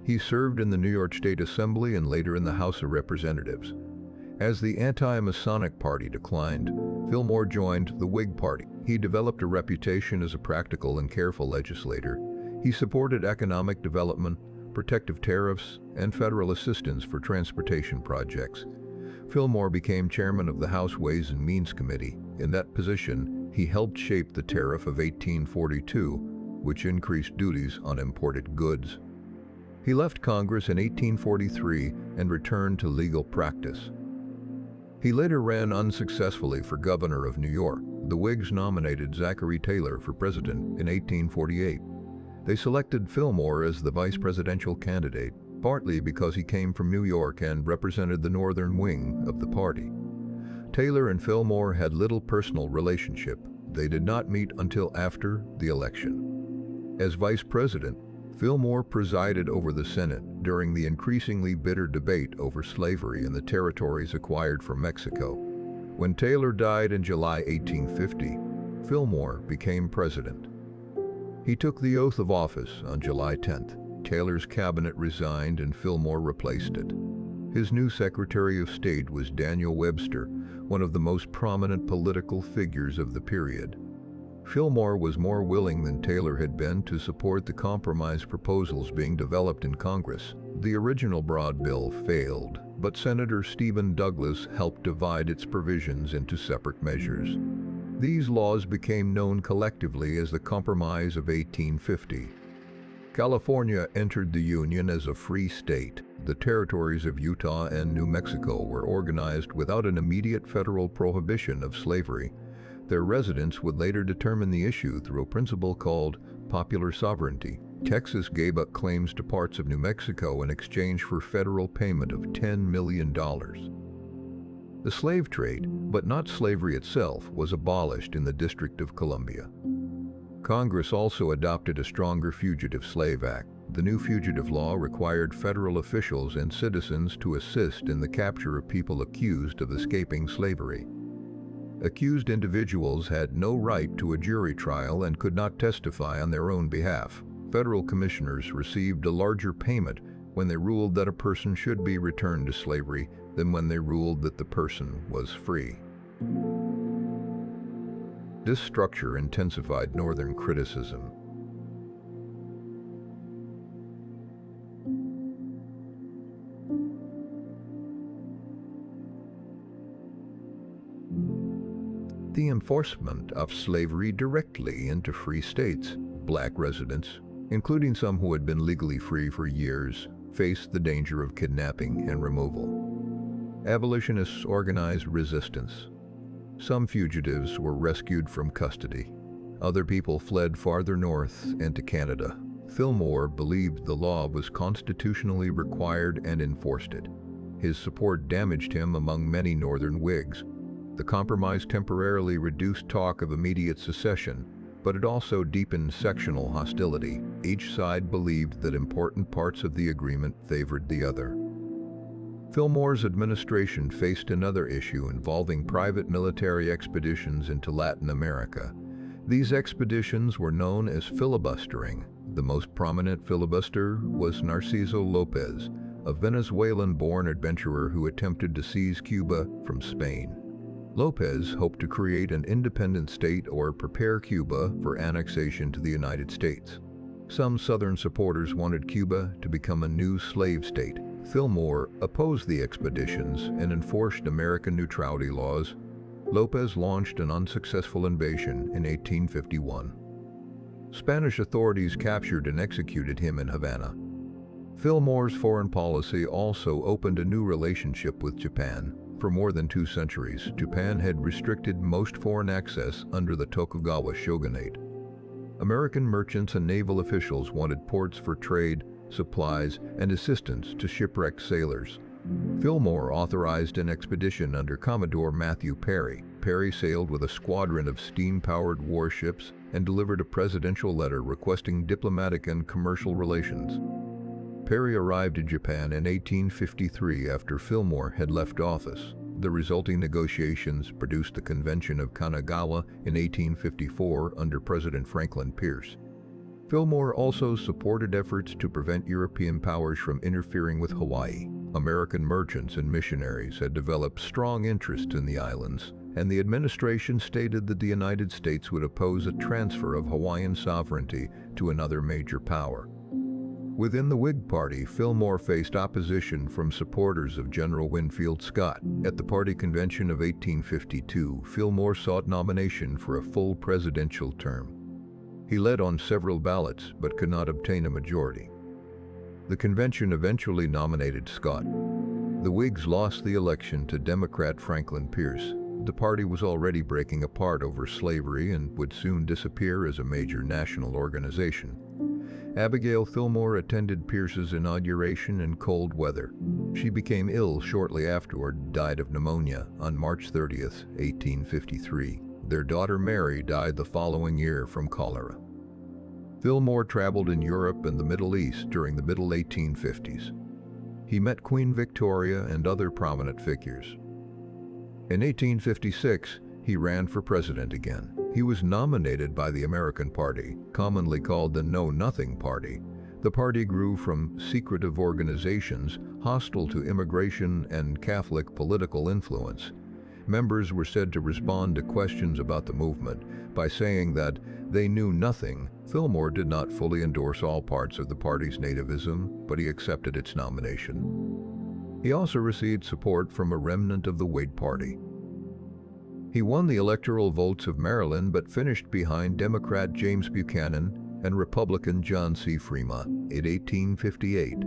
He served in the New York State Assembly and later in the House of Representatives. As the Anti-Masonic Party declined, Fillmore joined the Whig Party. He developed a reputation as a practical and careful legislator. He supported economic development, protective tariffs, and federal assistance for transportation projects. Fillmore became chairman of the House Ways and Means Committee. In that position, he helped shape the tariff of 1842, which increased duties on imported goods. He left Congress in 1843 and returned to legal practice. He later ran unsuccessfully for governor of New York. The Whigs nominated Zachary Taylor for president in 1848. They selected Fillmore as the vice presidential candidate, partly because he came from New York and represented the northern wing of the party. Taylor and Fillmore had little personal relationship. They did not meet until after the election. As vice president, Fillmore presided over the Senate during the increasingly bitter debate over slavery in the territories acquired from Mexico. When Taylor died in July 1850, Fillmore became president. He took the oath of office on July 10th. Taylor's cabinet resigned and Fillmore replaced it. His new Secretary of State was Daniel Webster, one of the most prominent political figures of the period. Fillmore was more willing than Taylor had been to support the compromise proposals being developed in Congress. The original broad bill failed, but Senator Stephen Douglas helped divide its provisions into separate measures. These laws became known collectively as the Compromise of 1850. California entered the Union as a free state. The territories of Utah and New Mexico were organized without an immediate federal prohibition of slavery. Their residents would later determine the issue through a principle called popular sovereignty. Texas gave up claims to parts of New Mexico in exchange for federal payment of $10 million. The slave trade, but not slavery itself, was abolished in the District of Columbia. Congress also adopted a stronger Fugitive Slave Act. The new fugitive law required federal officials and citizens to assist in the capture of people accused of escaping slavery. Accused individuals had no right to a jury trial and could not testify on their own behalf. Federal commissioners received a larger payment when they ruled that a person should be returned to slavery than when they ruled that the person was free. This structure intensified Northern criticism. The enforcement of slavery directly into free states. Black residents, including some who had been legally free for years, faced the danger of kidnapping and removal. Abolitionists organized resistance. Some fugitives were rescued from custody. Other people fled farther north and to Canada. Fillmore believed the law was constitutionally required and enforced it. His support damaged him among many Northern Whigs. The compromise temporarily reduced talk of immediate secession, but it also deepened sectional hostility. Each side believed that important parts of the agreement favored the other. Fillmore's administration faced another issue involving private military expeditions into Latin America. These expeditions were known as filibustering. The most prominent filibuster was Narciso Lopez, a Venezuelan-born adventurer who attempted to seize Cuba from Spain. Lopez hoped to create an independent state or prepare Cuba for annexation to the United States. Some Southern supporters wanted Cuba to become a new slave state. Fillmore opposed the expeditions and enforced American neutrality laws. Lopez launched an unsuccessful invasion in 1851. Spanish authorities captured and executed him in Havana. Fillmore's foreign policy also opened a new relationship with Japan. For more than 2 centuries, Japan had restricted most foreign access under the Tokugawa shogunate. American merchants and naval officials wanted ports for trade, supplies, and assistance to shipwrecked sailors. Fillmore authorized an expedition under Commodore Matthew Perry. Perry sailed with a squadron of steam-powered warships and delivered a presidential letter requesting diplomatic and commercial relations. Perry arrived in Japan in 1853 after Fillmore had left office. The resulting negotiations produced the Convention of Kanagawa in 1854 under President Franklin Pierce. Fillmore also supported efforts to prevent European powers from interfering with Hawaii. American merchants and missionaries had developed strong interest in the islands, and the administration stated that the United States would oppose a transfer of Hawaiian sovereignty to another major power. Within the Whig Party, Fillmore faced opposition from supporters of General Winfield Scott. At the party convention of 1852, Fillmore sought nomination for a full presidential term. He led on several ballots, but could not obtain a majority. The convention eventually nominated Scott. The Whigs lost the election to Democrat Franklin Pierce. The party was already breaking apart over slavery and would soon disappear as a major national organization. Abigail Fillmore attended Pierce's inauguration in cold weather. She became ill shortly afterward, died of pneumonia on March 30, 1853. Their daughter Mary died the following year from cholera. Fillmore traveled in Europe and the Middle East during the middle 1850s. He met Queen Victoria and other prominent figures. In 1856, he ran for president again. He was nominated by the American Party, commonly called the Know-Nothing Party. The party grew from secretive organizations hostile to immigration and Catholic political influence. Members were said to respond to questions about the movement by saying that they knew nothing. Fillmore did not fully endorse all parts of the party's nativism, but he accepted its nomination. He also received support from a remnant of the Whig Party. He won the electoral votes of Maryland but finished behind Democrat James Buchanan and Republican John C. Fremont. In 1858,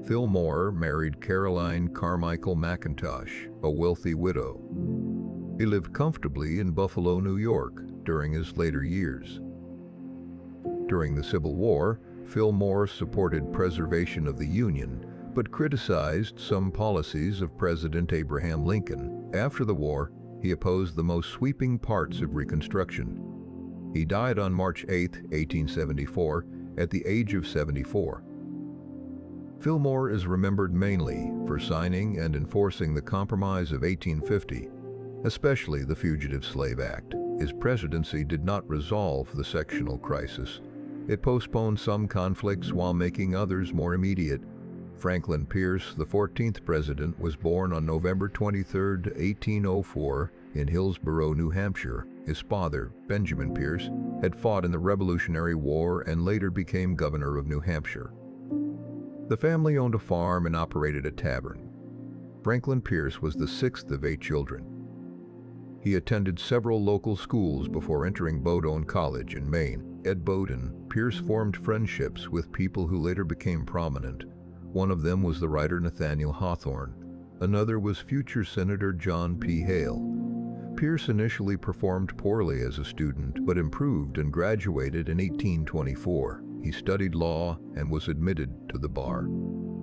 Fillmore married Caroline Carmichael McIntosh, a wealthy widow. He lived comfortably in Buffalo, New York, during his later years. During the Civil War, Fillmore supported preservation of the Union, but criticized some policies of President Abraham Lincoln. After the war, he opposed the most sweeping parts of Reconstruction. He died on March 8, 1874, at the age of 74. Fillmore is remembered mainly for signing and enforcing the Compromise of 1850, especially the Fugitive Slave Act. His presidency did not resolve the sectional crisis. It postponed some conflicts while making others more immediate. Franklin Pierce, the 14th president, was born on November 23, 1804, in Hillsborough, New Hampshire. His father, Benjamin Pierce, had fought in the Revolutionary War and later became governor of New Hampshire. The family owned a farm and operated a tavern. Franklin Pierce was the sixth of 8 children. He attended several local schools before entering Bowdoin College in Maine. At Bowdoin, Pierce formed friendships with people who later became prominent. One of them was the writer Nathaniel Hawthorne. Another was future Senator John P. Hale. Pierce initially performed poorly as a student, but improved and graduated in 1824. He studied law and was admitted to the bar.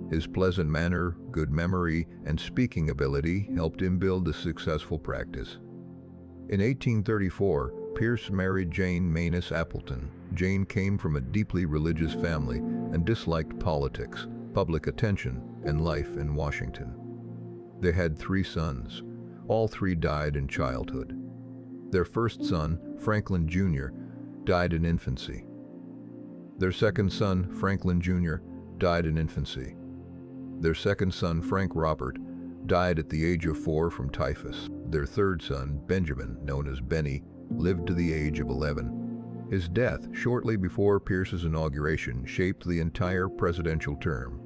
His pleasant manner, good memory, and speaking ability helped him build a successful practice. In 1834, Pierce married Jane Manus Appleton. Jane came from a deeply religious family and disliked politics, public attention, and life in Washington. They had 3 sons. All 3 died in childhood. Their first son, Franklin Jr., died in infancy. Their second son, Franklin Jr., died in infancy. Their second son, Frank Robert, died at the age of 4 from typhus. Their third son, Benjamin, known as Benny, lived to the age of 11. His death, shortly before Pierce's inauguration, shaped the entire presidential term.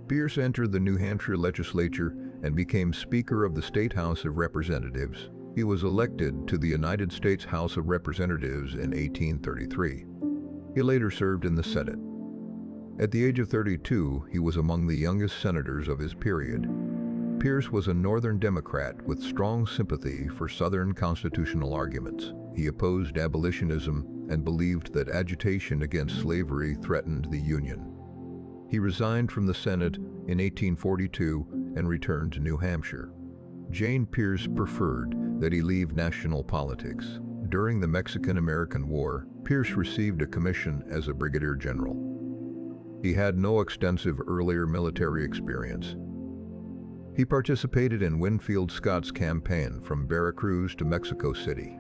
Pierce entered the New Hampshire legislature and became Speaker of the State House of Representatives. He was elected to the United States House of Representatives in 1833. He later served in the Senate. At the age of 32, he was among the youngest senators of his period. Pierce was a Northern Democrat with strong sympathy for Southern constitutional arguments. He opposed abolitionism and believed that agitation against slavery threatened the Union. He resigned from the Senate in 1842 and returned to New Hampshire. Jane Pierce preferred that he leave national politics. During the Mexican-American War, Pierce received a commission as a brigadier general. He had no extensive earlier military experience. He participated in Winfield Scott's campaign from Veracruz to Mexico City.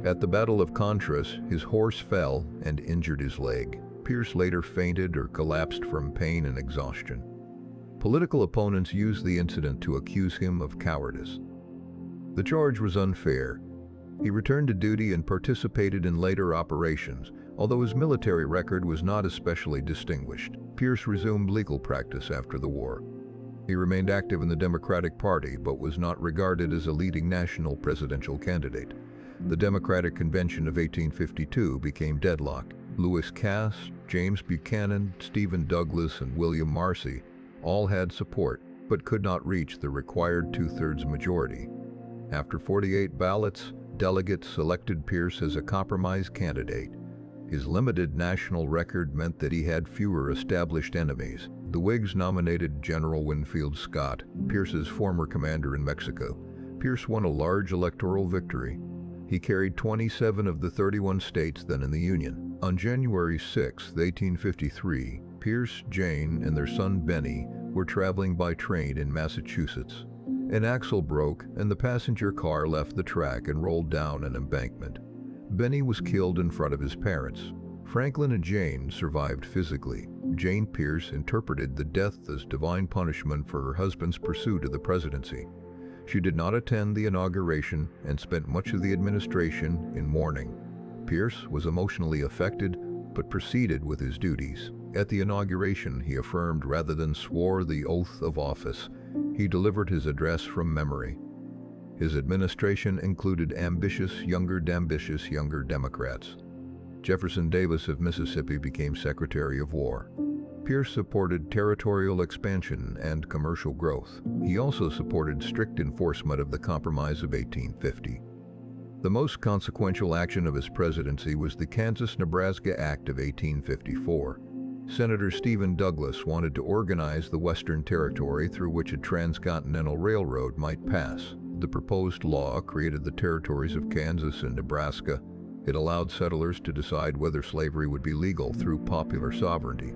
At the Battle of Contreras, his horse fell and injured his leg. Pierce later fainted or collapsed from pain and exhaustion. Political opponents used the incident to accuse him of cowardice. The charge was unfair. He returned to duty and participated in later operations, although his military record was not especially distinguished. Pierce resumed legal practice after the war. He remained active in the Democratic Party, but was not regarded as a leading national presidential candidate. The Democratic Convention of 1852 became deadlocked. Lewis Cass, James Buchanan, Stephen Douglas, and William Marcy all had support, but could not reach the required 2/3 majority. After 48 ballots, delegates selected Pierce as a compromise candidate. His limited national record meant that he had fewer established enemies. The Whigs nominated General Winfield Scott, Pierce's former commander in Mexico. Pierce won a large electoral victory. He carried 27 of the 31 states then in the Union. On January 6, 1853, Pierce, Jane, and their son Benny were traveling by train in Massachusetts. An axle broke and the passenger car left the track and rolled down an embankment. Benny was killed in front of his parents. Franklin and Jane survived physically. Jane Pierce interpreted the death as divine punishment for her husband's pursuit of the presidency. She did not attend the inauguration and spent much of the administration in mourning. Pierce was emotionally affected, but proceeded with his duties. At the inauguration, he affirmed rather than swore the oath of office. He delivered his address from memory. His administration included ambitious younger Democrats. Jefferson Davis of Mississippi became Secretary of War. Pierce supported territorial expansion and commercial growth. He also supported strict enforcement of the Compromise of 1850. The most consequential action of his presidency was the Kansas-Nebraska Act of 1854. Senator Stephen Douglas wanted to organize the Western Territory through which a transcontinental railroad might pass. The proposed law created the territories of Kansas and Nebraska. It allowed settlers to decide whether slavery would be legal through popular sovereignty.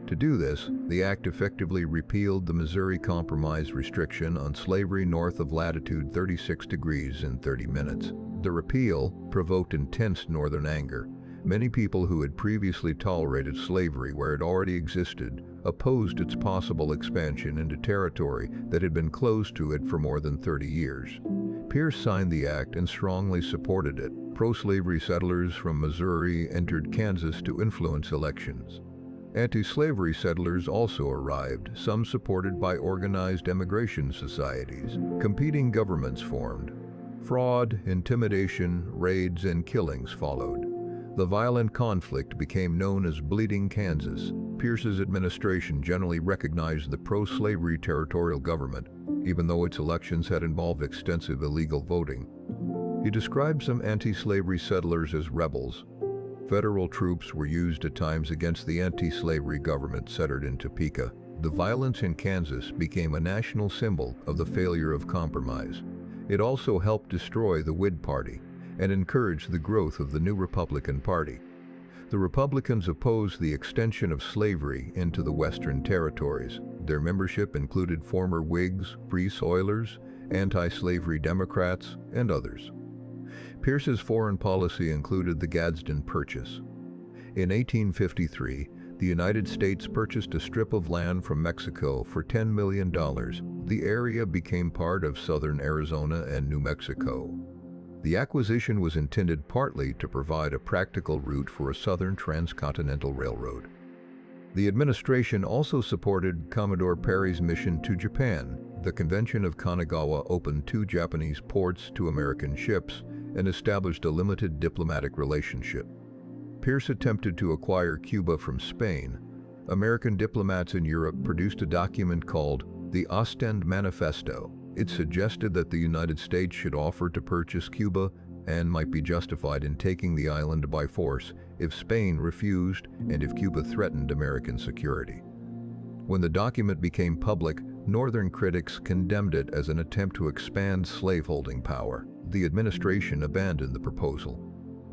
To do this, the act effectively repealed the Missouri Compromise restriction on slavery north of latitude 36 degrees in 30 minutes. The repeal provoked intense northern anger. Many people who had previously tolerated slavery where it already existed opposed its possible expansion into territory that had been closed to it for more than 30 years. Pierce signed the act and strongly supported it. Pro-slavery settlers from Missouri entered Kansas to influence elections. Anti-slavery settlers also arrived, some supported by organized emigration societies. Competing governments formed. Fraud, intimidation, raids, and killings followed. The violent conflict became known as Bleeding Kansas. Pierce's administration generally recognized the pro-slavery territorial government, even though its elections had involved extensive illegal voting. He described some anti-slavery settlers as rebels. Federal troops were used at times against the anti-slavery government centered in Topeka. The violence in Kansas became a national symbol of the failure of compromise. It also helped destroy the Whig Party and encouraged the growth of the new Republican Party. The Republicans opposed the extension of slavery into the Western territories. Their membership included former Whigs, Free Soilers, anti-slavery Democrats, and others. Pierce's foreign policy included the Gadsden Purchase. In 1853, the United States purchased a strip of land from Mexico for $10 million. The area became part of southern Arizona and New Mexico. The acquisition was intended partly to provide a practical route for a southern transcontinental railroad. The administration also supported Commodore Perry's mission to Japan. The Convention of Kanagawa opened 2 Japanese ports to American ships and established a limited diplomatic relationship. Pierce attempted to acquire Cuba from Spain. American diplomats in Europe produced a document called the Ostend Manifesto. It suggested that the United States should offer to purchase Cuba and might be justified in taking the island by force if Spain refused and if Cuba threatened American security. When the document became public, Northern critics condemned it as an attempt to expand slaveholding power. The administration abandoned the proposal.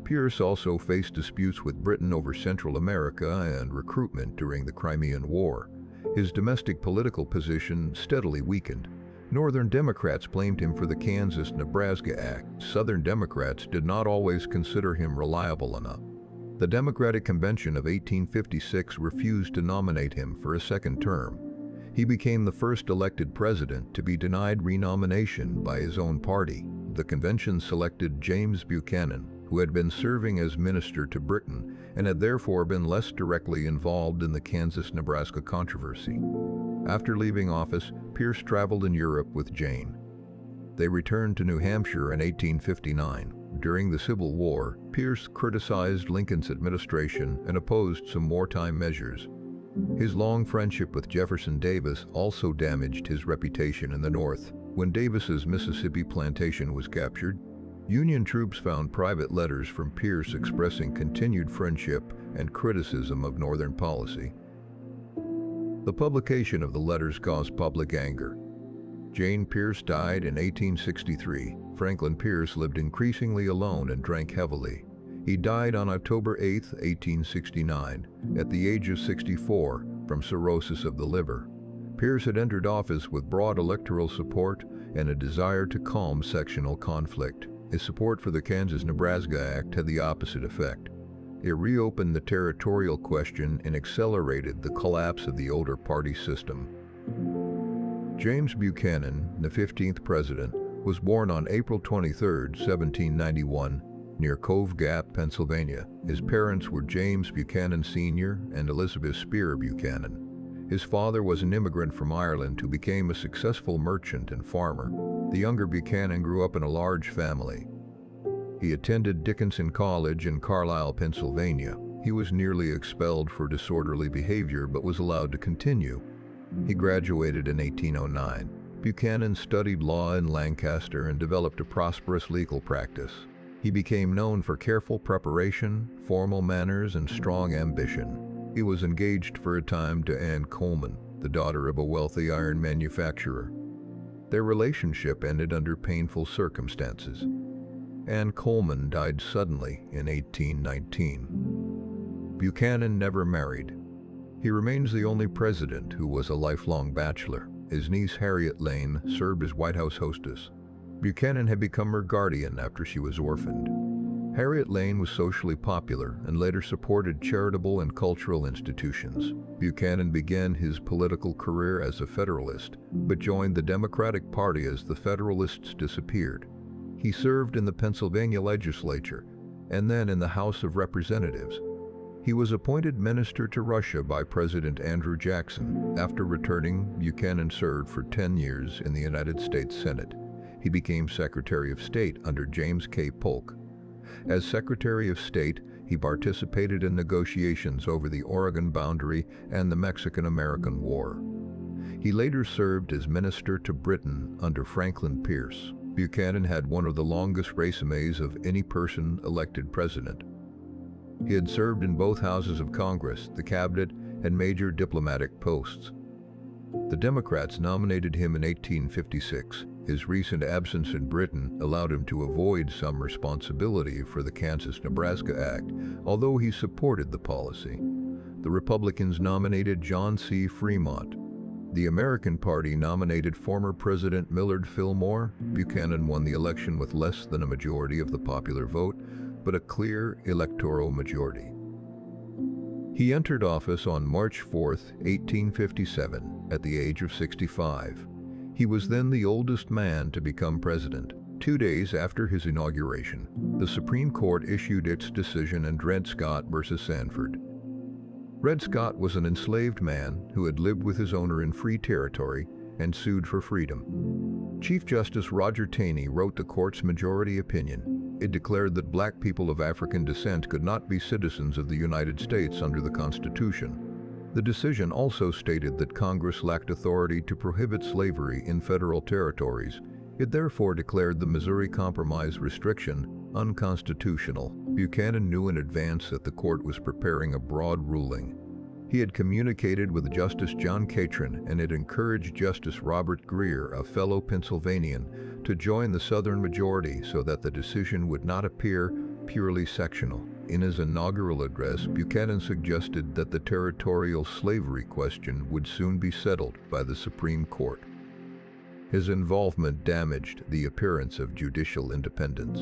Pierce also faced disputes with Britain over Central America and recruitment during the Crimean War. His domestic political position steadily weakened. Northern Democrats blamed him for the Kansas-Nebraska Act. Southern Democrats did not always consider him reliable enough. The Democratic Convention of 1856 refused to nominate him for a second term. He became the first elected president to be denied renomination by his own party. The convention selected James Buchanan, who had been serving as minister to Britain and had therefore been less directly involved in the Kansas-Nebraska controversy. After leaving office, Pierce traveled in Europe with Jane. They returned to New Hampshire in 1859. During the Civil War, Pierce criticized Lincoln's administration and opposed some wartime measures. His long friendship with Jefferson Davis also damaged his reputation in the North. When Davis's Mississippi plantation was captured, Union troops found private letters from Pierce expressing continued friendship and criticism of Northern policy. The publication of the letters caused public anger. Jane Pierce died in 1863. Franklin Pierce lived increasingly alone and drank heavily. He died on October 8, 1869, at the age of 64, from cirrhosis of the liver. Pierce had entered office with broad electoral support and a desire to calm sectional conflict. His support for the Kansas-Nebraska Act had the opposite effect. It reopened the territorial question and accelerated the collapse of the older party system. James Buchanan, the 15th president, was born on April 23, 1791, near Cove Gap, Pennsylvania. His parents were James Buchanan Sr. and Elizabeth Spear Buchanan. His father was an immigrant from Ireland who became a successful merchant and farmer. The younger Buchanan grew up in a large family. He attended Dickinson College in Carlisle, Pennsylvania. He was nearly expelled for disorderly behavior but was allowed to continue. He graduated in 1809. Buchanan studied law in Lancaster and developed a prosperous legal practice. He became known for careful preparation, formal manners, and strong ambition. He was engaged for a time to Anne Coleman, the daughter of a wealthy iron manufacturer. Their relationship ended under painful circumstances. Anne Coleman died suddenly in 1819. Buchanan never married. He remains the only president who was a lifelong bachelor. His niece Harriet Lane served as White House hostess. Buchanan had become her guardian after she was orphaned. Harriet Lane was socially popular and later supported charitable and cultural institutions. Buchanan began his political career as a Federalist, but joined the Democratic Party as the Federalists disappeared. He served in the Pennsylvania legislature and then in the House of Representatives. He was appointed minister to Russia by President Andrew Jackson. After returning, Buchanan served for 10 years in the United States Senate. He became Secretary of State under James K. Polk. As Secretary of State, he participated in negotiations over the Oregon boundary and the Mexican-American War. He later served as Minister to Britain under Franklin Pierce. Buchanan had one of the longest resumes of any person elected president. He had served in both houses of Congress, the cabinet, and major diplomatic posts. The Democrats nominated him in 1856. His recent absence in Britain allowed him to avoid some responsibility for the Kansas-Nebraska Act, although he supported the policy. The Republicans nominated John C. Fremont. The American Party nominated former President Millard Fillmore. Buchanan won the election with less than a majority of the popular vote, but a clear electoral majority. He entered office on March 4, 1857, at the age of 65. He was then the oldest man to become president. 2 days after his inauguration, the Supreme Court issued its decision in Dred Scott v. Sanford. Dred Scott was an enslaved man who had lived with his owner in free territory and sued for freedom. Chief Justice Roger Taney wrote the court's majority opinion. It declared that black people of African descent could not be citizens of the United States under the Constitution. The decision also stated that Congress lacked authority to prohibit slavery in federal territories. It therefore declared the Missouri Compromise restriction unconstitutional. Buchanan knew in advance that the court was preparing a broad ruling. He had communicated with Justice John Catron and had encouraged Justice Robert Grier, a fellow Pennsylvanian, to join the Southern majority so that the decision would not appear purely sectional. In his inaugural address, Buchanan suggested that the territorial slavery question would soon be settled by the Supreme Court. His involvement damaged the appearance of judicial independence.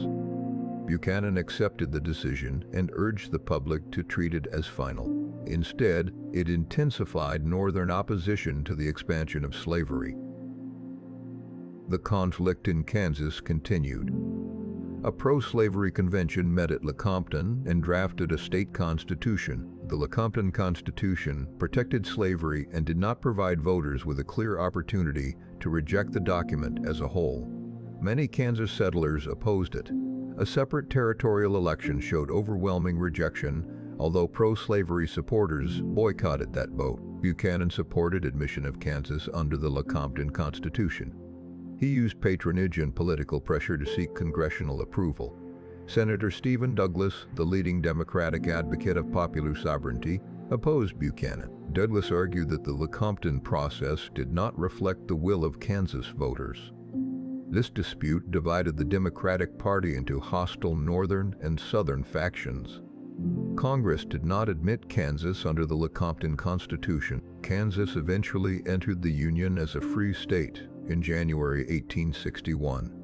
Buchanan accepted the decision and urged the public to treat it as final. Instead, it intensified Northern opposition to the expansion of slavery. The conflict in Kansas continued. A pro-slavery convention met at Lecompton and drafted a state constitution. The Lecompton Constitution protected slavery and did not provide voters with a clear opportunity to reject the document as a whole. Many Kansas settlers opposed it. A separate territorial election showed overwhelming rejection, although pro-slavery supporters boycotted that vote. Buchanan supported admission of Kansas under the Lecompton Constitution. He used patronage and political pressure to seek congressional approval. Senator Stephen Douglas, the leading Democratic advocate of popular sovereignty, opposed Buchanan. Douglas argued that the Lecompton process did not reflect the will of Kansas voters. This dispute divided the Democratic Party into hostile Northern and Southern factions. Congress did not admit Kansas under the Lecompton Constitution. Kansas eventually entered the Union as a free state in January 1861.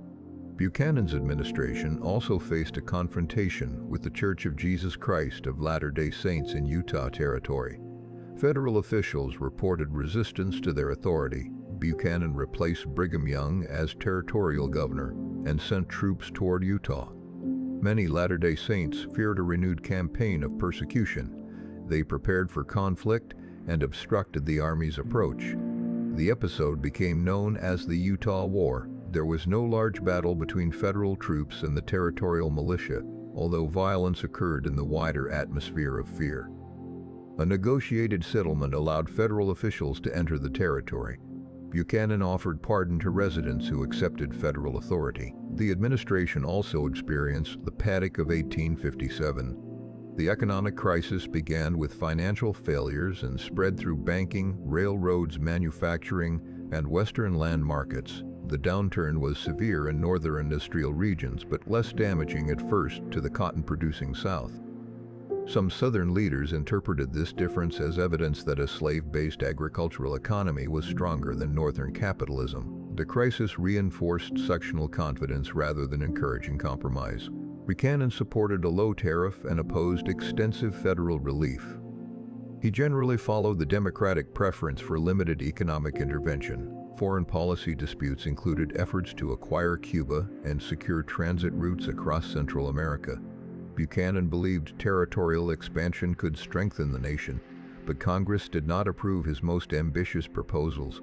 Buchanan's administration also faced a confrontation with the Church of Jesus Christ of Latter-day Saints in Utah Territory. Federal officials reported resistance to their authority. Buchanan replaced Brigham Young as territorial governor and sent troops toward Utah. Many Latter-day Saints feared a renewed campaign of persecution. They prepared for conflict and obstructed the Army's approach. The episode became known as the Utah War. There was no large battle between federal troops and the territorial militia, although violence occurred in the wider atmosphere of fear. A negotiated settlement allowed federal officials to enter the territory. Buchanan offered pardon to residents who accepted federal authority. The administration also experienced the Panic of 1857. The economic crisis began with financial failures and spread through banking, railroads, manufacturing, and western land markets. The downturn was severe in northern industrial regions, but less damaging at first to the cotton-producing South. Some Southern leaders interpreted this difference as evidence that a slave-based agricultural economy was stronger than Northern capitalism. The crisis reinforced sectional confidence rather than encouraging compromise. Buchanan supported a low tariff and opposed extensive federal relief. He generally followed the Democratic preference for limited economic intervention. Foreign policy disputes included efforts to acquire Cuba and secure transit routes across Central America. Buchanan believed territorial expansion could strengthen the nation, but Congress did not approve his most ambitious proposals.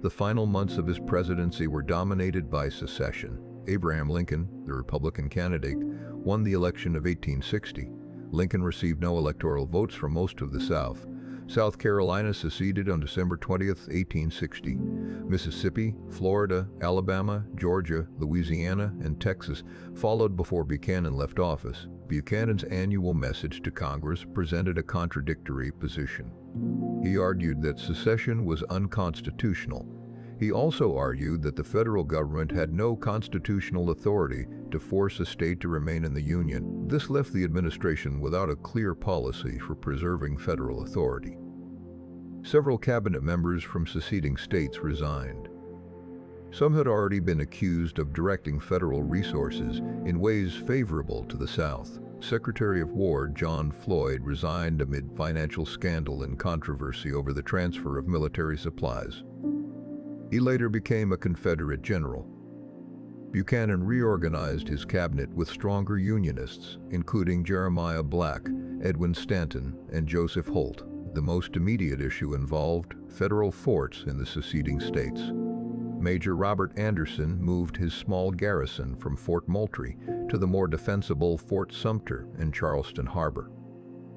The final months of his presidency were dominated by secession. Abraham Lincoln, the Republican candidate, won the election of 1860. Lincoln received no electoral votes from most of the South. South Carolina seceded on December 20, 1860. Mississippi, Florida, Alabama, Georgia, Louisiana, and Texas followed before Buchanan left office. Buchanan's annual message to Congress presented a contradictory position. He argued that secession was unconstitutional. He also argued that the federal government had no constitutional authority to force a state to remain in the Union. This left the administration without a clear policy for preserving federal authority. Several cabinet members from seceding states resigned. Some had already been accused of directing federal resources in ways favorable to the South. Secretary of War John Floyd resigned amid financial scandal and controversy over the transfer of military supplies. He later became a Confederate general. Buchanan reorganized his cabinet with stronger Unionists, including Jeremiah Black, Edwin Stanton, and Joseph Holt. The most immediate issue involved federal forts in the seceding states. Major Robert Anderson moved his small garrison from Fort Moultrie to the more defensible Fort Sumter in Charleston Harbor.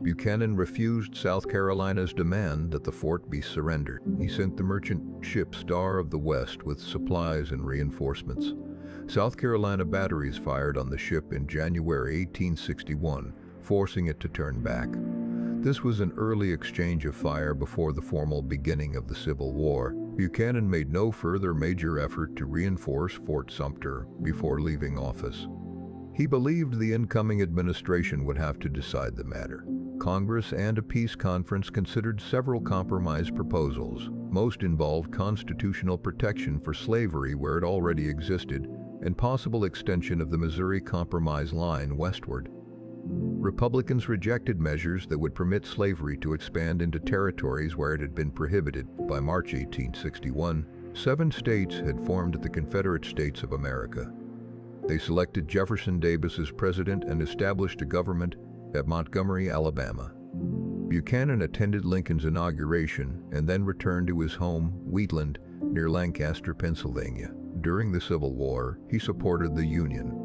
Buchanan refused South Carolina's demand that the fort be surrendered. He sent the merchant ship Star of the West with supplies and reinforcements. South Carolina batteries fired on the ship in January 1861, forcing it to turn back. This was an early exchange of fire before the formal beginning of the Civil War. Buchanan made no further major effort to reinforce Fort Sumter before leaving office. He believed the incoming administration would have to decide the matter. Congress and a peace conference considered several compromise proposals. Most involved constitutional protection for slavery where it already existed, and possible extension of the Missouri Compromise line westward. Republicans rejected measures that would permit slavery to expand into territories where it had been prohibited. By March 1861, 7 states had formed the Confederate States of America. They selected Jefferson Davis as president and established a government at Montgomery, Alabama. Buchanan attended Lincoln's inauguration and then returned to his home, Wheatland, near Lancaster, Pennsylvania. During the Civil War, he supported the Union.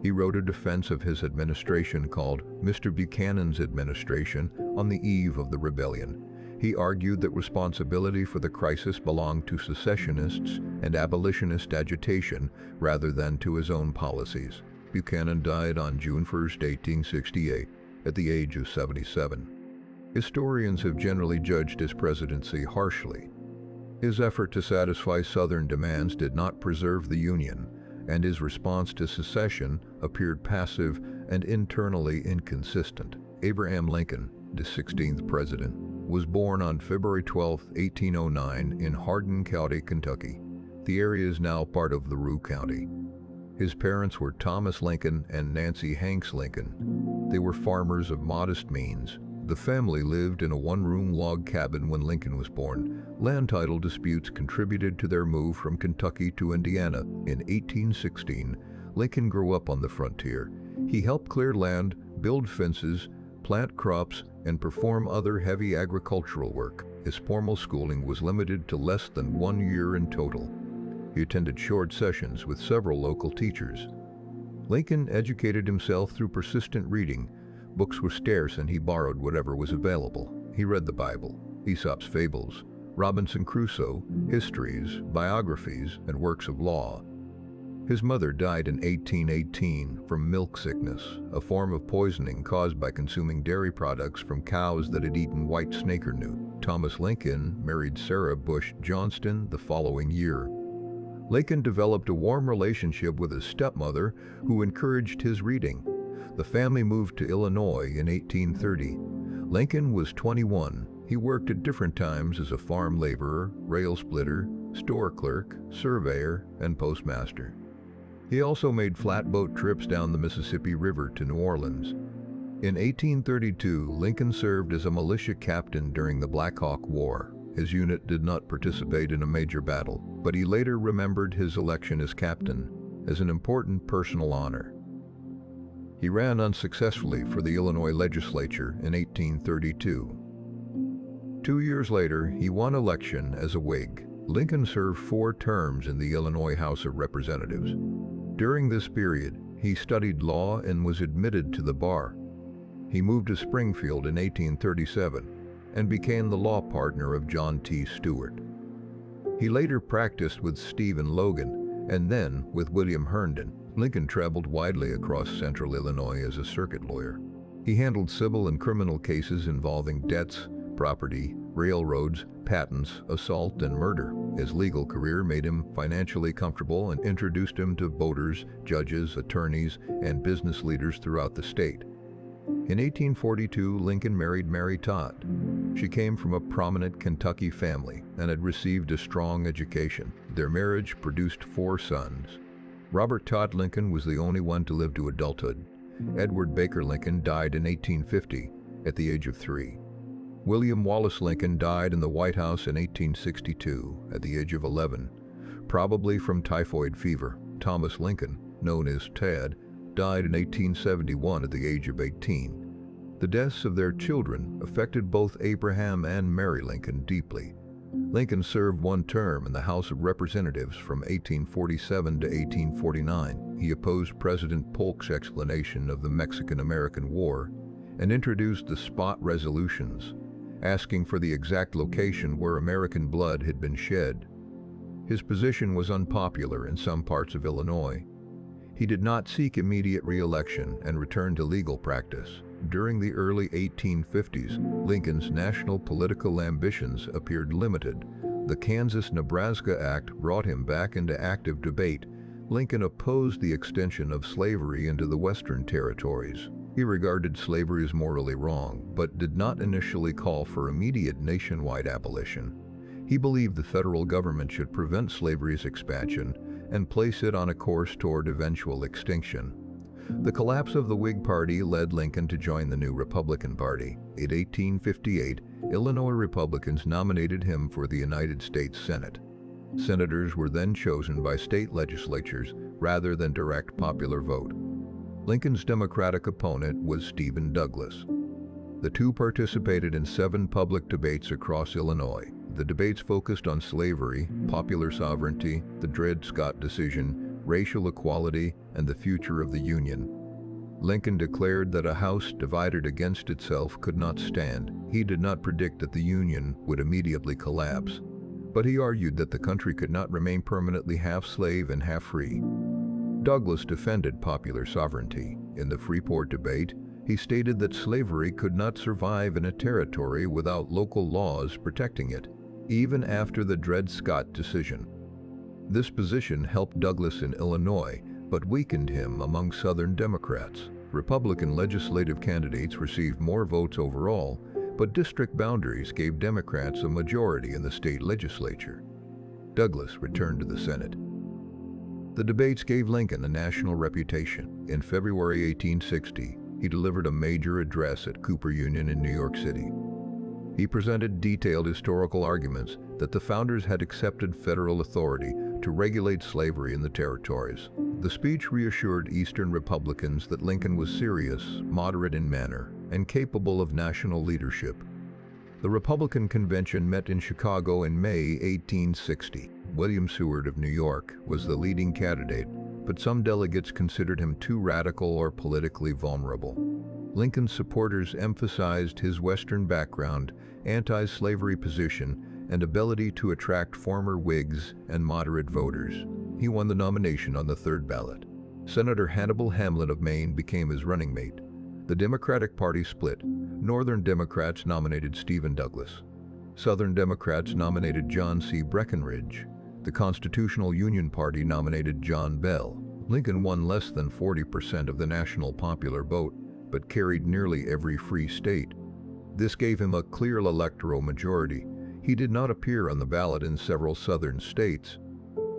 He wrote a defense of his administration called Mr. Buchanan's Administration on the eve of the rebellion. He argued that responsibility for the crisis belonged to secessionists and abolitionist agitation rather than to his own policies. Buchanan died on June 1, 1868, at the age of 77. Historians have generally judged his presidency harshly. His effort to satisfy Southern demands did not preserve the Union, and his response to secession appeared passive and internally inconsistent. Abraham Lincoln, the 16th president, was born on February 12, 1809 in Hardin County, Kentucky. The area is now part of LaRue County. His parents were Thomas Lincoln and Nancy Hanks Lincoln. They were farmers of modest means. The family lived in a one-room log cabin when Lincoln was born. Land title disputes contributed to their move from Kentucky to Indiana. In 1816, Lincoln grew up on the frontier. He helped clear land, build fences, plant crops, and perform other heavy agricultural work. His formal schooling was limited to less than 1 year in total. He attended short sessions with several local teachers. Lincoln educated himself through persistent reading. Books were scarce and he borrowed whatever was available. He read the Bible, Aesop's fables, Robinson Crusoe, histories, biographies, and works of law. His mother died in 1818 from milk sickness, a form of poisoning caused by consuming dairy products from cows that had eaten white snake or newt. Thomas Lincoln married Sarah Bush Johnston the following year. Lincoln developed a warm relationship with his stepmother, who encouraged his reading. The family moved to Illinois in 1830. Lincoln was 21. He worked at different times as a farm laborer, rail splitter, store clerk, surveyor, and postmaster. He also made flatboat trips down the Mississippi River to New Orleans. In 1832, Lincoln served as a militia captain during the Black Hawk War. His unit did not participate in a major battle, but he later remembered his election as captain as an important personal honor. He ran unsuccessfully for the Illinois legislature in 1832. 2 years later, he won election as a Whig. Lincoln served 4 terms in the Illinois House of Representatives. During this period, he studied law and was admitted to the bar. He moved to Springfield in 1837 and became the law partner of John T. Stewart. He later practiced with Stephen Logan and then with William Herndon. Lincoln traveled widely across central Illinois as a circuit lawyer. He handled civil and criminal cases involving debts, property, railroads, patents, assault, and murder. His legal career made him financially comfortable and introduced him to voters, judges, attorneys, and business leaders throughout the state. In 1842, Lincoln married Mary Todd. She came from a prominent Kentucky family and had received a strong education. Their marriage produced 4 sons. Robert Todd Lincoln was the only one to live to adulthood. Edward Baker Lincoln died in 1850 at the age of 3. William Wallace Lincoln died in the White House in 1862 at the age of 11, probably from typhoid fever. Thomas Lincoln, known as Ted, died in 1871 at the age of 18. The deaths of their children affected both Abraham and Mary Lincoln deeply. Lincoln served 1 term in the House of Representatives from 1847 to 1849. He opposed President Polk's explanation of the Mexican-American War and introduced the spot resolutions, asking for the exact location where American blood had been shed. His position was unpopular in some parts of Illinois. He did not seek immediate re-election and returned to legal practice. During the early 1850s, Lincoln's national political ambitions appeared limited. The Kansas-Nebraska Act brought him back into active debate. Lincoln opposed the extension of slavery into the Western territories. He regarded slavery as morally wrong, but did not initially call for immediate nationwide abolition. He believed the federal government should prevent slavery's expansion and place it on a course toward eventual extinction. The collapse of the Whig Party led Lincoln to join the new Republican Party. In 1858, Illinois Republicans nominated him for the United States Senate. Senators were then chosen by state legislatures rather than direct popular vote. Lincoln's Democratic opponent was Stephen Douglas. The two participated in 7 public debates across Illinois. The debates focused on slavery, popular sovereignty, the Dred Scott decision, racial equality, and the future of the Union. Lincoln declared that a house divided against itself could not stand. He did not predict that the Union would immediately collapse, but he argued that the country could not remain permanently half slave and half free. Douglas defended popular sovereignty. In the Freeport debate, he stated that slavery could not survive in a territory without local laws protecting it, even after the Dred Scott decision. This position helped Douglas in Illinois, but weakened him among Southern Democrats. Republican legislative candidates received more votes overall, but district boundaries gave Democrats a majority in the state legislature. Douglas returned to the Senate. The debates gave Lincoln a national reputation. In February 1860, he delivered a major address at Cooper Union in New York City. He presented detailed historical arguments that the founders had accepted federal authority to regulate slavery in the territories. The speech reassured Eastern Republicans that Lincoln was serious, moderate in manner, and capable of national leadership. The Republican convention met in Chicago in May 1860. William Seward of New York was the leading candidate, but some delegates considered him too radical or politically vulnerable. Lincoln's supporters emphasized his Western background, anti-slavery position, and ability to attract former Whigs and moderate voters. He won the nomination on the third ballot. Senator Hannibal Hamlin of Maine became his running mate. The Democratic Party split. Northern Democrats nominated Stephen Douglas. Southern Democrats nominated John C. Breckinridge. The Constitutional Union Party nominated John Bell. Lincoln won less than 40% of the national popular vote, but carried nearly every free state. This gave him a clear electoral majority. He did not appear on the ballot in several southern states.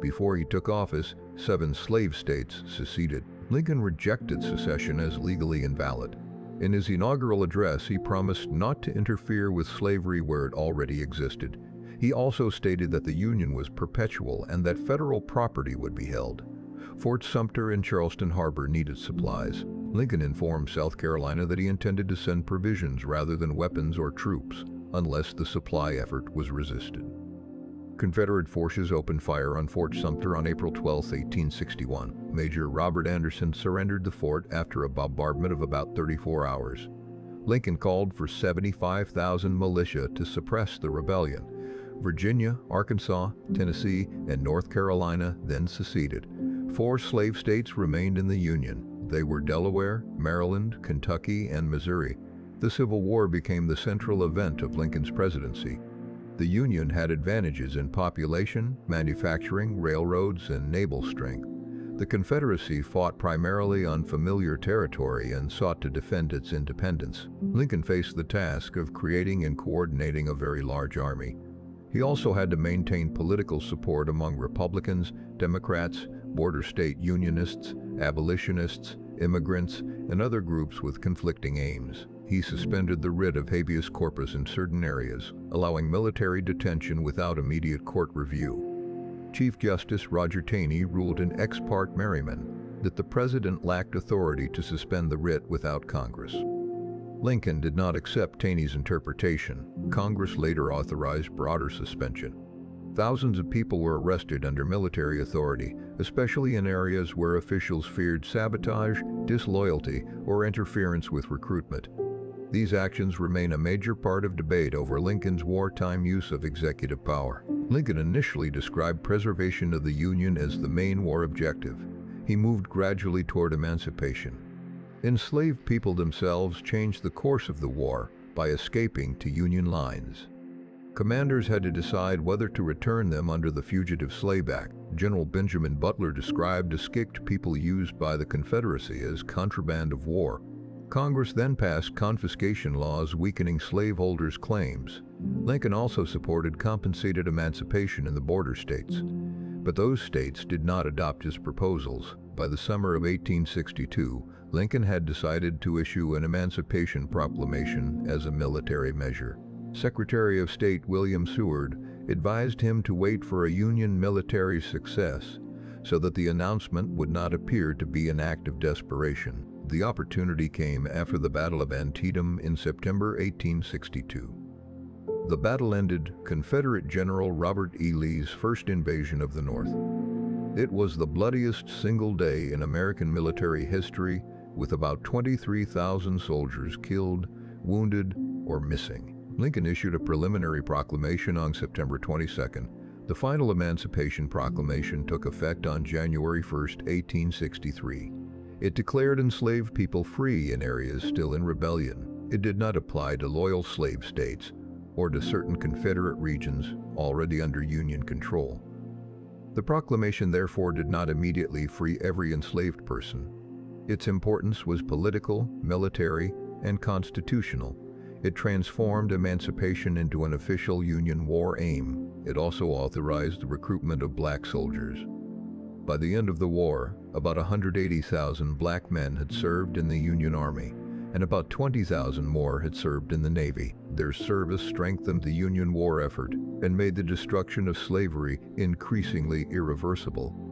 Before he took office, 7 slave states seceded. Lincoln rejected secession as legally invalid. In his inaugural address, he promised not to interfere with slavery where it already existed. He also stated that the Union was perpetual and that federal property would be held. Fort Sumter and Charleston Harbor needed supplies. Lincoln informed South Carolina that he intended to send provisions rather than weapons or troops, unless the supply effort was resisted. Confederate forces opened fire on Fort Sumter on April 12, 1861. Major Robert Anderson surrendered the fort after a bombardment of about 34 hours. Lincoln called for 75,000 militia to suppress the rebellion. Virginia, Arkansas, Tennessee, and North Carolina then seceded. 4 slave states remained in the Union. They were Delaware, Maryland, Kentucky, and Missouri. The Civil War became the central event of Lincoln's presidency. The Union had advantages in population, manufacturing, railroads, and naval strength. The Confederacy fought primarily on familiar territory and sought to defend its independence. Lincoln faced the task of creating and coordinating a very large army. He also had to maintain political support among Republicans, Democrats, border state Unionists, abolitionists, immigrants, and other groups with conflicting aims. He suspended the writ of habeas corpus in certain areas, allowing military detention without immediate court review. Chief Justice Roger Taney ruled in Ex parte Merryman that the president lacked authority to suspend the writ without Congress. Lincoln did not accept Taney's interpretation. Congress later authorized broader suspension. Thousands of people were arrested under military authority, especially in areas where officials feared sabotage, disloyalty, or interference with recruitment. These actions remain a major part of debate over Lincoln's wartime use of executive power. Lincoln initially described preservation of the Union as the main war objective. He moved gradually toward emancipation. Enslaved people themselves changed the course of the war by escaping to Union lines. Commanders had to decide whether to return them under the Fugitive Slave Act. General Benjamin Butler described escaped people used by the Confederacy as contraband of war. Congress then passed confiscation laws weakening slaveholders' claims. Lincoln also supported compensated emancipation in the border states. But those states did not adopt his proposals. By the summer of 1862, Lincoln had decided to issue an Emancipation Proclamation as a military measure. Secretary of State William Seward advised him to wait for a Union military success so that the announcement would not appear to be an act of desperation. The opportunity came after the Battle of Antietam in September 1862. The battle ended Confederate General Robert E. Lee's first invasion of the North. It was the bloodiest single day in American military history, with about 23,000 soldiers killed, wounded, or missing. Lincoln issued a preliminary proclamation on September 22nd. The final Emancipation Proclamation took effect on January 1, 1863. It declared enslaved people free in areas still in rebellion. It did not apply to loyal slave states or to certain Confederate regions already under Union control. The proclamation therefore did not immediately free every enslaved person. Its importance was political, military, and constitutional. It transformed emancipation into an official Union war aim. It also authorized the recruitment of black soldiers. By the end of the war, about 180,000 black men had served in the Union Army. and about 20,000 more had served in the Navy. Their service strengthened the Union war effort and made the destruction of slavery increasingly irreversible.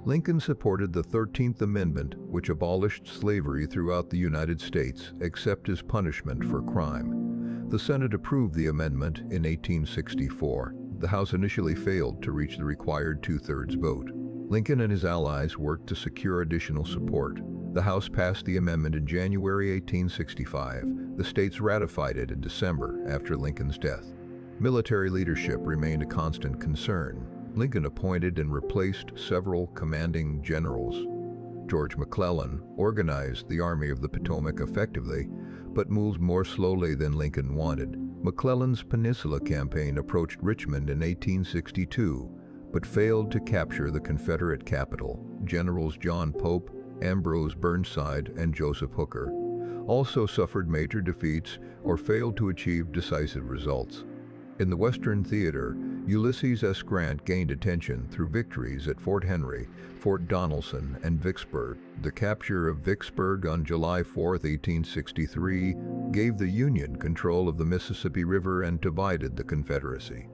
Lincoln supported the 13th Amendment, which abolished slavery throughout the United States except as punishment for crime. The Senate approved the amendment in 1864. The House initially failed to reach the required two-thirds vote. Lincoln and his allies worked to secure additional support. The House passed the amendment in January 1865. The states ratified it in December after Lincoln's death. Military leadership remained a constant concern. Lincoln appointed and replaced several commanding generals. George McClellan organized the Army of the Potomac effectively, but moved more slowly than Lincoln wanted. McClellan's Peninsula Campaign approached Richmond in 1862, but failed to capture the Confederate capital. Generals John Pope, Ambrose Burnside, and Joseph Hooker also suffered major defeats or failed to achieve decisive results. In the Western Theater, Ulysses S. Grant gained attention through victories at Fort Henry, Fort Donelson, and Vicksburg. The capture of Vicksburg on July 4, 1863, gave the Union control of the Mississippi River and divided the Confederacy.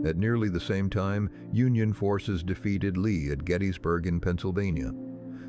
At nearly the same time, Union forces defeated Lee at Gettysburg in Pennsylvania.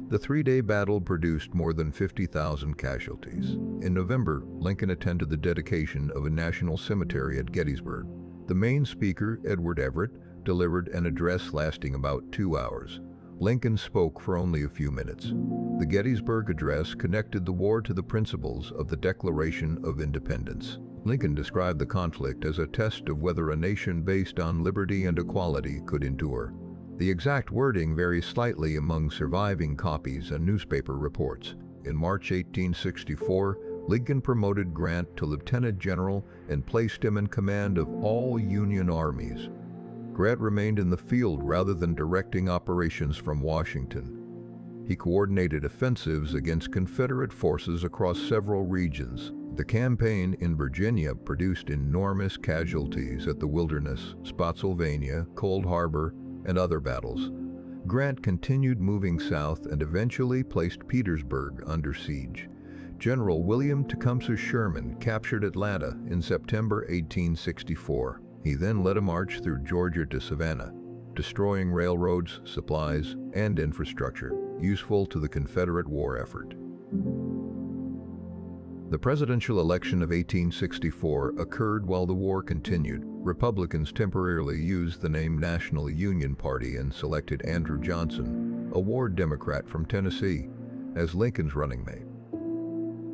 The three-day battle produced more than 50,000 casualties. In November, Lincoln attended the dedication of a national cemetery at Gettysburg. The main speaker, Edward Everett, delivered an address lasting about 2 hours. Lincoln spoke for only a few minutes. The Gettysburg Address connected the war to the principles of the Declaration of Independence. Lincoln described the conflict as a test of whether a nation based on liberty and equality could endure. The exact wording varies slightly among surviving copies and newspaper reports. In March 1864, Lincoln promoted Grant to lieutenant general and placed him in command of all Union armies. Grant remained in the field rather than directing operations from Washington. He coordinated offensives against Confederate forces across several regions. The campaign in Virginia produced enormous casualties at the Wilderness, Spotsylvania, Cold Harbor, and other battles. Grant continued moving south and eventually placed Petersburg under siege. General William Tecumseh Sherman captured Atlanta in September 1864. He then led a march through Georgia to Savannah, destroying railroads, supplies, and infrastructure useful to the Confederate war effort. The presidential election of 1864 occurred while the war continued. Republicans temporarily used the name National Union Party and selected Andrew Johnson, a war Democrat from Tennessee, as Lincoln's running mate.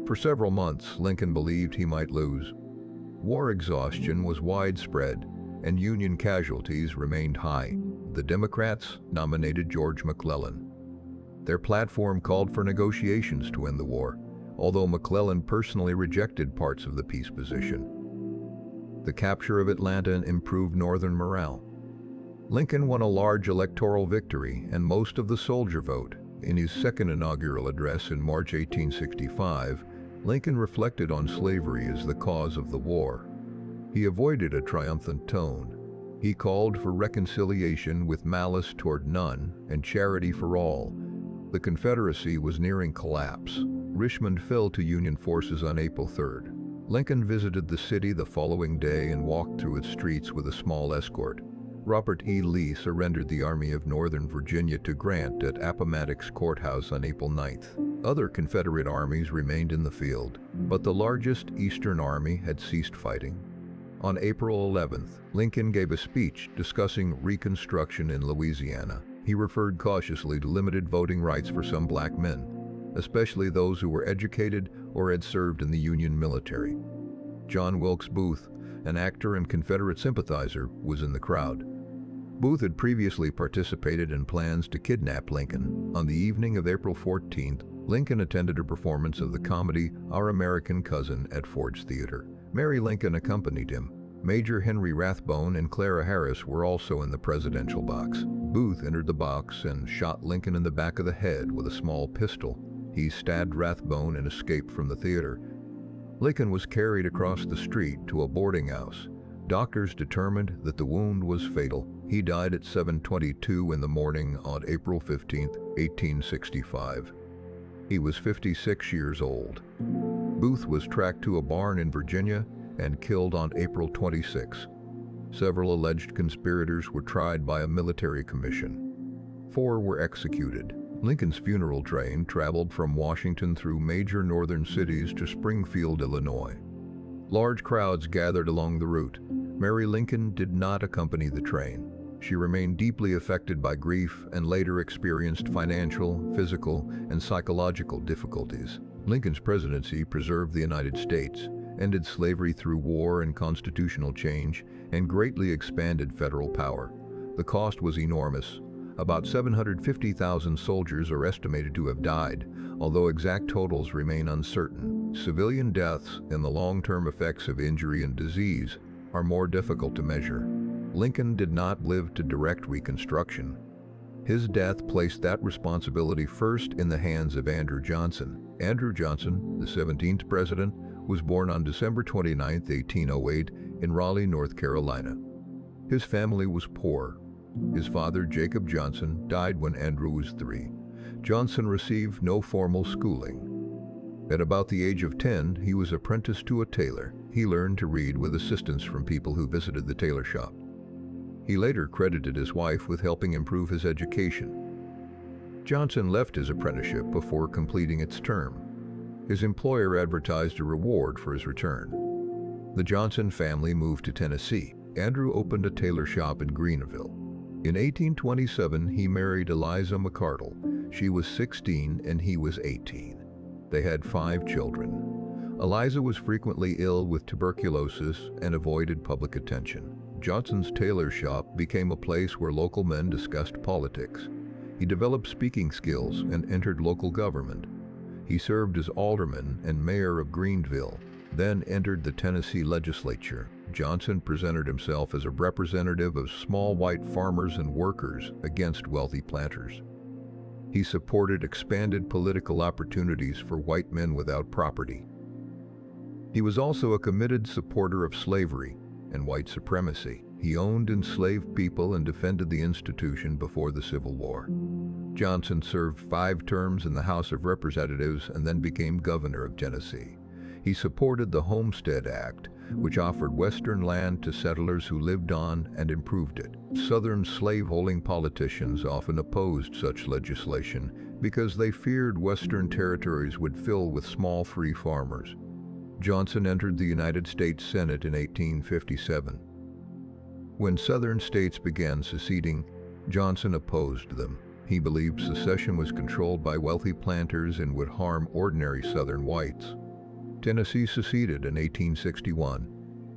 For several months, Lincoln believed he might lose. War exhaustion was widespread, and Union casualties remained high. The Democrats nominated George McClellan. Their platform called for negotiations to end the war, although McClellan personally rejected parts of the peace position. The capture of Atlanta improved Northern morale. Lincoln won a large electoral victory and most of the soldier vote. In his second inaugural address in March 1865, Lincoln reflected on slavery as the cause of the war. He avoided a triumphant tone. He called for reconciliation with malice toward none and charity for all. The Confederacy was nearing collapse. Richmond fell to Union forces on April 3rd. Lincoln visited the city the following day and walked through its streets with a small escort. Robert E. Lee surrendered the Army of Northern Virginia to Grant at Appomattox Courthouse on April 9th. Other Confederate armies remained in the field, but the largest Eastern Army had ceased fighting. On April 11th, Lincoln gave a speech discussing Reconstruction in Louisiana. He referred cautiously to limited voting rights for some black men, especially those who were educated or had served in the Union military. John Wilkes Booth, an actor and Confederate sympathizer, was in the crowd. Booth had previously participated in plans to kidnap Lincoln. On the evening of April 14th, Lincoln attended a performance of the comedy Our American Cousin at Ford's Theater. Mary Lincoln accompanied him. Major Henry Rathbone and Clara Harris were also in the presidential box. Booth entered the box and shot Lincoln in the back of the head with a small pistol. He stabbed Rathbone and escaped from the theater. Lincoln was carried across the street to a boarding house. Doctors determined that the wound was fatal. He died at 7:22 in the morning on April 15, 1865. He was 56 years old. Booth was tracked to a barn in Virginia and killed on April 26. Several alleged conspirators were tried by a military commission. 4 were executed. Lincoln's funeral train traveled from Washington through major northern cities to Springfield, Illinois. Large crowds gathered along the route. Mary Lincoln did not accompany the train. She remained deeply affected by grief and later experienced financial, physical, and psychological difficulties. Lincoln's presidency preserved the United States, ended slavery through war and constitutional change, and greatly expanded federal power. The cost was enormous. About 750,000 soldiers are estimated to have died, although exact totals remain uncertain. Civilian deaths and the long-term effects of injury and disease are more difficult to measure. Lincoln did not live to direct Reconstruction. His death placed that responsibility first in the hands of Andrew Johnson. Andrew Johnson, the 17th president, was born on December 29, 1808, in Raleigh, North Carolina. His family was poor. His father, Jacob Johnson, died when Andrew was 3. Johnson received no formal schooling. At about the age of 10, he was apprenticed to a tailor. He learned to read with assistance from people who visited the tailor shop. He later credited his wife with helping improve his education. Johnson left his apprenticeship before completing its term. His employer advertised a reward for his return. The Johnson family moved to Tennessee. Andrew opened a tailor shop in Greenville. In 1827, he married Eliza McCardle. She was 16 and he was 18. They had 5 children. Eliza was frequently ill with tuberculosis and avoided public attention. Johnson's tailor shop became a place where local men discussed politics. He developed speaking skills and entered local government. He served as alderman and mayor of Greenville, then entered the Tennessee legislature. Johnson presented himself as a representative of small white farmers and workers against wealthy planters. He supported expanded political opportunities for white men without property. He was also a committed supporter of slavery and white supremacy. He owned enslaved people and defended the institution before the Civil War. Johnson served 5 terms in the House of Representatives and then became governor of Tennessee. He supported the Homestead Act, which offered Western land to settlers who lived on and improved it. Southern slaveholding politicians often opposed such legislation because they feared Western territories would fill with small free farmers. Johnson entered the United States Senate in 1857. When Southern states began seceding, Johnson opposed them. He believed secession was controlled by wealthy planters and would harm ordinary Southern whites. Tennessee seceded in 1861.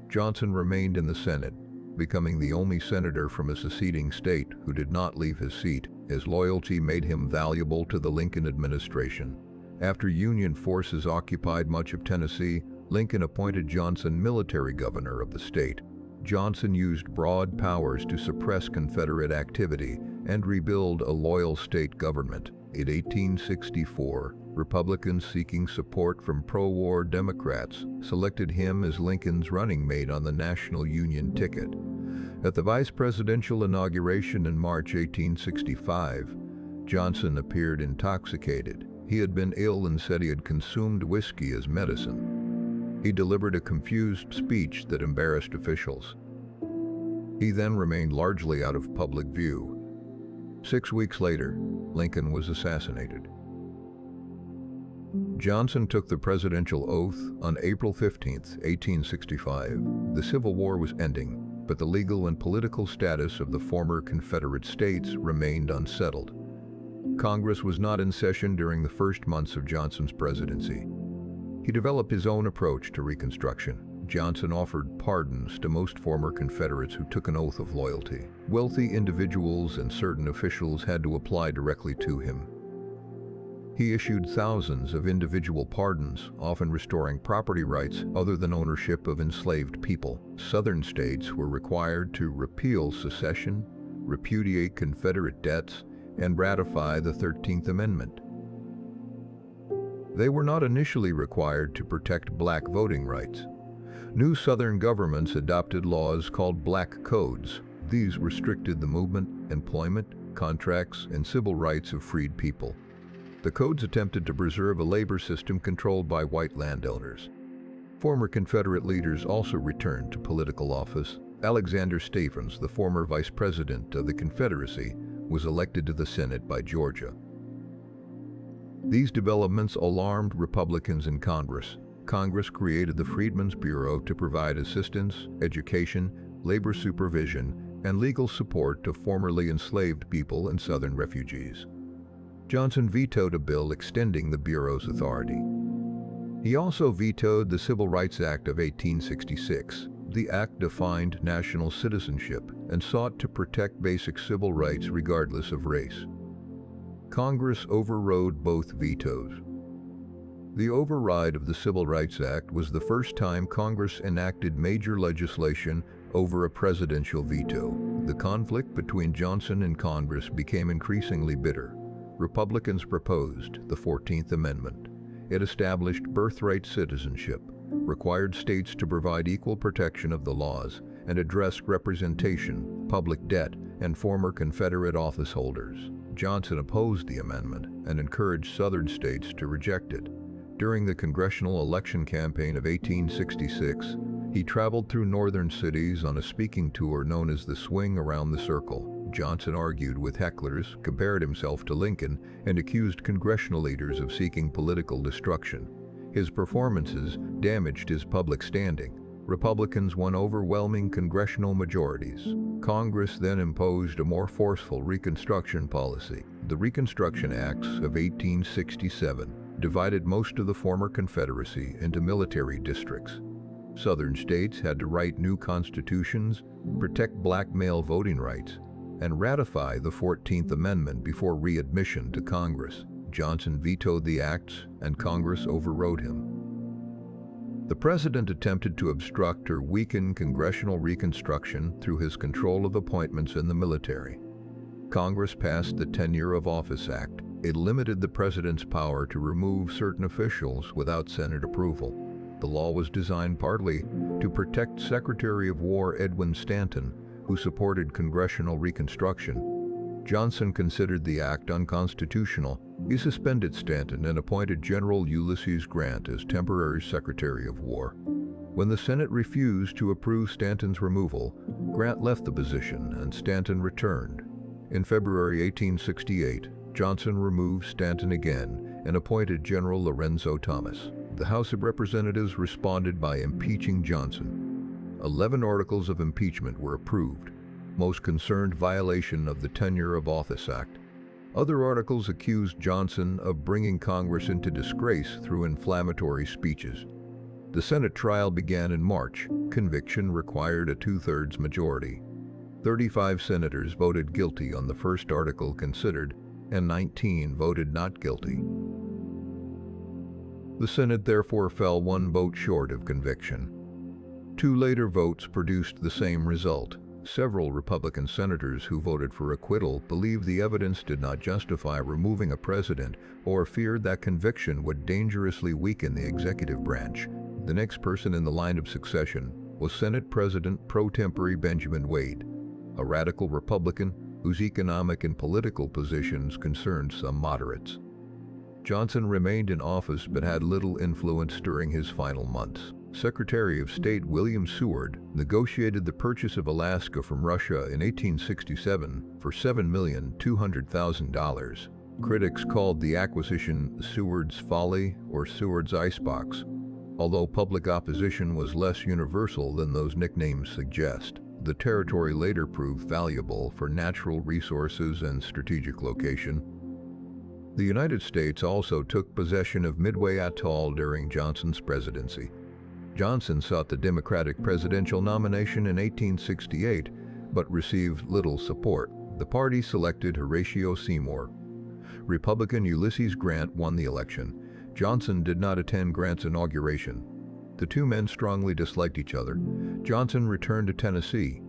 Johnson remained in the Senate, becoming the only senator from a seceding state who did not leave his seat. His loyalty made him valuable to the Lincoln administration. After Union forces occupied much of Tennessee, Lincoln appointed Johnson military governor of the state. Johnson used broad powers to suppress Confederate activity and rebuild a loyal state government. In 1864, Republicans seeking support from pro-war Democrats selected him as Lincoln's running mate on the National Union ticket. At the vice presidential inauguration in March 1865, Johnson appeared intoxicated. He had been ill and said he had consumed whiskey as medicine. He delivered a confused speech that embarrassed officials. He then remained largely out of public view. 6 weeks later, Lincoln was assassinated. Johnson took the presidential oath on April 15, 1865. The Civil War was ending, but the legal and political status of the former Confederate states remained unsettled. Congress was not in session during the first months of Johnson's presidency. He developed his own approach to Reconstruction. Johnson offered pardons to most former Confederates who took an oath of loyalty. Wealthy individuals and certain officials had to apply directly to him. He issued thousands of individual pardons, often restoring property rights other than ownership of enslaved people. Southern states were required to repeal secession, repudiate Confederate debts, and ratify the 13th Amendment. They were not initially required to protect black voting rights. New Southern governments adopted laws called Black Codes. These restricted the movement, employment, contracts, and civil rights of freed people. The codes attempted to preserve a labor system controlled by white landowners. Former Confederate leaders also returned to political office. Alexander Stephens, the former vice president of the Confederacy, was elected to the Senate by Georgia. These developments alarmed Republicans in Congress. Congress created the Freedmen's Bureau to provide assistance, education, labor supervision, and legal support to formerly enslaved people and Southern refugees. Johnson vetoed a bill extending the Bureau's authority. He also vetoed the Civil Rights Act of 1866. The act defined national citizenship and sought to protect basic civil rights regardless of race. Congress overrode both vetoes. The override of the Civil Rights Act was the first time Congress enacted major legislation over a presidential veto. The conflict between Johnson and Congress became increasingly bitter. Republicans proposed the 14th Amendment. It established birthright citizenship, required states to provide equal protection of the laws, and addressed representation, public debt, and former Confederate office holders. Johnson opposed the amendment and encouraged Southern states to reject it. During the congressional election campaign of 1866, he traveled through northern cities on a speaking tour known as the Swing Around the Circle. Johnson argued with hecklers, compared himself to Lincoln, and accused congressional leaders of seeking political destruction. His performances damaged his public standing. Republicans won overwhelming congressional majorities. Congress then imposed a more forceful Reconstruction policy. The Reconstruction Acts of 1867 divided most of the former Confederacy into military districts. Southern states had to write new constitutions, protect black male voting rights, and ratify the 14th Amendment before readmission to Congress. Johnson vetoed the acts, and Congress overrode him. The president attempted to obstruct or weaken congressional reconstruction through his control of appointments in the military. Congress passed the Tenure of Office Act. It limited the president's power to remove certain officials without Senate approval. The law was designed partly to protect Secretary of War Edwin Stanton, who supported congressional reconstruction. Johnson considered the act unconstitutional. He suspended Stanton and appointed General Ulysses Grant as temporary Secretary of War. When the Senate refused to approve Stanton's removal, Grant left the position and Stanton returned. In February 1868, Johnson removed Stanton again and appointed General Lorenzo Thomas. The House of Representatives responded by impeaching Johnson. 11 articles of impeachment were approved. Most concerned violation of the Tenure of Office Act. Other articles accused Johnson of bringing Congress into disgrace through inflammatory speeches. The Senate trial began in March. Conviction required a 2/3 majority. 35 senators voted guilty on the first article considered, and 19 voted not guilty. The Senate therefore fell 1 vote short of conviction. 2 later votes produced the same result. Several Republican senators who voted for acquittal believed the evidence did not justify removing a president or feared that conviction would dangerously weaken the executive branch. The next person in the line of succession was Senate President pro tempore Benjamin Wade, a radical Republican whose economic and political positions concerned some moderates. Johnson remained in office but had little influence during his final months. Secretary of State William Seward negotiated the purchase of Alaska from Russia in 1867 for $7,200,000. Critics called the acquisition Seward's Folly or Seward's Icebox, although public opposition was less universal than those nicknames suggest. The territory later proved valuable for natural resources and strategic location. The United States also took possession of Midway Atoll during Johnson's presidency. Johnson sought the Democratic presidential nomination in 1868, but received little support. The party selected Horatio Seymour. Republican Ulysses Grant won the election. Johnson did not attend Grant's inauguration. The two men strongly disliked each other. Johnson returned to Tennessee.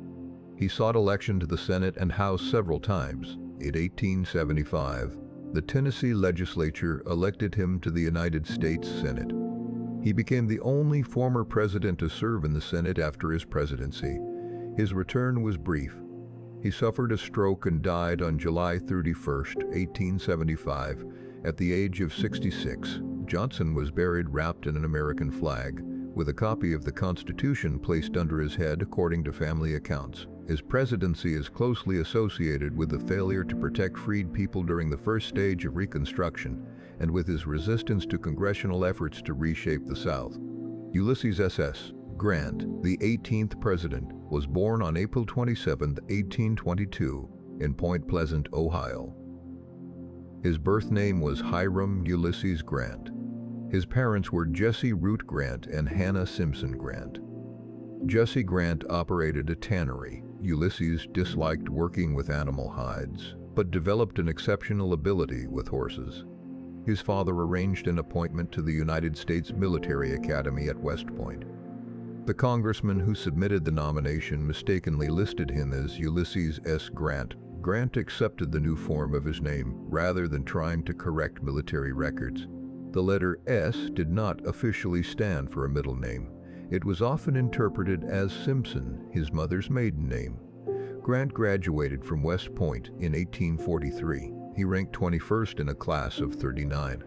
He sought election to the Senate and House several times. In 1875, the Tennessee legislature elected him to the United States Senate. He became the only former president to serve in the Senate after his presidency. His return was brief. He suffered a stroke and died on July 31, 1875, At the age of 66, Johnson was buried wrapped in an American flag, with a copy of the Constitution placed under his head according to family accounts. His presidency is closely associated with the failure to protect freed people during the first stage of Reconstruction, and with his resistance to congressional efforts to reshape the South. Ulysses S.S. Grant, the 18th president, was born on April 27, 1822, in Point Pleasant, Ohio. His birth name was Hiram Ulysses Grant. His parents were Jesse Root Grant and Hannah Simpson Grant. Jesse Grant operated a tannery. Ulysses disliked working with animal hides, but developed an exceptional ability with horses. His father arranged an appointment to the United States Military Academy at West Point. The congressman who submitted the nomination mistakenly listed him as Ulysses S. Grant. Grant accepted the new form of his name rather than trying to correct military records. The letter S did not officially stand for a middle name. It was often interpreted as Simpson, his mother's maiden name. Grant graduated from West Point in 1843. He ranked 21st in a class of 39.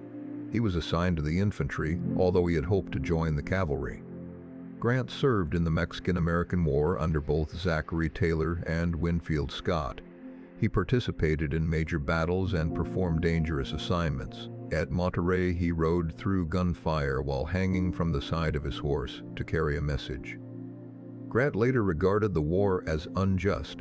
He was assigned to the infantry, although he had hoped to join the cavalry. Grant served in the Mexican-American War under both Zachary Taylor and Winfield Scott. He participated in major battles and performed dangerous assignments. At Monterey, he rode through gunfire while hanging from the side of his horse to carry a message. Grant later regarded the war as unjust.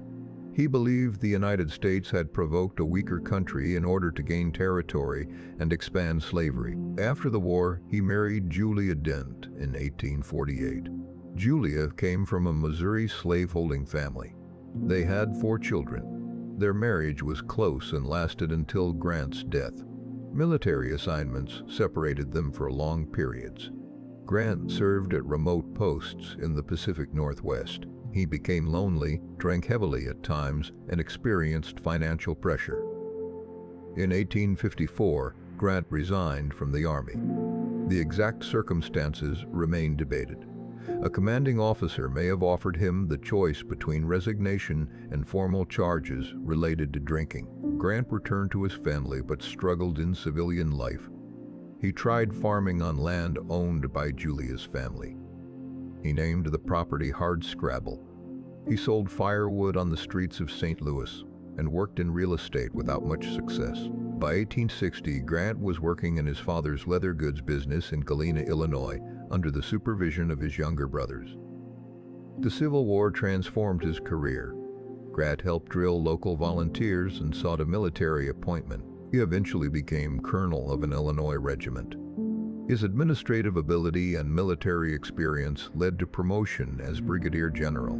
He believed the United States had provoked a weaker country in order to gain territory and expand slavery. After the war, he married Julia Dent in 1848. Julia came from a Missouri slaveholding family. They had 4 children. Their marriage was close and lasted until Grant's death. Military assignments separated them for long periods. Grant served at remote posts in the Pacific Northwest. He became lonely, drank heavily at times, and experienced financial pressure. In 1854, Grant resigned from the Army. The exact circumstances remain debated. A commanding officer may have offered him the choice between resignation and formal charges related to drinking. Grant returned to his family but struggled in civilian life. He tried farming on land owned by Julia's family. He named the property Hardscrabble. He sold firewood on the streets of St. Louis and worked in real estate without much success. By 1860, Grant was working in his father's leather goods business in Galena, Illinois, under the supervision of his younger brothers. The Civil War transformed his career. Grant helped drill local volunteers and sought a military appointment. He eventually became colonel of an Illinois regiment. His administrative ability and military experience led to promotion as brigadier general.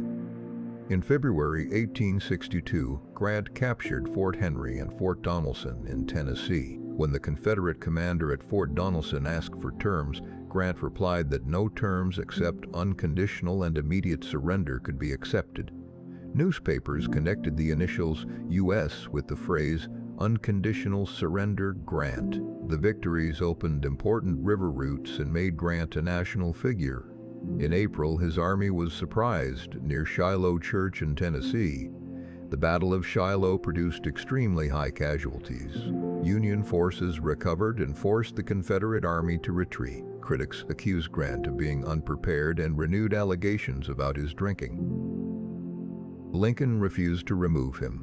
In February 1862, Grant captured Fort Henry and Fort Donelson in Tennessee. When the Confederate commander at Fort Donelson asked for terms, Grant replied that no terms except unconditional and immediate surrender could be accepted. Newspapers connected the initials U.S. with the phrase "Unconditional Surrender Grant." The victories opened important river routes and made Grant a national figure. In April, his army was surprised near Shiloh Church in Tennessee. The Battle of Shiloh produced extremely high casualties. Union forces recovered and forced the Confederate Army to retreat. Critics accused Grant of being unprepared and renewed allegations about his drinking. Lincoln refused to remove him.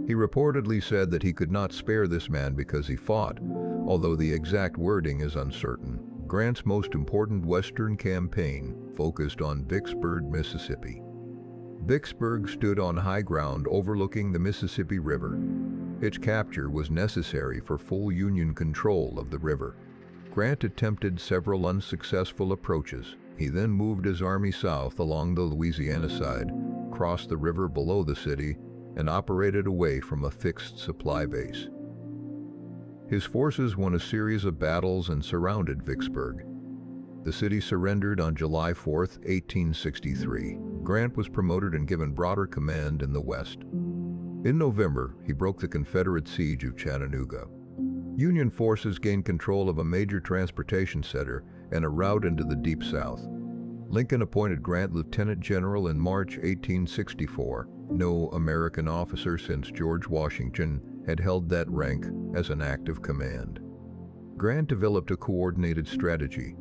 He reportedly said that he could not spare this man because he fought, although the exact wording is uncertain. Grant's most important Western campaign focused on Vicksburg, Mississippi. Vicksburg stood on high ground overlooking the Mississippi River. Its capture was necessary for full Union control of the river. Grant attempted several unsuccessful approaches. He then moved his army south along the Louisiana side, crossed the river below the city, and operated away from a fixed supply base. His forces won a series of battles and surrounded Vicksburg. The city surrendered on July 4, 1863. Grant was promoted and given broader command in the West. In November, he broke the Confederate siege of Chattanooga. Union forces gained control of a major transportation center and a route into the Deep South. Lincoln appointed Grant lieutenant general in March 1864. No American officer since George Washington had held that rank as an act of command. Grant developed a coordinated strategy.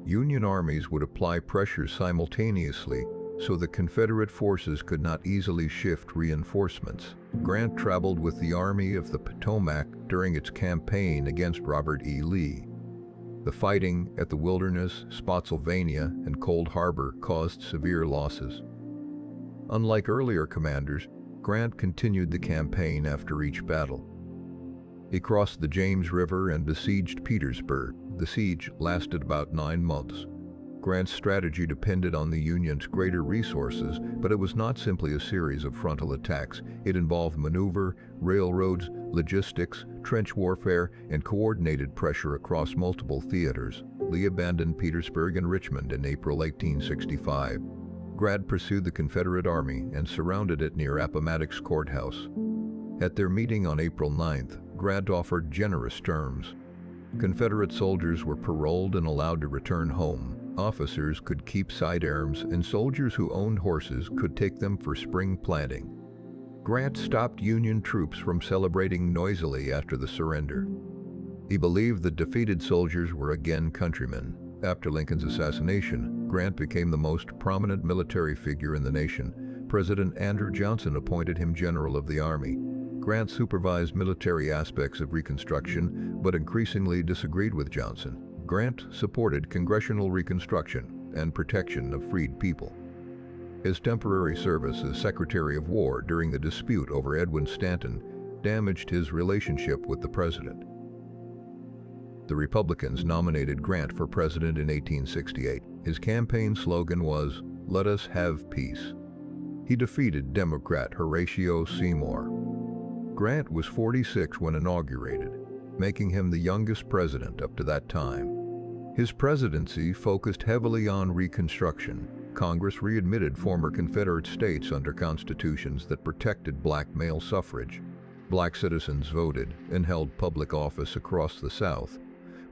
Union armies would apply pressure simultaneously so the Confederate forces could not easily shift reinforcements. Grant traveled with the Army of the Potomac during its campaign against Robert E. Lee. The fighting at the Wilderness, Spotsylvania, and Cold Harbor caused severe losses. Unlike earlier commanders, Grant continued the campaign after each battle. He crossed the James River and besieged Petersburg. The siege lasted about 9 months. Grant's strategy depended on the Union's greater resources, but it was not simply a series of frontal attacks. It involved maneuver, railroads, logistics, trench warfare, and coordinated pressure across multiple theaters. Lee abandoned Petersburg and Richmond in April 1865. Grant pursued the Confederate Army and surrounded it near Appomattox Courthouse. At their meeting on April 9th, Grant offered generous terms. Confederate soldiers were paroled and allowed to return home. Officers could keep sidearms, and soldiers who owned horses could take them for spring planting. Grant stopped Union troops from celebrating noisily after the surrender. He believed that defeated soldiers were again countrymen. After Lincoln's assassination, Grant became the most prominent military figure in the nation. President Andrew Johnson appointed him General of the Army. Grant supervised military aspects of Reconstruction, but increasingly disagreed with Johnson. Grant supported congressional reconstruction and protection of freed people. His temporary service as Secretary of War during the dispute over Edwin Stanton damaged his relationship with the president. The Republicans nominated Grant for president in 1868. His campaign slogan was, "Let us have peace." He defeated Democrat Horatio Seymour. Grant was 46 when inaugurated, making him the youngest president up to that time. His presidency focused heavily on Reconstruction. Congress readmitted former Confederate states under constitutions that protected black male suffrage. Black citizens voted and held public office across the South.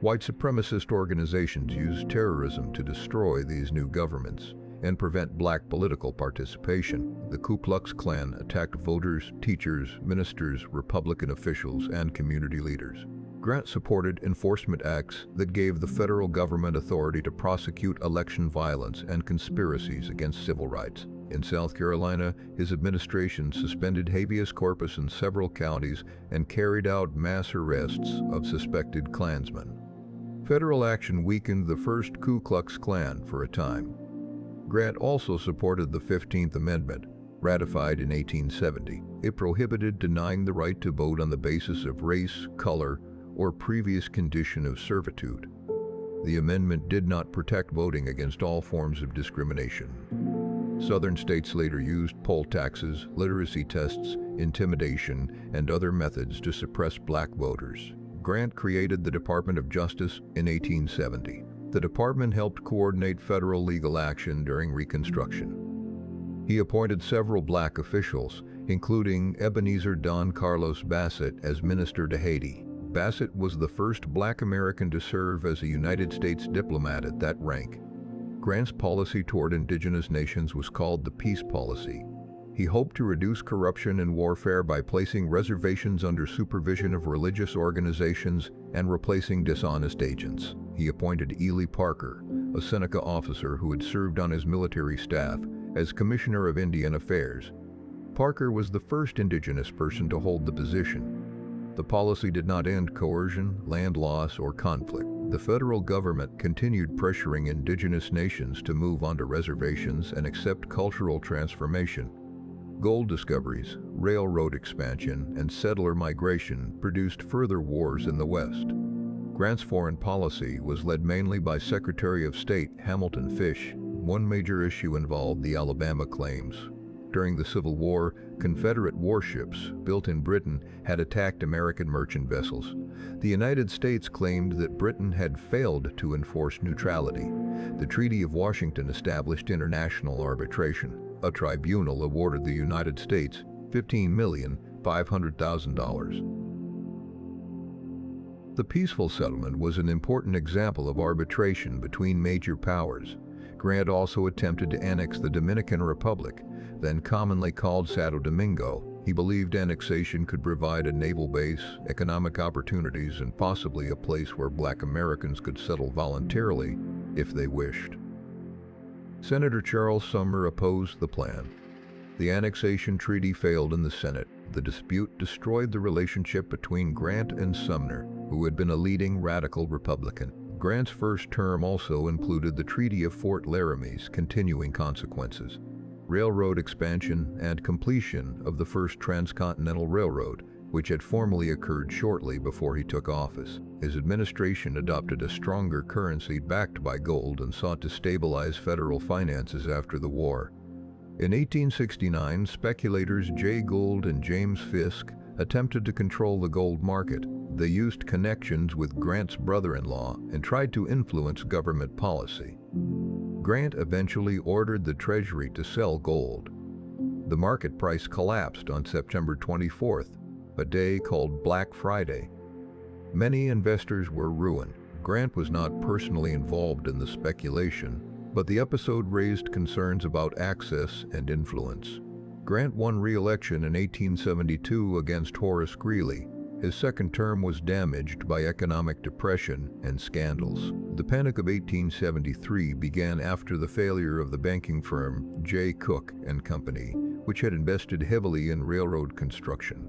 White supremacist organizations used terrorism to destroy these new governments and prevent black political participation. The Ku Klux Klan attacked voters, teachers, ministers, Republican officials, and community leaders. Grant supported enforcement acts that gave the federal government authority to prosecute election violence and conspiracies against civil rights. In South Carolina, his administration suspended habeas corpus in several counties and carried out mass arrests of suspected Klansmen. Federal action weakened the first Ku Klux Klan for a time. Grant also supported the 15th Amendment, ratified in 1870. It prohibited denying the right to vote on the basis of race, color, or previous condition of servitude. The amendment did not protect voting against all forms of discrimination. Southern states later used poll taxes, literacy tests, intimidation, and other methods to suppress black voters. Grant created the Department of Justice in 1870. The department helped coordinate federal legal action during Reconstruction. He appointed several black officials, including Ebenezer Don Carlos Bassett as Minister to Haiti. Bassett was the first black American to serve as a United States diplomat at that rank. Grant's policy toward indigenous nations was called the Peace Policy. He hoped to reduce corruption and warfare by placing reservations under supervision of religious organizations and replacing dishonest agents. He appointed Ely Parker, a Seneca officer who had served on his military staff, as Commissioner of Indian Affairs. Parker was the first indigenous person to hold the position. The policy did not end coercion, land loss, or conflict. The federal government continued pressuring indigenous nations to move onto reservations and accept cultural transformation. Gold discoveries, railroad expansion, and settler migration produced further wars in the West. Grant's foreign policy was led mainly by Secretary of State Hamilton Fish. One major issue involved the Alabama claims. During the Civil War, Confederate warships built in Britain had attacked American merchant vessels. The United States claimed that Britain had failed to enforce neutrality. The Treaty of Washington established international arbitration. A tribunal awarded the United States $15,500,000. The peaceful settlement was an important example of arbitration between major powers. Grant also attempted to annex the Dominican Republic, then commonly called Santo Domingo, He believed annexation could provide a naval base, economic opportunities, and possibly a place where Black Americans could settle voluntarily if they wished. Senator Charles Sumner opposed the plan. The annexation treaty failed in the Senate. The dispute destroyed the relationship between Grant and Sumner, who had been a leading radical Republican. Grant's first term also included the Treaty of Fort Laramie's continuing consequences, railroad expansion, and completion of the first transcontinental railroad, which had formally occurred shortly before he took office. His administration adopted a stronger currency backed by gold and sought to stabilize federal finances after the war. In 1869, speculators Jay Gould and James Fisk attempted to control the gold market. They used connections with Grant's brother-in-law and tried to influence government policy. Grant eventually ordered the Treasury to sell gold. The market price collapsed on September 24th, a day called Black Friday. Many investors were ruined. Grant was not personally involved in the speculation, but the episode raised concerns about access and influence. Grant won re-election in 1872 against Horace Greeley. His second term was damaged by economic depression and scandals. The Panic of 1873 began after the failure of the banking firm J. Cook and Company, which had invested heavily in railroad construction.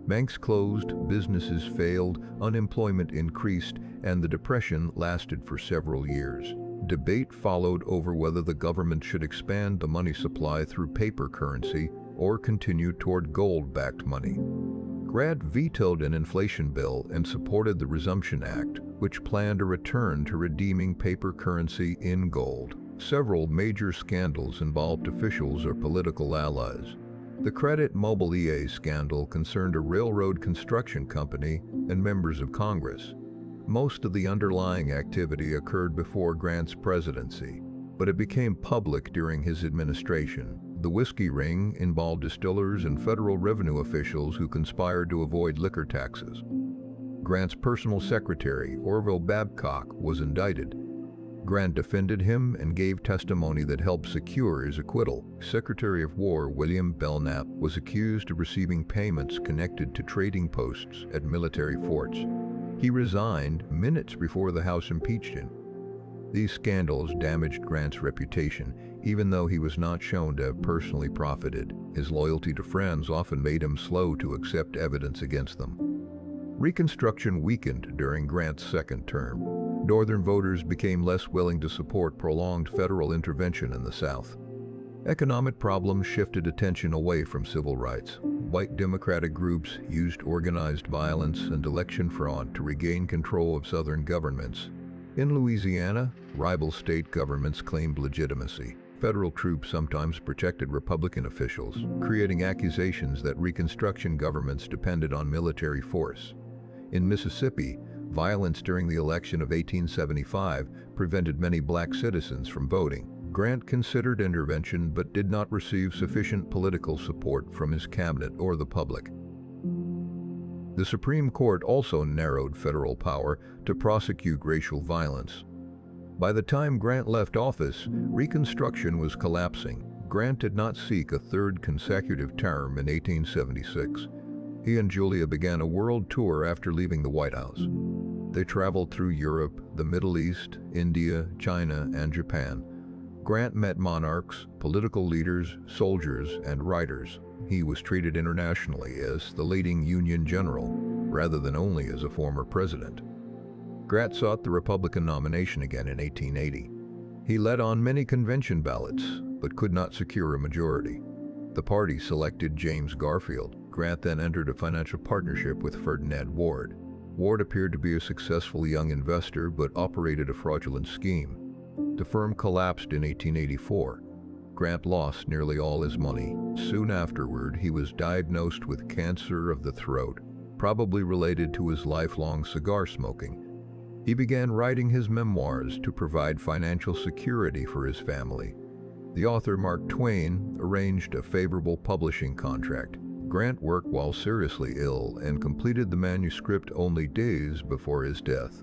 Banks closed, businesses failed, unemployment increased, and the Depression lasted for several years. Debate followed over whether the government should expand the money supply through paper currency or continue toward gold-backed money. Grant vetoed an inflation bill and supported the Resumption Act, which planned a return to redeeming paper currency in gold. Several major scandals involved officials or political allies. The Credit Mobilier scandal concerned a railroad construction company and members of Congress. Most of the underlying activity occurred before Grant's presidency, but it became public during his administration. The whiskey ring involved distillers and federal revenue officials who conspired to avoid liquor taxes. Grant's personal secretary, Orville Babcock, was indicted. Grant defended him and gave testimony that helped secure his acquittal. Secretary of War William Belknap was accused of receiving payments connected to trading posts at military forts. He resigned minutes before the House impeached him. These scandals damaged Grant's reputation, even though he was not shown to have personally profited. His loyalty to friends often made him slow to accept evidence against them. Reconstruction weakened during Grant's second term. Northern voters became less willing to support prolonged federal intervention in the South. Economic problems shifted attention away from civil rights. White Democratic groups used organized violence and election fraud to regain control of Southern governments. In Louisiana, rival state governments claimed legitimacy. Federal troops sometimes protected Republican officials, creating accusations that Reconstruction governments depended on military force. In Mississippi, violence during the election of 1875 prevented many black citizens from voting. Grant considered intervention but did not receive sufficient political support from his cabinet or the public. The Supreme Court also narrowed federal power to prosecute racial violence. By the time Grant left office, Reconstruction was collapsing. Grant did not seek a third consecutive term in 1876. He and Julia began a world tour after leaving the White House. They traveled through Europe, the Middle East, India, China, and Japan. Grant met monarchs, political leaders, soldiers, and writers. He was treated internationally as the leading Union general, rather than only as a former president. Grant sought the Republican nomination again in 1880. He led on many convention ballots, but could not secure a majority. The party selected James Garfield. Grant then entered a financial partnership with Ferdinand Ward. Ward appeared to be a successful young investor, but operated a fraudulent scheme. The firm collapsed in 1884. Grant lost nearly all his money. Soon afterward, he was diagnosed with cancer of the throat, probably related to his lifelong cigar smoking. He began writing his memoirs to provide financial security for his family. The author Mark Twain arranged a favorable publishing contract. Grant worked while seriously ill and completed the manuscript only days before his death.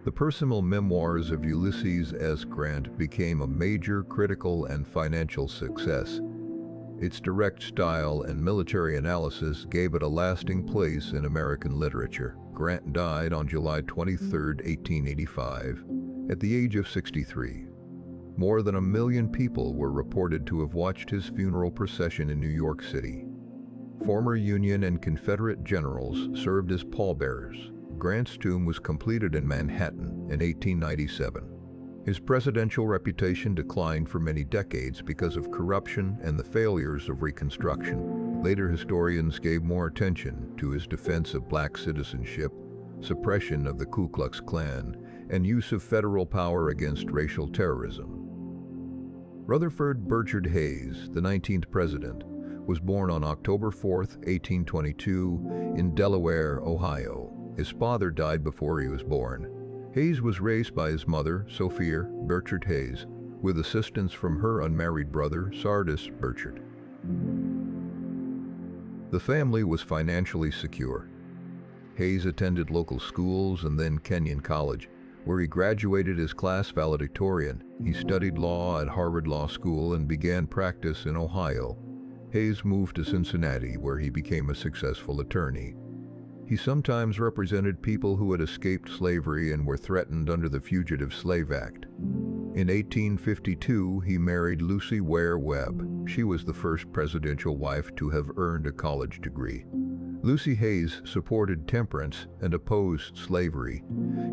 The personal memoirs of Ulysses S. Grant became a major critical and financial success. Its direct style and military analysis gave it a lasting place in American literature. Grant died on July 23, 1885, at the age of 63. More than 1 million people were reported to have watched his funeral procession in New York City. Former Union and Confederate generals served as pallbearers. Grant's tomb was completed in Manhattan in 1897. His presidential reputation declined for many decades because of corruption and the failures of Reconstruction. Later historians gave more attention to his defense of black citizenship, suppression of the Ku Klux Klan, and use of federal power against racial terrorism. Rutherford Burchard Hayes, the 19th president, was born on October 4, 1822, in Delaware, Ohio. His father died before he was born. Hayes was raised by his mother, Sophia Burchard Hayes, with assistance from her unmarried brother, Sardis Burchard. The family was financially secure. Hayes attended local schools and then Kenyon College, where he graduated as class valedictorian. He studied law at Harvard Law School and began practice in Ohio. Hayes moved to Cincinnati, where he became a successful attorney. He sometimes represented people who had escaped slavery and were threatened under the Fugitive Slave Act. In 1852, he married Lucy Ware Webb. She was the first presidential wife to have earned a college degree. Lucy Hayes supported temperance and opposed slavery.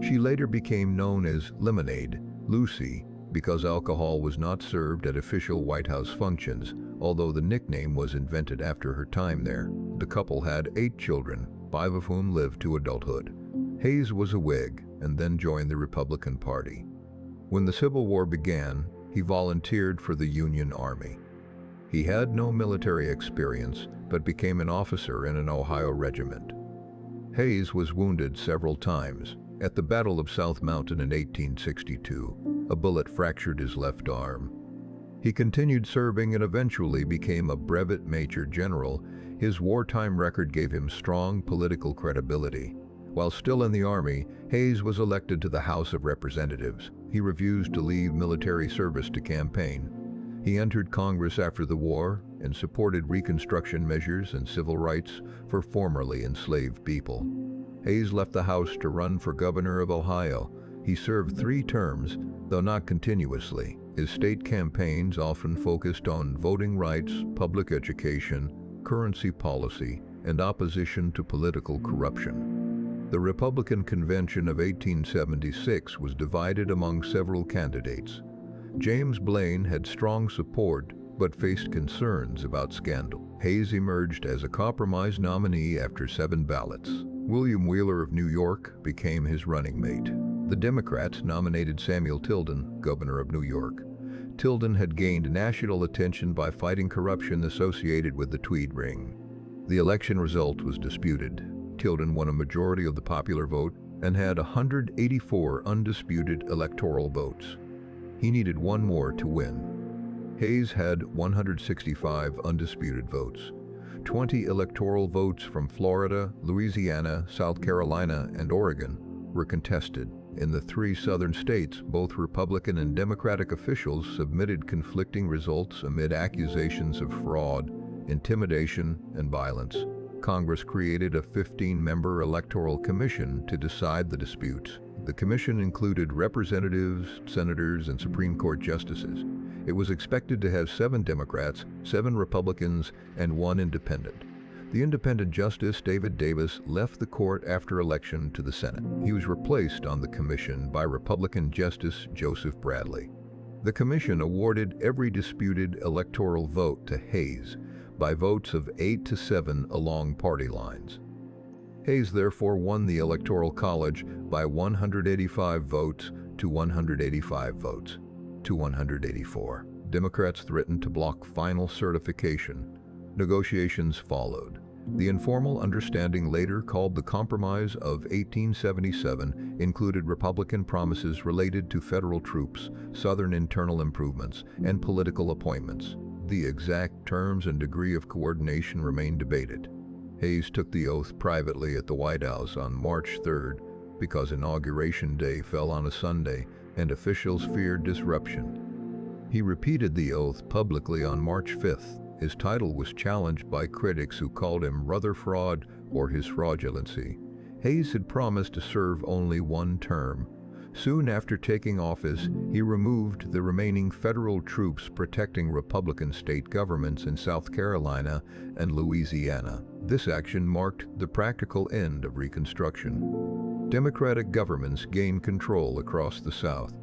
She later became known as Lemonade Lucy because alcohol was not served at official White House functions, although the nickname was invented after her time there. The couple had 8 children, 5 of whom lived to adulthood. Hayes was a Whig and then joined the Republican Party. When the Civil War began, he volunteered for the Union Army. He had no military experience, but became an officer in an Ohio regiment. Hayes was wounded several times. At the Battle of South Mountain in 1862, a bullet fractured his left arm. He continued serving and eventually became a brevet major general. His wartime record gave him strong political credibility. While still in the Army, Hayes was elected to the House of Representatives. He refused to leave military service to campaign. He entered Congress after the war and supported Reconstruction measures and civil rights for formerly enslaved people. Hayes left the House to run for governor of Ohio. He served 3 terms, though not continuously. His state campaigns often focused on voting rights, public education, currency policy, and opposition to political corruption. The Republican Convention of 1876 was divided among several candidates. James Blaine had strong support, but faced concerns about scandal. Hayes emerged as a compromise nominee after 7 ballots. William Wheeler of New York became his running mate. The Democrats nominated Samuel Tilden, governor of New York. Tilden had gained national attention by fighting corruption associated with the Tweed Ring. The election result was disputed. Tilden won a majority of the popular vote and had 184 undisputed electoral votes. He needed 1 more to win. Hayes had 165 undisputed votes. 20 electoral votes from Florida, Louisiana, South Carolina, and Oregon were contested. In the 3 southern states, both Republican and Democratic officials submitted conflicting results amid accusations of fraud, intimidation, and violence. Congress created a 15-member electoral commission to decide the disputes. The commission included representatives, senators, and Supreme Court justices. It was expected to have 7 Democrats, 7 Republicans, and 1 independent. The independent Justice David Davis left the court after election to the Senate. He was replaced on the commission by Republican Justice Joseph Bradley. The commission awarded every disputed electoral vote to Hayes by votes of 8-7 along party lines. Hayes therefore won the Electoral College by 185 votes to 185 votes to 184. Democrats threatened to block final certification. Negotiations followed. The informal understanding, later called the Compromise of 1877, included Republican promises related to federal troops, Southern internal improvements, and political appointments. The exact terms and degree of coordination remain debated. Hayes took the oath privately at the White House on March 3rd because Inauguration Day fell on a Sunday and officials feared disruption. He repeated the oath publicly on March 5th. His title was challenged by critics who called him Rutherford or his fraudulency. Hayes had promised to serve only one term. Soon after taking office, he removed the remaining federal troops protecting Republican state governments in South Carolina and Louisiana. This action marked the practical end of Reconstruction. Democratic governments gained control across the South.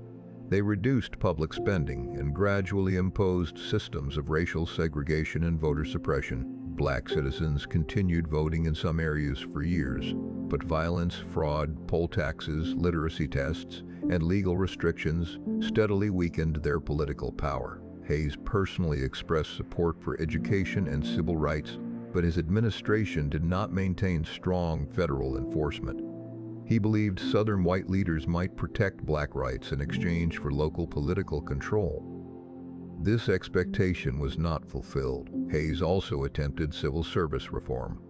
They reduced public spending and gradually imposed systems of racial segregation and voter suppression. Black citizens continued voting in some areas for years, but violence, fraud, poll taxes, literacy tests, and legal restrictions steadily weakened their political power. Hayes personally expressed support for education and civil rights, but his administration did not maintain strong federal enforcement. He believed Southern white leaders might protect black rights in exchange for local political control. This expectation was not fulfilled. Hayes also attempted civil service reform.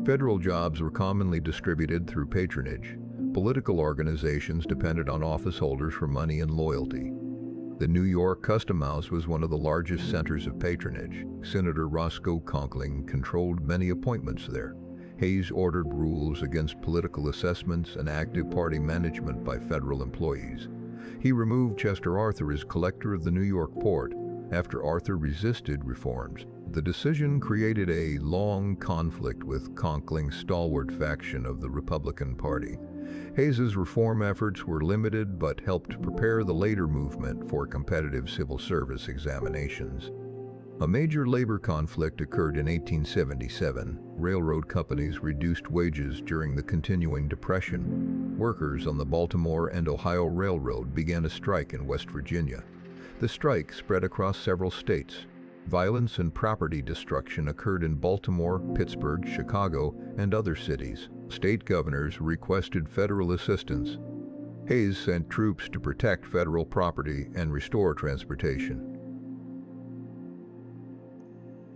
Federal jobs were commonly distributed through patronage. Political organizations depended on office holders for money and loyalty. The New York Custom House was one of the largest centers of patronage. Senator Roscoe Conkling controlled many appointments there. Hayes ordered rules against political assessments and active party management by federal employees. He removed Chester Arthur as collector of the New York port after Arthur resisted reforms. The decision created a long conflict with Conkling's stalwart faction of the Republican Party. Hayes's reform efforts were limited but helped prepare the later movement for competitive civil service examinations. A major labor conflict occurred in 1877. Railroad companies reduced wages during the continuing Depression. Workers on the Baltimore and Ohio Railroad began a strike in West Virginia. The strike spread across several states. Violence and property destruction occurred in Baltimore, Pittsburgh, Chicago, and other cities. State governors requested federal assistance. Hayes sent troops to protect federal property and restore transportation.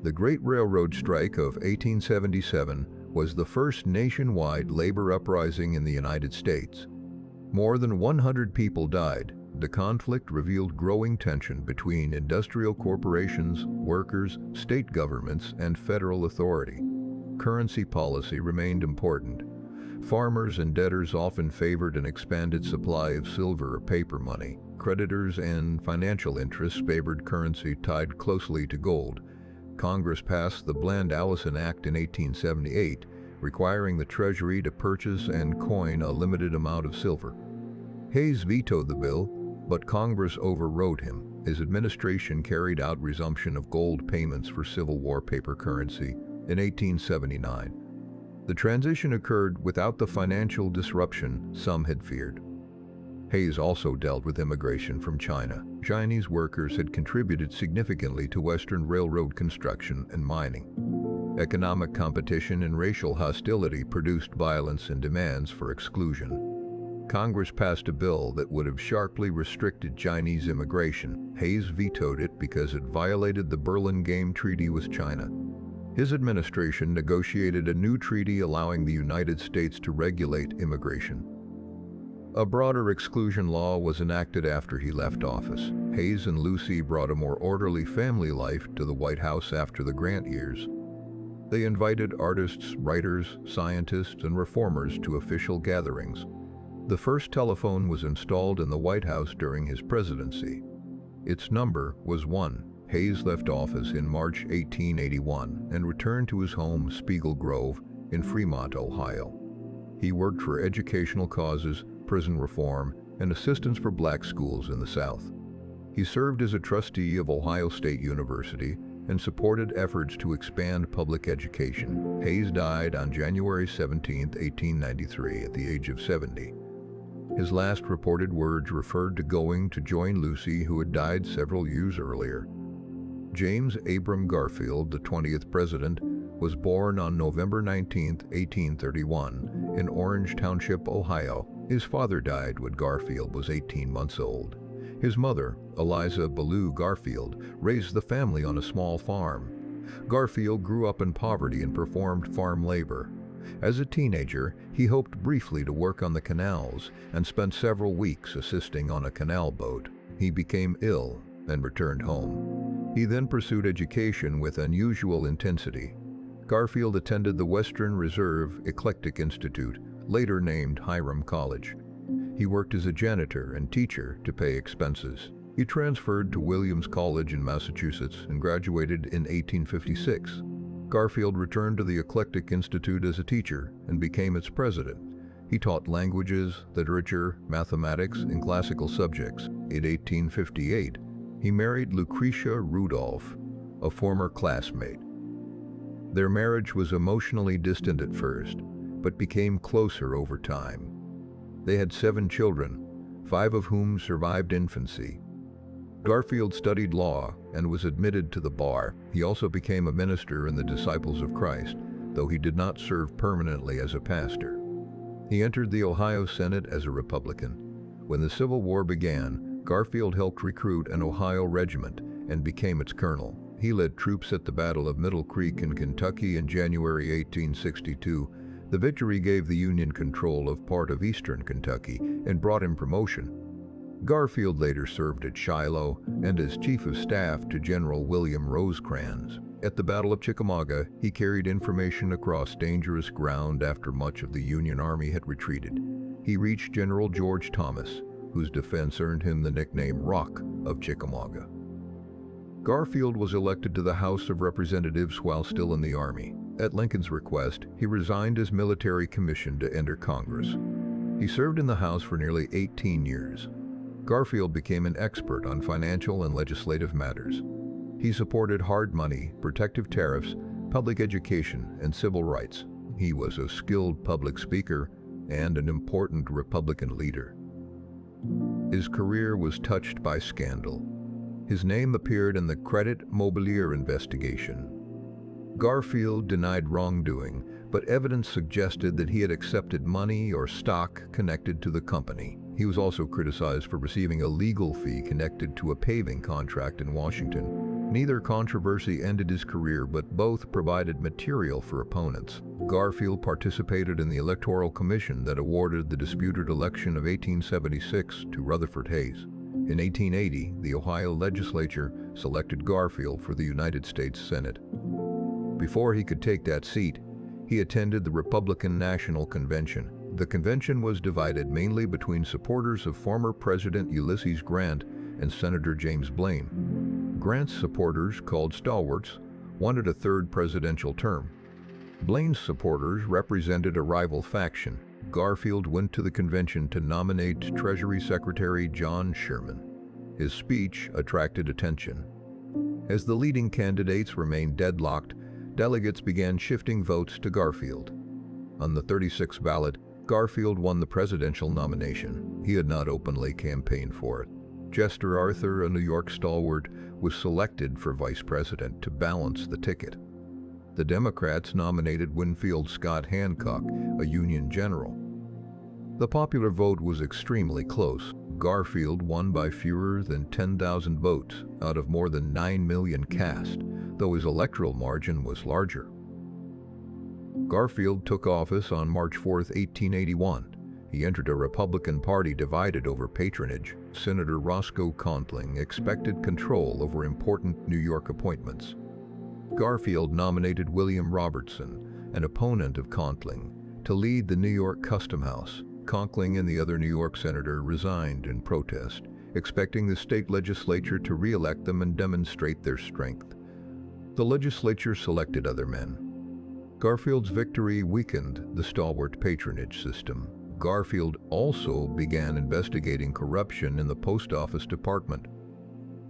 The Great Railroad Strike of 1877 was the first nationwide labor uprising in the United States. More than 100 people died. The conflict revealed growing tension between industrial corporations, workers, state governments, and federal authority. Currency policy remained important. Farmers and debtors often favored an expanded supply of silver or paper money. Creditors and financial interests favored currency tied closely to gold. Congress passed the Bland-Allison Act in 1878, requiring the Treasury to purchase and coin a limited amount of silver. Hayes vetoed the bill, but Congress overrode him. His administration carried out resumption of gold payments for Civil War paper currency in 1879. The transition occurred without the financial disruption some had feared. Hayes also dealt with immigration from China. Chinese workers had contributed significantly to Western railroad construction and mining. Economic competition and racial hostility produced violence and demands for exclusion. Congress passed a bill that would have sharply restricted Chinese immigration. Hayes vetoed it because it violated the Berlin Game Treaty with China. His administration negotiated a new treaty allowing the United States to regulate immigration. A broader exclusion law was enacted after he left office. Hayes and Lucy brought a more orderly family life to the White House after the Grant years. They invited artists, writers, scientists, and reformers to official gatherings. The first telephone was installed in the White House during his presidency. Its number was 1. Hayes left office in March 1881 and returned to his home, Spiegel Grove, in Fremont, Ohio. He worked for educational causes, prison reform, and assistance for black schools in the South. He served as a trustee of Ohio State University and supported efforts to expand public education. Hayes died on January 17, 1893, at the age of 70. His last reported words referred to going to join Lucy, who had died several years earlier. James Abram Garfield, the 20th president, was born on November 19, 1831, in Orange Township, Ohio. His father died when Garfield was 18 months old. His mother, Eliza Ballou Garfield, raised the family on a small farm. Garfield grew up in poverty and performed farm labor. As a teenager, he hoped briefly to work on the canals and spent several weeks assisting on a canal boat. He became ill and returned home. He then pursued education with unusual intensity. Garfield attended the Western Reserve Eclectic Institute, later named Hiram College. He worked as a janitor and teacher to pay expenses. He transferred to Williams College in Massachusetts and graduated in 1856. Garfield returned to the Eclectic Institute as a teacher and became its president. He taught languages, literature, mathematics, and classical subjects. In 1858, he married Lucretia Rudolph, a former classmate. Their marriage was emotionally distant at first, but became closer over time. They had 7 children, 5 of whom survived infancy. Garfield studied law and was admitted to the bar. He also became a minister in the Disciples of Christ, though he did not serve permanently as a pastor. He entered the Ohio Senate as a Republican. When the Civil War began, Garfield helped recruit an Ohio regiment and became its colonel. He led troops at the Battle of Middle Creek in Kentucky in January 1862. The victory gave the Union control of part of eastern Kentucky and brought him promotion. Garfield later served at Shiloh and as Chief of Staff to General William Rosecrans. At the Battle of Chickamauga, he carried information across dangerous ground after much of the Union Army had retreated. He reached General George Thomas, whose defense earned him the nickname Rock of Chickamauga. Garfield was elected to the House of Representatives while still in the Army. At Lincoln's request, he resigned his military commission to enter Congress. He served in the House for nearly 18 years. Garfield became an expert on financial and legislative matters. He supported hard money, protective tariffs, public education, and civil rights. He was a skilled public speaker and an important Republican leader. His career was touched by scandal. His name appeared in the Credit Mobilier investigation. Garfield denied wrongdoing, but evidence suggested that he had accepted money or stock connected to the company. He was also criticized for receiving a legal fee connected to a paving contract in Washington. Neither controversy ended his career, but both provided material for opponents. Garfield participated in the Electoral Commission that awarded the disputed election of 1876 to Rutherford Hayes. In 1880, the Ohio legislature selected Garfield for the United States Senate. Before he could take that seat, he attended the Republican National Convention. The convention was divided mainly between supporters of former President Ulysses Grant and Senator James Blaine. Grant's supporters, called stalwarts, wanted a third presidential term. Blaine's supporters represented a rival faction. Garfield went to the convention to nominate Treasury Secretary John Sherman. His speech attracted attention. As the leading candidates remained deadlocked, delegates began shifting votes to Garfield. On the 36th ballot, Garfield won the presidential nomination. He had not openly campaigned for it. Chester Arthur, a New York stalwart, was selected for vice president to balance the ticket. The Democrats nominated Winfield Scott Hancock, a Union general. The popular vote was extremely close. Garfield won by fewer than 10,000 votes out of more than 9 million cast, though his electoral margin was larger. Garfield took office on March 4, 1881. He entered a Republican Party divided over patronage. Senator Roscoe Conkling expected control over important New York appointments. Garfield nominated William Robertson, an opponent of Conkling, to lead the New York Custom House. Conkling and the other New York senator resigned in protest, expecting the state legislature to re-elect them and demonstrate their strength. The legislature selected other men. Garfield's victory weakened the stalwart patronage system. Garfield also began investigating corruption in the post office department.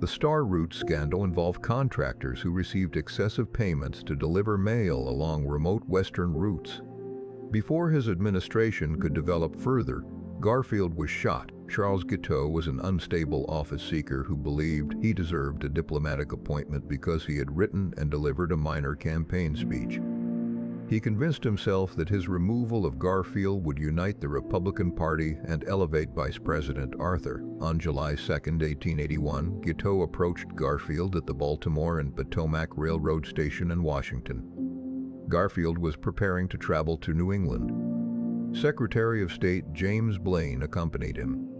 The Star Route scandal involved contractors who received excessive payments to deliver mail along remote western routes. Before his administration could develop further, Garfield was shot. Charles Guiteau was an unstable office seeker who believed he deserved a diplomatic appointment because he had written and delivered a minor campaign speech. He convinced himself that his removal of Garfield would unite the Republican Party and elevate Vice President Arthur. On July 2, 1881, Guiteau approached Garfield at the Baltimore and Potomac Railroad Station in Washington. Garfield was preparing to travel to New England. Secretary of State James Blaine accompanied him.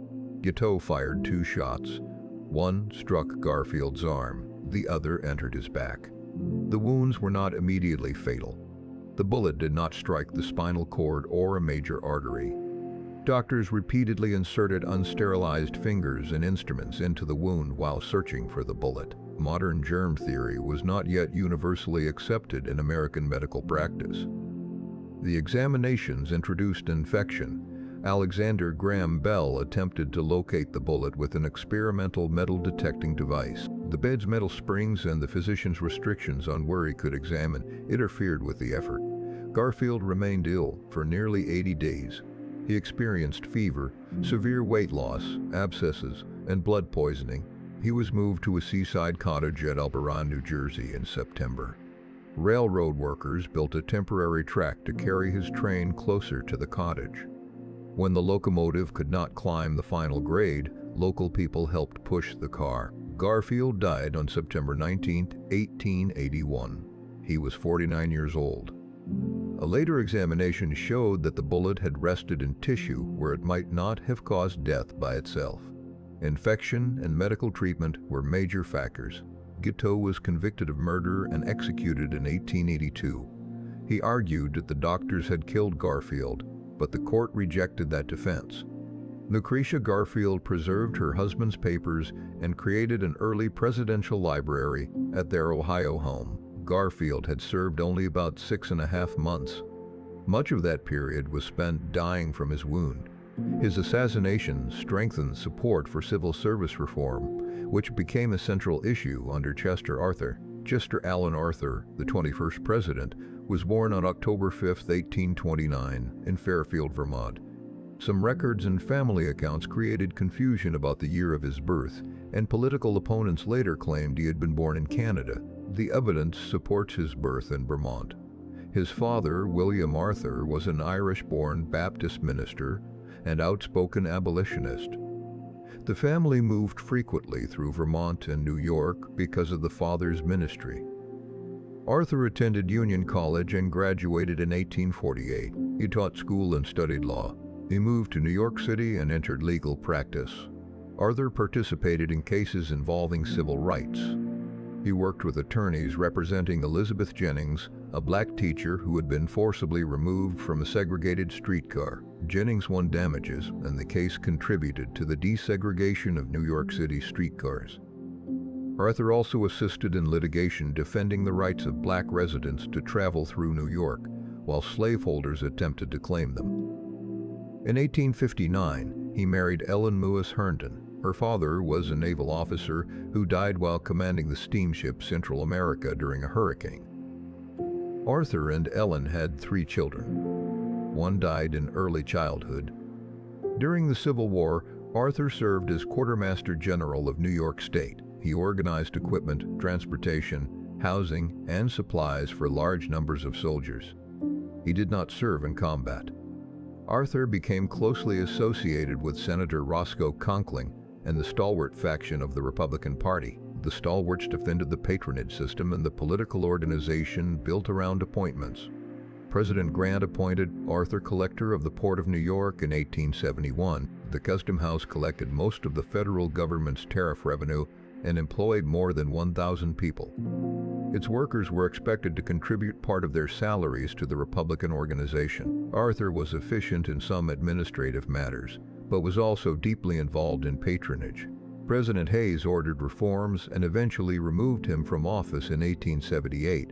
Guiteau fired 2 shots. One struck Garfield's arm. The other entered his back. The wounds were not immediately fatal. The bullet did not strike the spinal cord or a major artery. Doctors repeatedly inserted unsterilized fingers and instruments into the wound while searching for the bullet. Modern germ theory was not yet universally accepted in American medical practice. The examinations introduced infection. Alexander Graham Bell attempted to locate the bullet with an experimental metal detecting device. The bed's metal springs and the physician's restrictions on where he could examine interfered with the effort. Garfield remained ill for nearly 80 days. He experienced fever, severe weight loss, abscesses, and blood poisoning. He was moved to a seaside cottage at Elberon, New Jersey in September. Railroad workers built a temporary track to carry his train closer to the cottage. When the locomotive could not climb the final grade, local people helped push the car. Garfield died on September 19, 1881. He was 49 years old. A later examination showed that the bullet had rested in tissue where it might not have caused death by itself. Infection and medical treatment were major factors. Guiteau was convicted of murder and executed in 1882. He argued that the doctors had killed Garfield, but the court rejected that defense. Lucretia Garfield preserved her husband's papers and created an early presidential library at their Ohio home. Garfield had served only about 6.5 months. Much of that period was spent dying from his wound. His assassination strengthened support for civil service reform, which became a central issue under Chester Arthur. Chester Alan Arthur, the 21st president, was born on October 5, 1829, in Fairfield, Vermont. Some records and family accounts created confusion about the year of his birth, and political opponents later claimed he had been born in Canada. The evidence supports his birth in Vermont. His father, William Arthur, was an Irish-born Baptist minister and outspoken abolitionist. The family moved frequently through Vermont and New York because of the father's ministry. Arthur attended Union College and graduated in 1848. He taught school and studied law. He moved to New York City and entered legal practice. Arthur participated in cases involving civil rights. He worked with attorneys representing Elizabeth Jennings, a black teacher who had been forcibly removed from a segregated streetcar. Jennings won damages, and the case contributed to the desegregation of New York City streetcars. Arthur also assisted in litigation defending the rights of black residents to travel through New York, while slaveholders attempted to claim them. In 1859, he married Ellen Lewis Herndon. Her father was a naval officer who died while commanding the steamship Central America during a hurricane. Arthur and Ellen had 3 children. One died in early childhood. During the Civil War, Arthur served as Quartermaster General of New York State. He organized equipment, transportation, housing, and supplies for large numbers of soldiers. He did not serve in combat. Arthur became closely associated with Senator Roscoe Conkling and the stalwart faction of the Republican Party. The stalwarts defended the patronage system and the political organization built around appointments. President Grant appointed Arthur collector of the Port of New York in 1871. The Custom House collected most of the federal government's tariff revenue and employed more than 1,000 people. Its workers were expected to contribute part of their salaries to the Republican organization. Arthur was efficient in some administrative matters, but was also deeply involved in patronage. President Hayes ordered reforms and eventually removed him from office in 1878.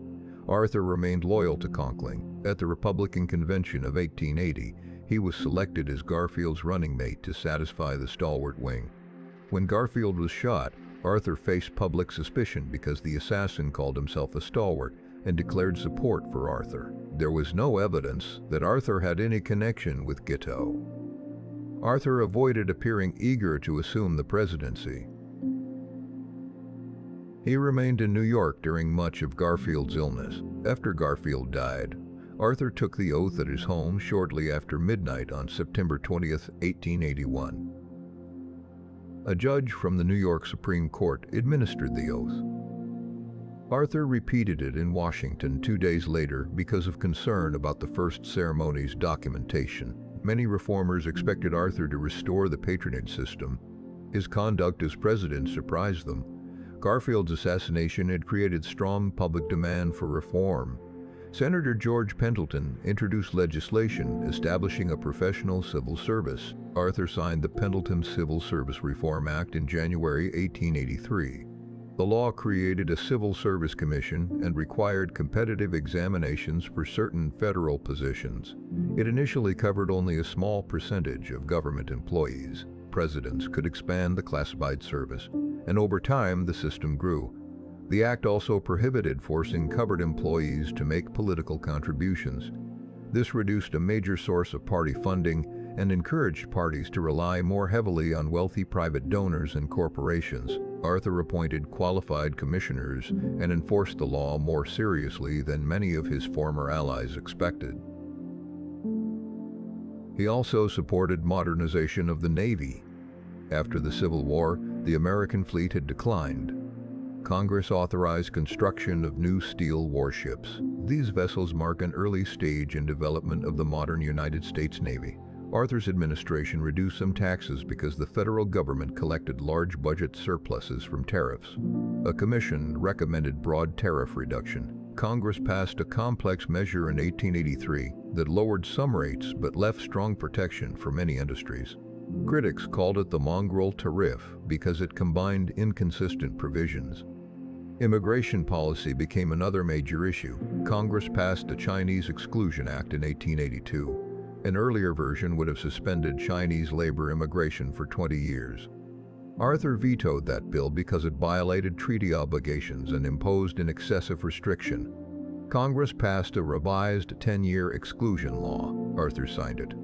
Arthur remained loyal to Conkling. At the Republican Convention of 1880, he was selected as Garfield's running mate to satisfy the stalwart wing. When Garfield was shot, Arthur faced public suspicion because the assassin called himself a stalwart and declared support for Arthur. There was no evidence that Arthur had any connection with Guiteau. Arthur avoided appearing eager to assume the presidency. He remained in New York during much of Garfield's illness. After Garfield died, Arthur took the oath at his home shortly after midnight on September 20, 1881. A judge from the New York Supreme Court administered the oath. Arthur repeated it in Washington 2 days later because of concern about the first ceremony's documentation. Many reformers expected Arthur to restore the patronage system. His conduct as president surprised them. Garfield's assassination had created strong public demand for reform. Senator George Pendleton introduced legislation establishing a professional civil service. Arthur signed the Pendleton Civil Service Reform Act in January 1883. The law created a civil service commission and required competitive examinations for certain federal positions. It initially covered only a small percentage of government employees. Presidents could expand the classified service, and over time the system grew. The act also prohibited forcing covered employees to make political contributions. This reduced a major source of party funding and encouraged parties to rely more heavily on wealthy private donors and corporations. Arthur appointed qualified commissioners and enforced the law more seriously than many of his former allies expected. He also supported modernization of the Navy. After the Civil War, the American fleet had declined. Congress authorized construction of new steel warships. These vessels mark an early stage in development of the modern United States Navy. Arthur's administration reduced some taxes because the federal government collected large budget surpluses from tariffs. A commission recommended broad tariff reduction. Congress passed a complex measure in 1883 that lowered some rates but left strong protection for many industries. Critics called it the mongrel tariff because it combined inconsistent provisions. Immigration policy became another major issue. Congress passed the Chinese Exclusion Act in 1882. An earlier version would have suspended Chinese labor immigration for 20 years. Arthur vetoed that bill because it violated treaty obligations and imposed an excessive restriction. Congress passed a revised 10-year exclusion law. Arthur signed it.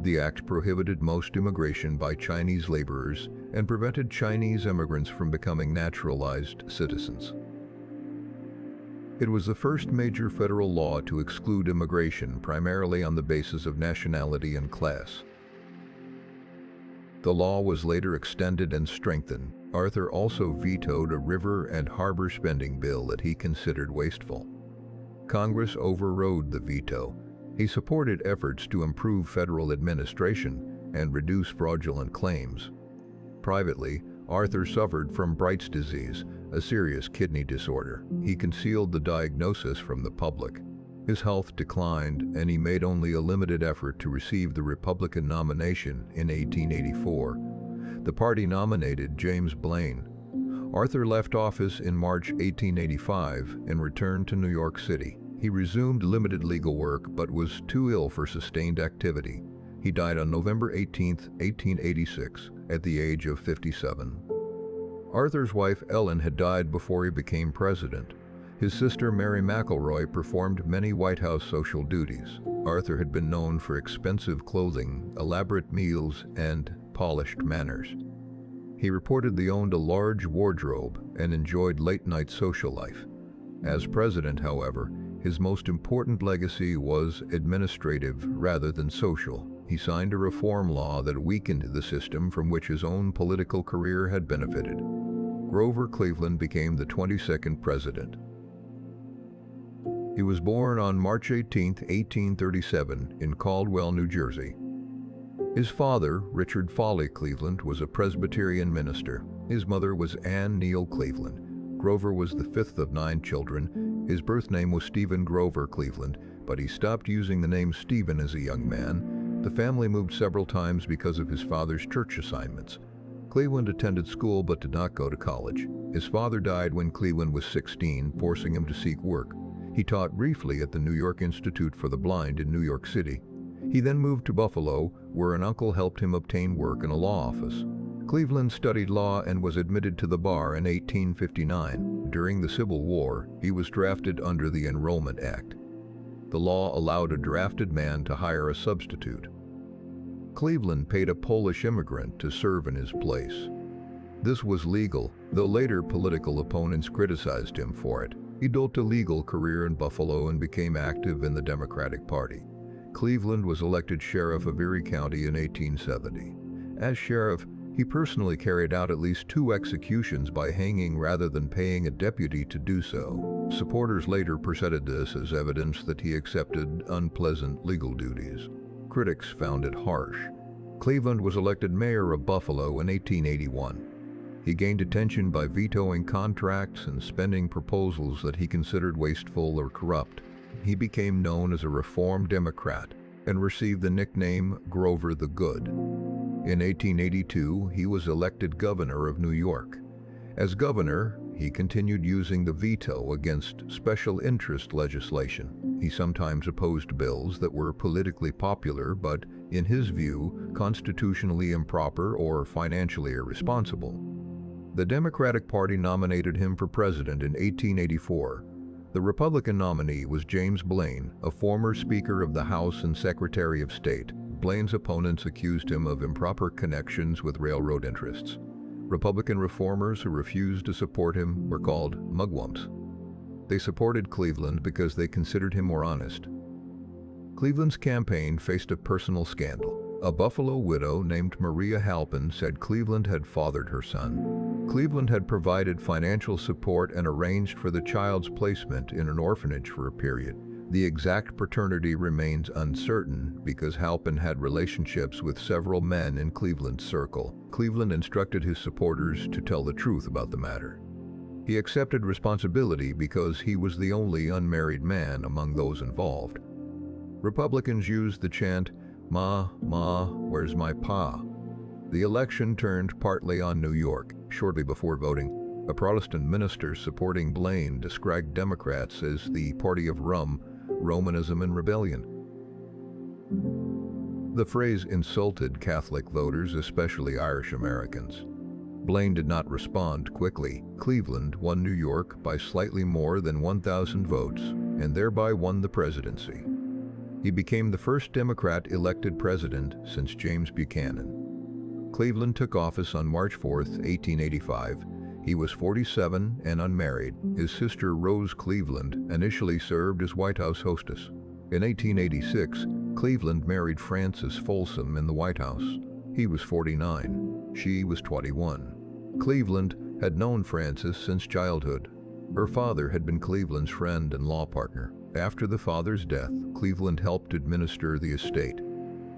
The act prohibited most immigration by Chinese laborers and prevented Chinese immigrants from becoming naturalized citizens. It was the first major federal law to exclude immigration primarily on the basis of nationality and class. The law was later extended and strengthened. Arthur also vetoed a river and harbor spending bill that he considered wasteful. Congress overrode the veto. He supported efforts to improve federal administration and reduce fraudulent claims. Privately, Arthur suffered from Bright's disease, a serious kidney disorder. He concealed the diagnosis from the public. His health declined, and he made only a limited effort to receive the Republican nomination in 1884. The party nominated James Blaine. Arthur left office in March 1885 and returned to New York City. He resumed limited legal work but was too ill for sustained activity. He died on November 18, 1886, at the age of 57. Arthur's wife Ellen had died before he became president. His sister Mary McElroy performed many White House social duties. Arthur had been known for expensive clothing, elaborate meals, and polished manners. He reportedly owned a large wardrobe and enjoyed late-night social life. As president, however, his most important legacy was administrative rather than social. He signed a reform law that weakened the system from which his own political career had benefited. Grover Cleveland became the 22nd president. He was born on March 18, 1837, in Caldwell, New Jersey. His father, Richard Foley Cleveland, was a Presbyterian minister. His mother was Anne Neal Cleveland. Grover was the fifth of 9 children. His birth name was Stephen Grover Cleveland, but he stopped using the name Stephen as a young man. The family moved several times because of his father's church assignments. Cleveland attended school but did not go to college. His father died when Cleveland was 16, forcing him to seek work. He taught briefly at the New York Institute for the Blind in New York City. He then moved to Buffalo, where an uncle helped him obtain work in a law office. Cleveland studied law and was admitted to the bar in 1859. During the Civil War, he was drafted under the Enrollment Act. The law allowed a drafted man to hire a substitute. Cleveland paid a Polish immigrant to serve in his place. This was legal, though later political opponents criticized him for it. He built a legal career in Buffalo and became active in the Democratic Party. Cleveland was elected sheriff of Erie County in 1870. As sheriff, he personally carried out at least 2 executions by hanging rather than paying a deputy to do so. Supporters later presented this as evidence that he accepted unpleasant legal duties. Critics found it harsh. Cleveland was elected mayor of Buffalo in 1881. He gained attention by vetoing contracts and spending proposals that he considered wasteful or corrupt. He became known as a Reform Democrat and received the nickname Grover the Good. In 1882, he was elected governor of New York. As governor, he continued using the veto against special interest legislation. He sometimes opposed bills that were politically popular but, in his view, constitutionally improper or financially irresponsible. The Democratic Party nominated him for president in 1884. The Republican nominee was James Blaine, a former Speaker of the House and Secretary of State. Blaine's opponents accused him of improper connections with railroad interests. Republican reformers who refused to support him were called mugwumps. They supported Cleveland because they considered him more honest. Cleveland's campaign faced a personal scandal. A Buffalo widow named Maria Halpin said Cleveland had fathered her son. Cleveland had provided financial support and arranged for the child's placement in an orphanage for a period. The exact paternity remains uncertain because Halpin had relationships with several men in Cleveland's circle. Cleveland instructed his supporters to tell the truth about the matter. He accepted responsibility because he was the only unmarried man among those involved. Republicans used the chant, "Ma, Ma, where's my pa?" The election turned partly on New York. Shortly before voting, a Protestant minister supporting Blaine described Democrats as the party of rum, Romanism, and rebellion. The phrase insulted Catholic voters, especially Irish Americans. Blaine did not respond quickly. Cleveland won New York by slightly more than 1,000 votes and thereby won the presidency. He became the first Democrat elected president since James Buchanan. Cleveland took office on March 4, 1885. He was 47 and unmarried. His sister Rose Cleveland initially served as White House hostess. In 1886, Cleveland married Frances Folsom in the White House. He was 49. She was 21. Cleveland had known Frances since childhood. Her father had been Cleveland's friend and law partner. After the father's death, Cleveland helped administer the estate.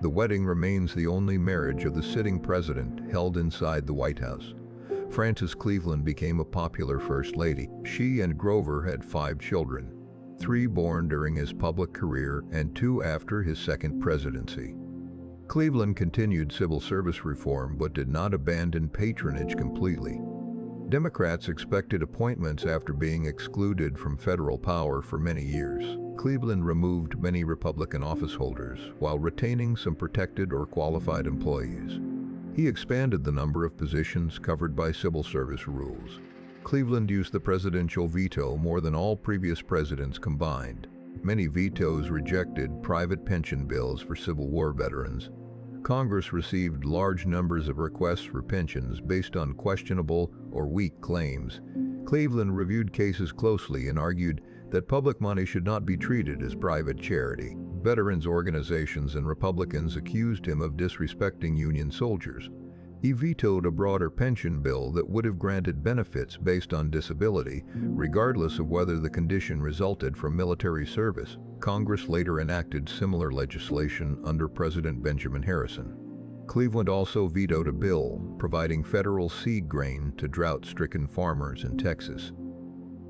The wedding remains the only marriage of the sitting president held inside the White House. Frances Cleveland became a popular First Lady. She and Grover had 5 children, 3 born during his public career and 2 after his second presidency. Cleveland continued civil service reform but did not abandon patronage completely. Democrats expected appointments after being excluded from federal power for many years. Cleveland removed many Republican office holders while retaining some protected or qualified employees. He expanded the number of positions covered by civil service rules. Cleveland used the presidential veto more than all previous presidents combined. Many vetoes rejected private pension bills for Civil War veterans. Congress received large numbers of requests for pensions based on questionable or weak claims. Cleveland reviewed cases closely and argued that public money should not be treated as private charity. Veterans organizations and Republicans accused him of disrespecting Union soldiers. He vetoed a broader pension bill that would have granted benefits based on disability, regardless of whether the condition resulted from military service. Congress later enacted similar legislation under President Benjamin Harrison. Cleveland also vetoed a bill providing federal seed grain to drought-stricken farmers in Texas.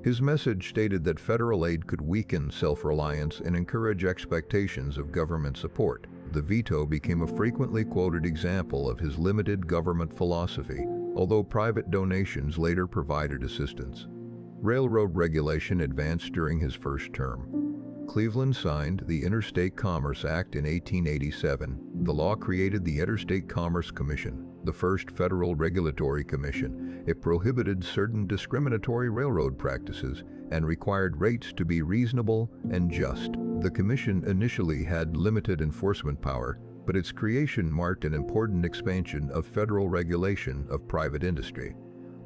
His message stated that federal aid could weaken self-reliance and encourage expectations of government support. The veto became a frequently quoted example of his limited government philosophy, although private donations later provided assistance. Railroad regulation advanced during his first term. Cleveland signed the Interstate Commerce Act in 1887. The law created the Interstate Commerce Commission, the first federal regulatory commission. It prohibited certain discriminatory railroad practices and required rates to be reasonable and just. The commission initially had limited enforcement power, but its creation marked an important expansion of federal regulation of private industry.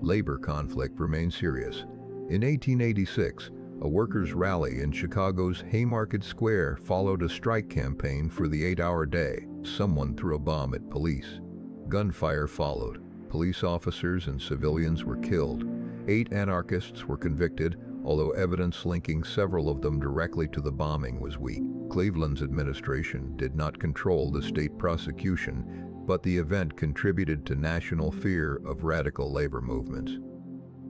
Labor conflict remained serious. In 1886, a workers' rally in Chicago's Haymarket Square followed a strike campaign for the 8-hour day. Someone threw a bomb at police. Gunfire followed. Police officers and civilians were killed. 8 anarchists were convicted, although evidence linking several of them directly to the bombing was weak. Cleveland's administration did not control the state prosecution, but the event contributed to national fear of radical labor movements.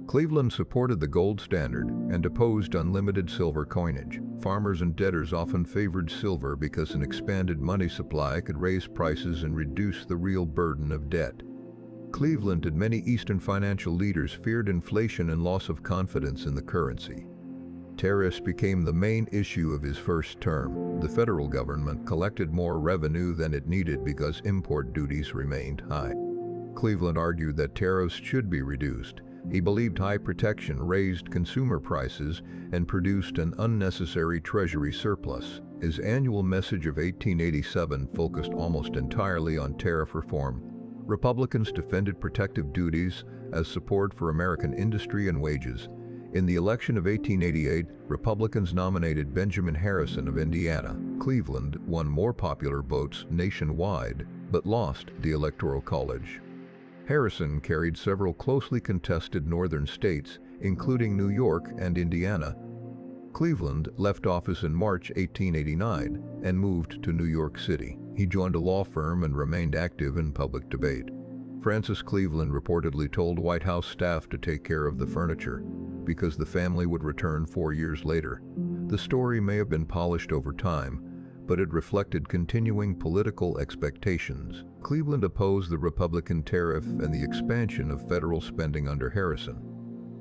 Cleveland supported the gold standard and opposed unlimited silver coinage. Farmers and debtors often favored silver because an expanded money supply could raise prices and reduce the real burden of debt. Cleveland and many Eastern financial leaders feared inflation and loss of confidence in the currency. Tariffs became the main issue of his first term. The federal government collected more revenue than it needed because import duties remained high. Cleveland argued that tariffs should be reduced. He believed high protection raised consumer prices and produced an unnecessary treasury surplus. His annual message of 1887 focused almost entirely on tariff reform. Republicans defended protective duties as support for American industry and wages. In the election of 1888, Republicans nominated Benjamin Harrison of Indiana. Cleveland won more popular votes nationwide, but lost the Electoral College. Harrison carried several closely contested northern states, including New York and Indiana. Cleveland left office in March 1889 and moved to New York City. He joined a law firm and remained active in public debate. Francis Cleveland reportedly told White House staff to take care of the furniture because the family would return 4 years later. The story may have been polished over time, but it reflected continuing political expectations. Cleveland opposed the Republican tariff and the expansion of federal spending under Harrison.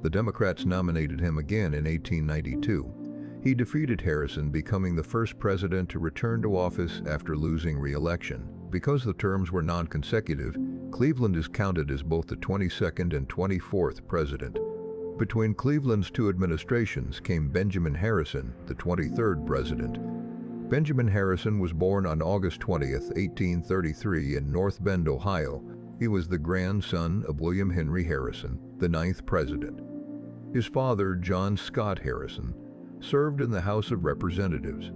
The Democrats nominated him again in 1892. He defeated Harrison, becoming the first president to return to office after losing re-election. Because the terms were non-consecutive, Cleveland is counted as both the 22nd and 24th president. Between Cleveland's two administrations came Benjamin Harrison, the 23rd president. Benjamin Harrison was born on August 20, 1833 in North Bend, Ohio. He was the grandson of William Henry Harrison, the 9th president. His father, John Scott Harrison, served in the House of Representatives.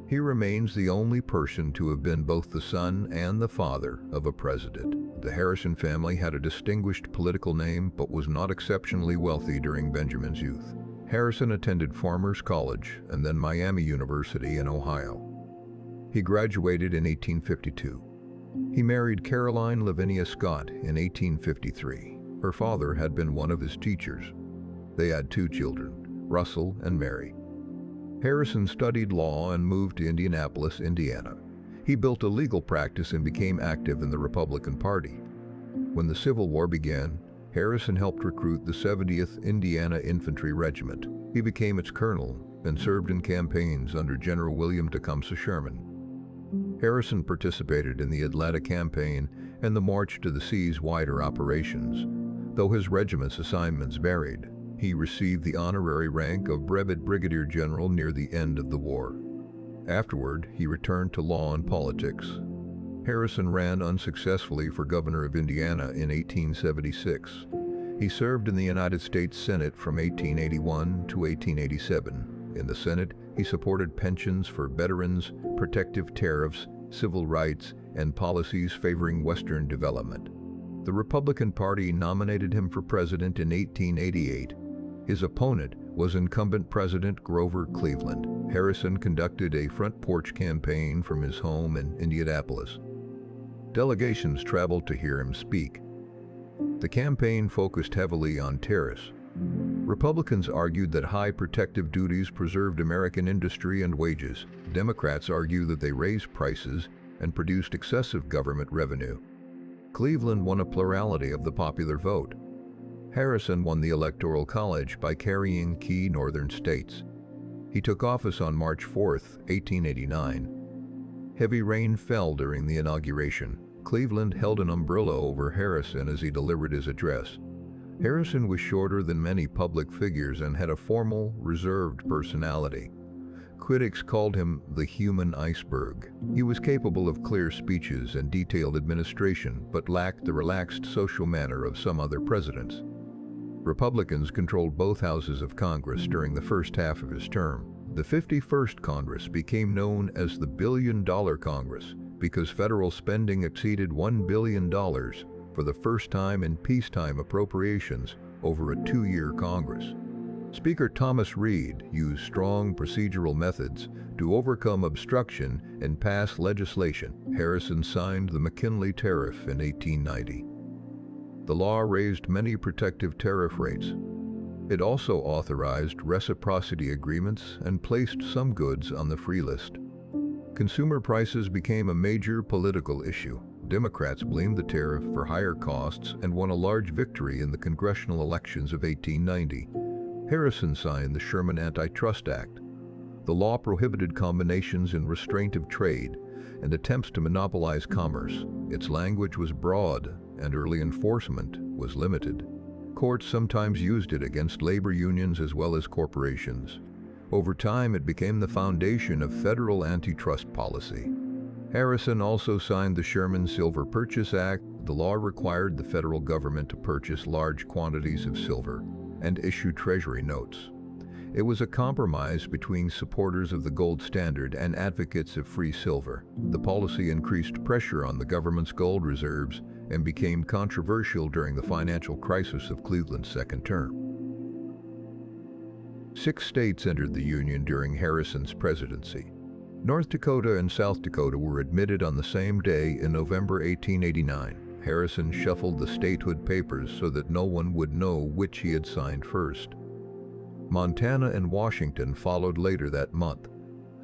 He remains the only person to have been both the son and the father of a president. The Harrison family had a distinguished political name but was not exceptionally wealthy during Benjamin's youth. Harrison attended Farmers College and then Miami University in Ohio. He graduated in 1852. He married Caroline Lavinia Scott in 1853. Her father had been one of his teachers. They had 2 children, Russell and Mary. Harrison studied law and moved to Indianapolis, Indiana. He built a legal practice and became active in the Republican Party. When the Civil War began, Harrison helped recruit the 70th Indiana Infantry Regiment. He became its colonel and served in campaigns under General William Tecumseh Sherman. Harrison participated in the Atlanta Campaign and the March to the Sea's wider operations. Though his regiment's assignments varied, he received the honorary rank of Brevet Brigadier General near the end of the war. Afterward, he returned to law and politics. Harrison ran unsuccessfully for governor of Indiana in 1876. He served in the United States Senate from 1881 to 1887. In the Senate, he supported pensions for veterans, protective tariffs, civil rights, and policies favoring Western development. The Republican Party nominated him for president in 1888. His opponent was incumbent President Grover Cleveland. Harrison conducted a front porch campaign from his home in Indianapolis. Delegations traveled to hear him speak. The campaign focused heavily on tariffs. Republicans argued that high protective duties preserved American industry and wages. Democrats argued that they raised prices and produced excessive government revenue. Cleveland won a plurality of the popular vote. Harrison won the Electoral College by carrying key northern states. He took office on March 4, 1889. Heavy rain fell during the inauguration. Cleveland held an umbrella over Harrison as he delivered his address. Harrison was shorter than many public figures and had a formal, reserved personality. Critics called him the human iceberg. He was capable of clear speeches and detailed administration, but lacked the relaxed social manner of some other presidents. Republicans controlled both houses of Congress during the first half of his term. The 51st Congress became known as the Billion-Dollar Congress because federal spending exceeded $1 billion for the first time in peacetime appropriations over a 2-year Congress. Speaker Thomas Reed used strong procedural methods to overcome obstruction and pass legislation. Harrison signed the McKinley Tariff in 1890. The law raised many protective tariff rates. It also authorized reciprocity agreements and placed some goods on the free list. Consumer prices became a major political issue. Democrats blamed the tariff for higher costs and won a large victory in the congressional elections of 1890. Harrison signed the Sherman Antitrust Act. The law prohibited combinations and restraint of trade and attempts to monopolize commerce. Its language was broad and early enforcement was limited. Courts sometimes used it against labor unions as well as corporations. Over time, it became the foundation of federal antitrust policy. Harrison also signed the Sherman Silver Purchase Act. The law required the federal government to purchase large quantities of silver and issue treasury notes. It was a compromise between supporters of the gold standard and advocates of free silver. The policy increased pressure on the government's gold reserves and became controversial during the financial crisis of Cleveland's second term. 6 states entered the Union during Harrison's presidency. North Dakota and South Dakota were admitted on the same day in November 1889. Harrison shuffled the statehood papers so that no one would know which he had signed first. Montana and Washington followed later that month.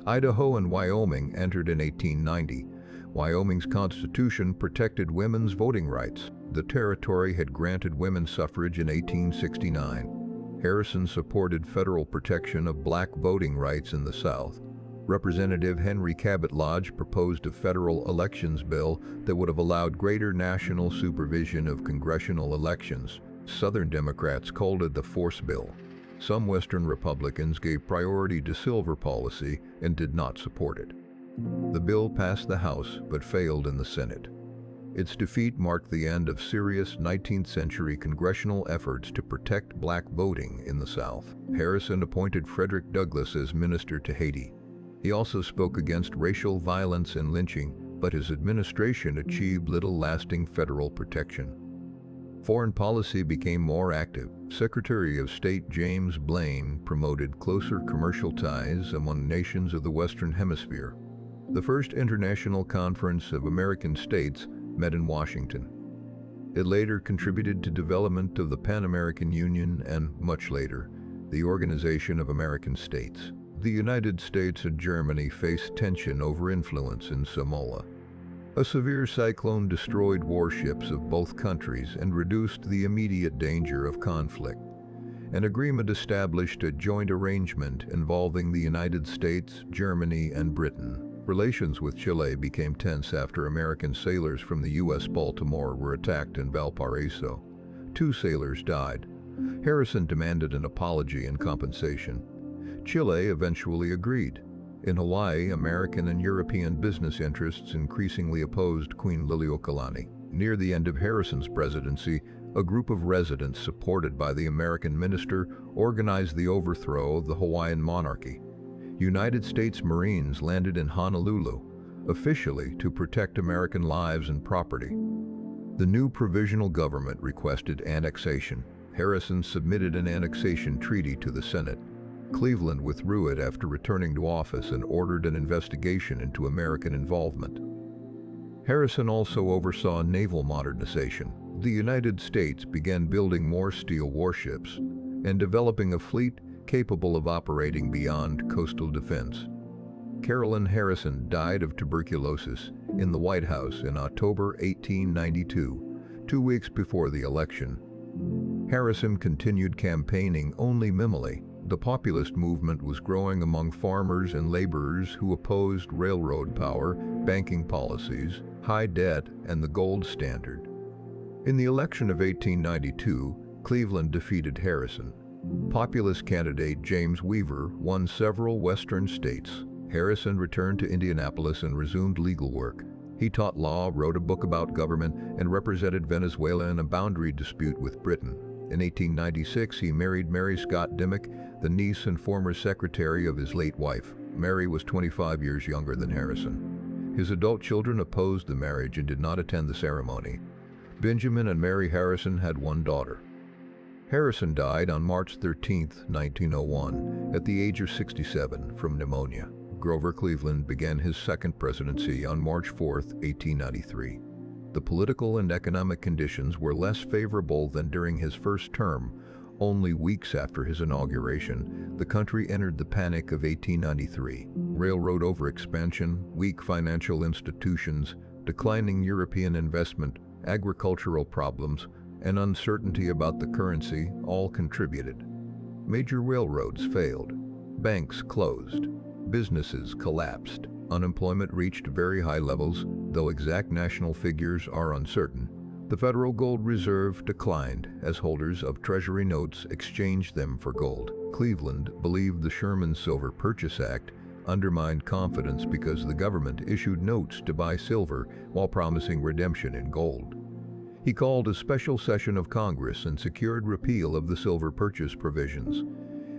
Idaho and Wyoming entered in 1890. Wyoming's constitution protected women's voting rights. The territory had granted women suffrage in 1869. Harrison supported federal protection of black voting rights in the South. Representative Henry Cabot Lodge proposed a federal elections bill that would have allowed greater national supervision of congressional elections. Southern Democrats called it the Force Bill. Some Western Republicans gave priority to silver policy and did not support it. The bill passed the House but failed in the Senate. Its defeat marked the end of serious 19th-century congressional efforts to protect black voting in the South. Harrison appointed Frederick Douglass as minister to Haiti. He also spoke against racial violence and lynching, but his administration achieved little lasting federal protection. Foreign policy became more active. Secretary of State James Blaine promoted closer commercial ties among nations of the Western Hemisphere. The first International Conference of American States met in Washington. It later contributed to development of the Pan-American Union and, much later, the Organization of American States. The United States and Germany faced tension over influence in Samoa. A severe cyclone destroyed warships of both countries and reduced the immediate danger of conflict. An agreement established a joint arrangement involving the United States, Germany, and Britain. Relations with Chile became tense after American sailors from the U.S. Baltimore were attacked in Valparaiso. 2 sailors died. Harrison demanded an apology and compensation. Chile eventually agreed. In Hawaii, American and European business interests increasingly opposed Queen Liliuokalani. Near the end of Harrison's presidency, a group of residents supported by the American minister organized the overthrow of the Hawaiian monarchy. United States Marines landed in Honolulu, officially to protect American lives and property. The new provisional government requested annexation. Harrison submitted an annexation treaty to the Senate. Cleveland withdrew it after returning to office and ordered an investigation into American involvement. Harrison also oversaw naval modernization. The United States began building more steel warships and developing a fleet capable of operating beyond coastal defense. Carolyn Harrison died of tuberculosis in the White House in October 1892, 2 weeks before the election. Harrison continued campaigning only minimally. The populist movement was growing among farmers and laborers who opposed railroad power, banking policies, high debt, and the gold standard. In the election of 1892, Cleveland defeated Harrison. Populist candidate James Weaver won several western states. Harrison returned to Indianapolis and resumed legal work. He taught law, wrote a book about government, and represented Venezuela in a boundary dispute with Britain. In 1896, he married Mary Scott Dimmock, the niece and former secretary of his late wife. Mary was 25 years younger than Harrison. His adult children opposed the marriage and did not attend the ceremony. Benjamin and Mary Harrison had 1 daughter. Harrison died on March 13, 1901, at the age of 67 from pneumonia. Grover Cleveland began his second presidency on March 4, 1893. The political and economic conditions were less favorable than during his first term. Only weeks after his inauguration, the country entered the Panic of 1893. Railroad overexpansion, weak financial institutions, declining European investment, agricultural problems, and uncertainty about the currency all contributed. Major railroads failed. Banks closed. Businesses collapsed. Unemployment reached very high levels, though exact national figures are uncertain. The Federal Gold Reserve declined as holders of Treasury notes exchanged them for gold. Cleveland believed the Sherman Silver Purchase Act undermined confidence because the government issued notes to buy silver while promising redemption in gold. He called a special session of Congress and secured repeal of the silver purchase provisions.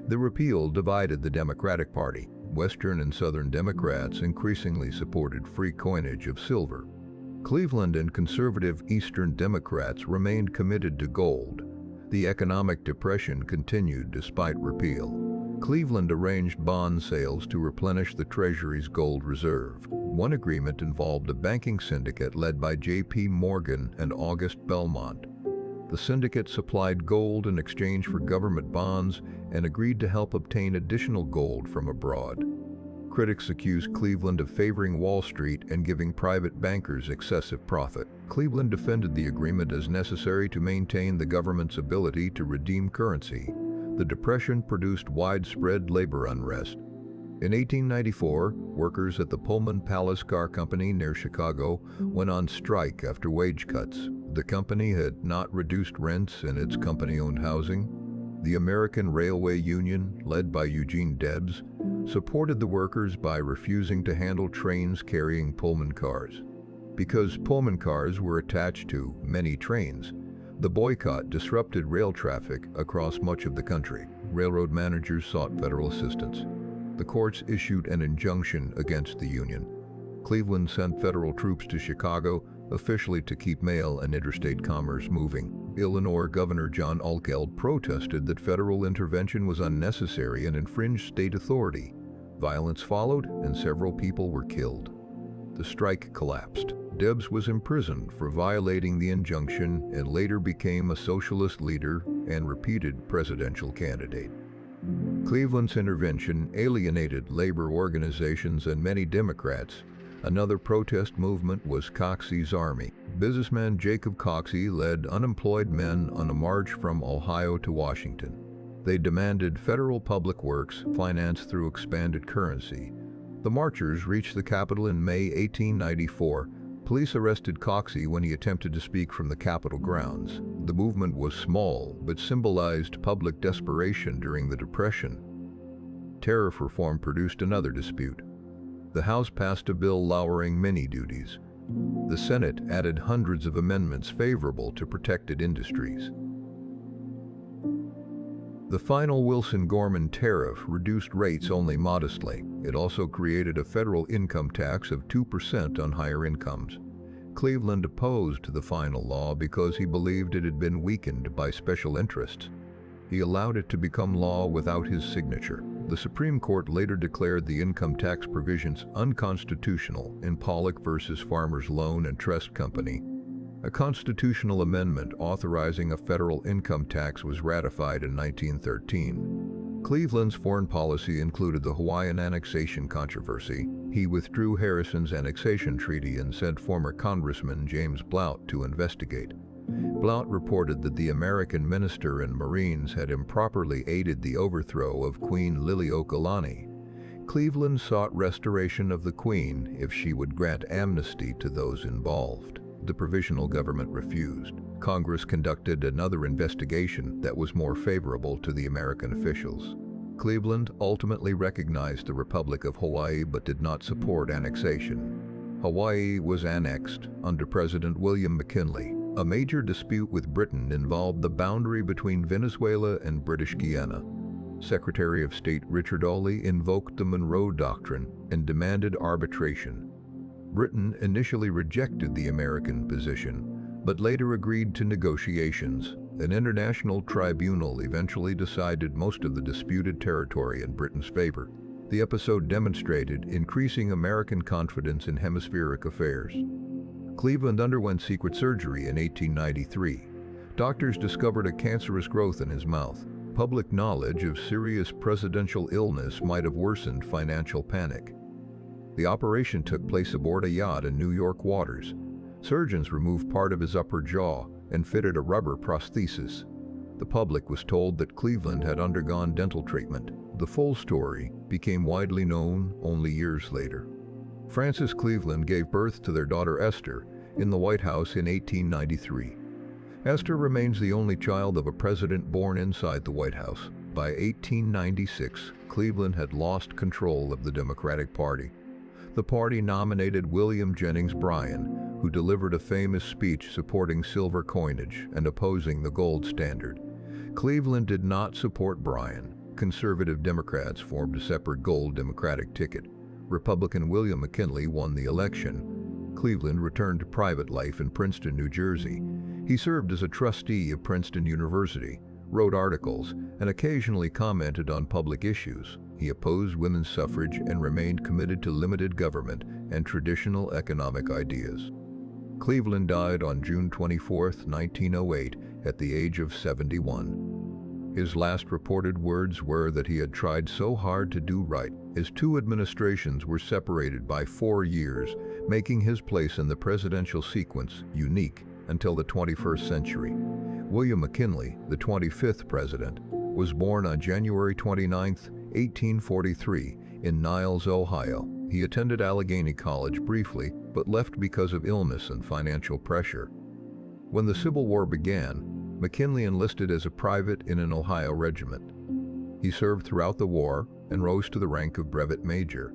The repeal divided the Democratic Party. Western and Southern Democrats increasingly supported free coinage of silver. Cleveland and conservative Eastern Democrats remained committed to gold. The economic depression continued despite repeal. Cleveland arranged bond sales to replenish the Treasury's gold reserve. One agreement involved a banking syndicate led by J.P. Morgan and August Belmont. The syndicate supplied gold in exchange for government bonds and agreed to help obtain additional gold from abroad. Critics accused Cleveland of favoring Wall Street and giving private bankers excessive profit. Cleveland defended the agreement as necessary to maintain the government's ability to redeem currency. The Depression produced widespread labor unrest. In 1894, workers at the Pullman Palace Car Company near Chicago went on strike after wage cuts. The company had not reduced rents in its company-owned housing. The American Railway Union, led by Eugene Debs, supported the workers by refusing to handle trains carrying Pullman cars. Because Pullman cars were attached to many trains, the boycott disrupted rail traffic across much of the country. Railroad managers sought federal assistance. The courts issued an injunction against the union. Cleveland sent federal troops to Chicago, officially to keep mail and interstate commerce moving. Illinois Governor John Altgeld protested that federal intervention was unnecessary and infringed state authority. Violence followed, and several people were killed. The strike collapsed. Debs was imprisoned for violating the injunction and later became a socialist leader and repeated presidential candidate. Cleveland's intervention alienated labor organizations and many Democrats. Another protest movement was Coxey's Army. Businessman Jacob Coxey led unemployed men on a march from Ohio to Washington. They demanded federal public works financed through expanded currency. The marchers reached the Capitol in May 1894. Police arrested Coxey when he attempted to speak from the Capitol grounds. The movement was small, but symbolized public desperation during the Depression. Tariff reform produced another dispute. The House passed a bill lowering many duties. The Senate added hundreds of amendments favorable to protected industries. The final Wilson-Gorman tariff reduced rates only modestly. It also created a federal income tax of 2% on higher incomes. Cleveland opposed the final law because he believed it had been weakened by special interests. He allowed it to become law without his signature. The Supreme Court later declared the income tax provisions unconstitutional in Pollock v. Farmers Loan and Trust Company. A constitutional amendment authorizing a federal income tax was ratified in 1913. Cleveland's foreign policy included the Hawaiian annexation controversy. He withdrew Harrison's annexation treaty and sent former Congressman James Blount to investigate. Blount reported that the American minister and Marines had improperly aided the overthrow of Queen Liliuokalani. Cleveland sought restoration of the Queen if she would grant amnesty to those involved. The provisional government refused. Congress conducted another investigation that was more favorable to the American officials. Cleveland ultimately recognized the Republic of Hawaii but did not support annexation. Hawaii was annexed under President William McKinley. A major dispute with Britain involved the boundary between Venezuela and British Guiana. Secretary of State Richard Hawley invoked the Monroe Doctrine and demanded arbitration. Britain initially rejected the American position, but later agreed to negotiations. An international tribunal eventually decided most of the disputed territory in Britain's favor. The episode demonstrated increasing American confidence in hemispheric affairs. Cleveland underwent secret surgery in 1893. Doctors discovered a cancerous growth in his mouth. Public knowledge of serious presidential illness might have worsened financial panic. The operation took place aboard a yacht in New York waters. Surgeons removed part of his upper jaw and fitted a rubber prosthesis. The public was told that Cleveland had undergone dental treatment. The full story became widely known only years later. Francis Cleveland gave birth to their daughter Esther in the White House in 1893. Esther remains the only child of a president born inside the White House. By 1896, Cleveland had lost control of the Democratic Party. The party nominated William Jennings Bryan, who delivered a famous speech supporting silver coinage and opposing the gold standard. Cleveland did not support Bryan. Conservative Democrats formed a separate gold Democratic ticket. Republican William McKinley won the election. Cleveland returned to private life in Princeton, New Jersey. He served as a trustee of Princeton University, wrote articles, and occasionally commented on public issues. He opposed women's suffrage and remained committed to limited government and traditional economic ideas. Cleveland died on June 24, 1908, at the age of 71. His last reported words were that he had tried so hard to do right. His two administrations were separated by 4 years, making his place in the presidential sequence unique until the 21st century. William McKinley, the 25th president, was born on January 29, 1843, in Niles, Ohio. He attended Allegheny College briefly, but left because of illness and financial pressure. When the Civil War began, McKinley enlisted as a private in an Ohio regiment. He served throughout the war and rose to the rank of brevet major.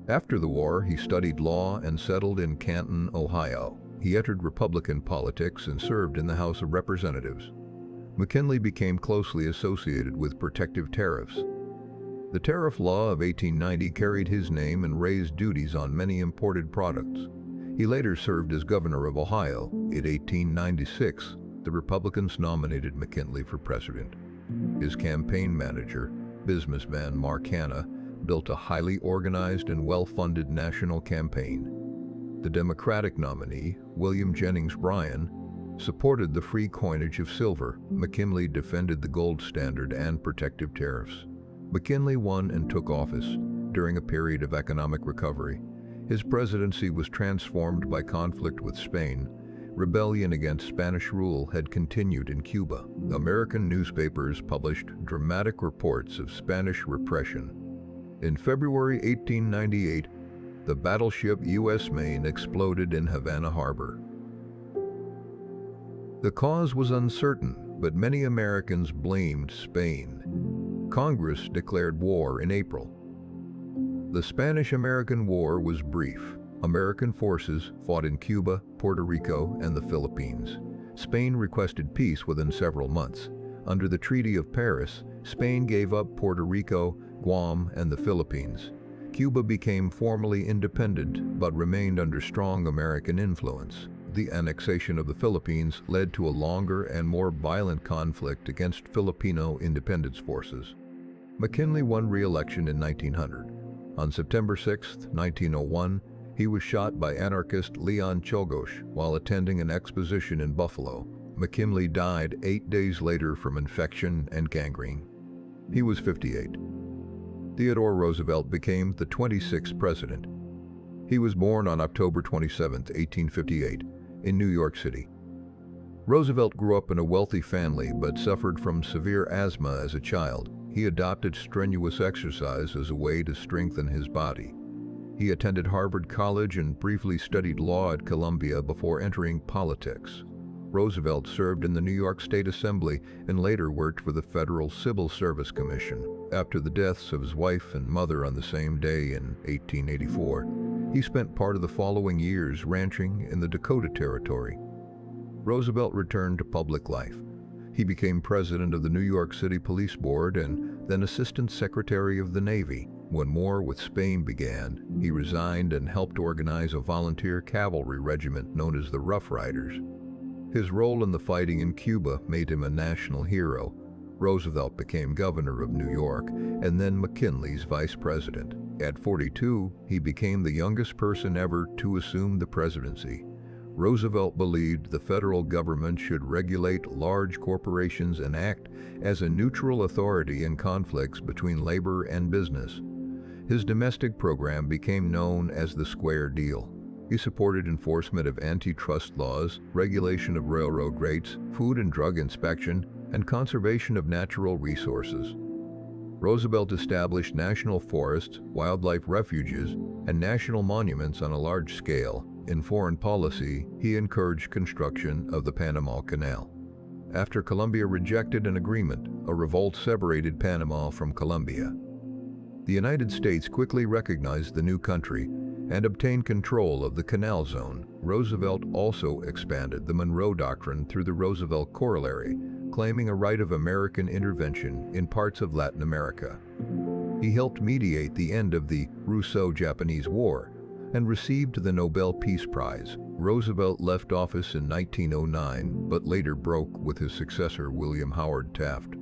After the war, he studied law and settled in Canton, Ohio. He entered Republican politics and served in the House of Representatives. McKinley became closely associated with protective tariffs. The tariff law of 1890 carried his name and raised duties on many imported products. He later served as governor of Ohio. In 1896, the Republicans nominated McKinley for president. His campaign manager, businessman Mark Hanna, built a highly organized and well-funded national campaign. The Democratic nominee, William Jennings Bryan, supported the free coinage of silver. McKinley defended the gold standard and protective tariffs. McKinley won and took office during a period of economic recovery. His presidency was transformed by conflict with Spain. Rebellion against Spanish rule had continued in Cuba. American newspapers published dramatic reports of Spanish repression. In February 1898, the battleship U.S. Maine exploded in Havana Harbor. The cause was uncertain, but many Americans blamed Spain. Congress declared war in April. The Spanish-American War was brief. American forces fought in Cuba, Puerto Rico, and the Philippines. Spain requested peace within several months. Under the Treaty of Paris, Spain gave up Puerto Rico, Guam, and the Philippines. Cuba became formally independent, but remained under strong American influence. The annexation of the Philippines led to a longer and more violent conflict against Filipino independence forces. McKinley won re-election in 1900. On September 6, 1901, he was shot by anarchist Leon Czolgosz while attending an exposition in Buffalo. McKinley died 8 days later from infection and gangrene. He was 58. Theodore Roosevelt became the 26th president. He was born on October 27, 1858, in New York City. Roosevelt grew up in a wealthy family but suffered from severe asthma as a child. He adopted strenuous exercise as a way to strengthen his body. He attended Harvard College and briefly studied law at Columbia before entering politics. Roosevelt served in the New York State Assembly and later worked for the Federal Civil Service Commission. After the deaths of his wife and mother on the same day in 1884, he spent part of the following years ranching in the Dakota Territory. Roosevelt returned to public life. He became president of the New York City Police Board and then Assistant Secretary of the Navy. When war with Spain began, he resigned and helped organize a volunteer cavalry regiment known as the Rough Riders. His role in the fighting in Cuba made him a national hero. Roosevelt became governor of New York and then McKinley's vice president. At 42, he became the youngest person ever to assume the presidency. Roosevelt believed the federal government should regulate large corporations and act as a neutral authority in conflicts between labor and business. His domestic program became known as the Square Deal. He supported enforcement of antitrust laws, regulation of railroad rates, food and drug inspection, and conservation of natural resources. Roosevelt established national forests, wildlife refuges, and national monuments on a large scale. In foreign policy, he encouraged construction of the Panama Canal. After Colombia rejected an agreement, a revolt separated Panama from Colombia. The United States quickly recognized the new country and obtained control of the Canal Zone. Roosevelt also expanded the Monroe Doctrine through the Roosevelt Corollary, claiming a right of American intervention in parts of Latin America. He helped mediate the end of the Russo-Japanese War and received the Nobel Peace Prize. Roosevelt left office in 1909, but later broke with his successor William Howard Taft.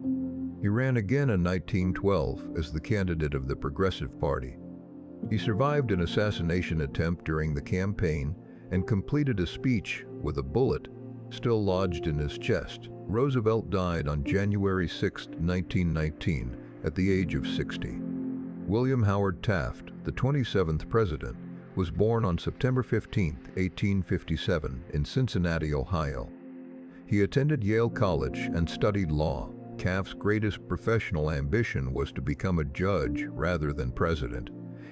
He ran again in 1912 as the candidate of the Progressive Party. He survived an assassination attempt during the campaign and completed a speech with a bullet still lodged in his chest. Roosevelt died on January 6, 1919, at the age of 60. William Howard Taft, the 27th president, was born on September 15, 1857, in Cincinnati, Ohio. He attended Yale College and studied law. Taft's greatest professional ambition was to become a judge rather than president.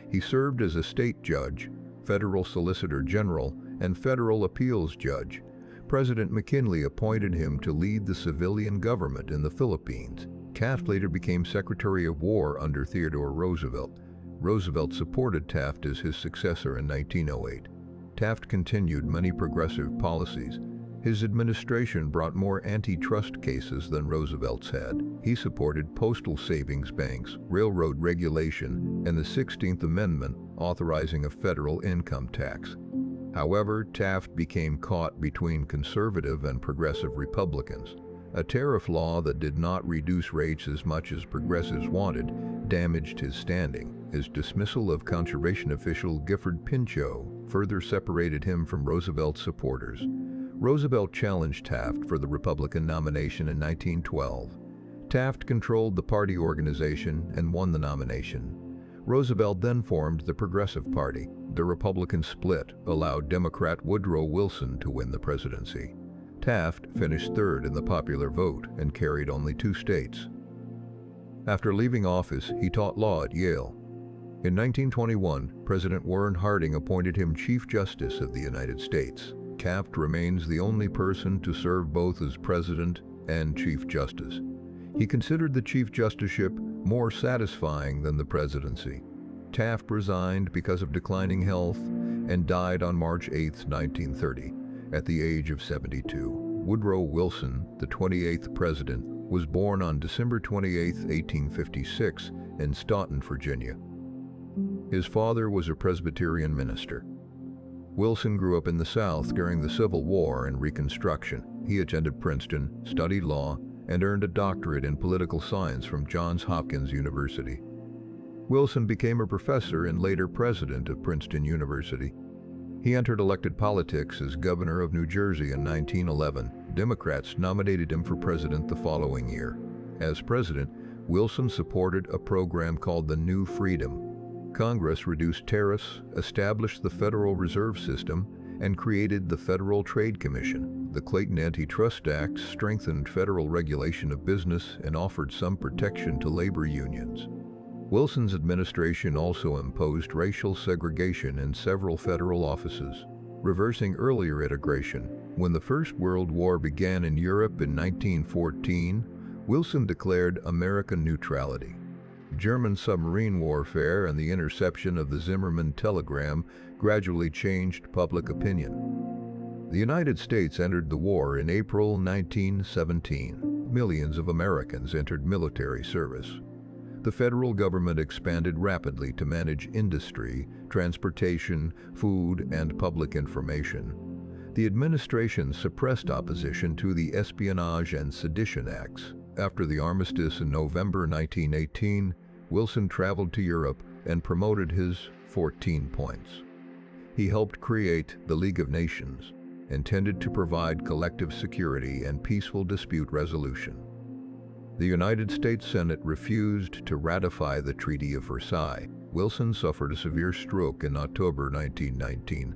He served as a state judge, federal solicitor general, and federal appeals judge. President McKinley appointed him to lead the civilian government in the Philippines. Taft later became Secretary of War under Theodore Roosevelt. Roosevelt supported Taft as his successor in 1908. Taft continued many progressive policies. His administration brought more antitrust cases than Roosevelt's had. He supported postal savings banks, railroad regulation, and the 16th Amendment authorizing a federal income tax. However, Taft became caught between conservative and progressive Republicans. A tariff law that did not reduce rates as much as progressives wanted damaged his standing. His dismissal of conservation official Gifford Pinchot further separated him from Roosevelt's supporters. Roosevelt challenged Taft for the Republican nomination in 1912. Taft controlled the party organization and won the nomination. Roosevelt then formed the Progressive Party. The Republican split allowed Democrat Woodrow Wilson to win the presidency. Taft finished third in the popular vote and carried only 2 states. After leaving office, he taught law at Yale. In 1921, President Warren Harding appointed him Chief Justice of the United States. Taft remains the only person to serve both as President and Chief Justice. He considered the Chief Justiceship more satisfying than the presidency. Taft resigned because of declining health and died on March 8, 1930, at the age of 72. Woodrow Wilson, the 28th president, was born on December 28, 1856, in Staunton, Virginia. His father was a Presbyterian minister. Wilson grew up in the South during the Civil War and Reconstruction. He attended Princeton, studied law, and earned a doctorate in political science from Johns Hopkins University. Wilson became a professor and later president of Princeton University. He entered elected politics as governor of New Jersey in 1911. Democrats nominated him for president the following year. As president, Wilson supported a program called the New Freedom. Congress reduced tariffs, established the Federal Reserve System, and created the Federal Trade Commission. The Clayton Antitrust Act strengthened federal regulation of business and offered some protection to labor unions. Wilson's administration also imposed racial segregation in several federal offices, reversing earlier integration. When the First World War began in Europe in 1914, Wilson declared American neutrality. German submarine warfare and the interception of the Zimmermann telegram gradually changed public opinion. The United States entered the war in April 1917. Millions of Americans entered military service. The federal government expanded rapidly to manage industry, transportation, food, and public information. The administration suppressed opposition to the Espionage and Sedition Acts. After the armistice in November 1918, Wilson traveled to Europe and promoted his 14 points. He helped create the League of Nations, intended to provide collective security and peaceful dispute resolution. The United States Senate refused to ratify the Treaty of Versailles. Wilson suffered a severe stroke in October 1919.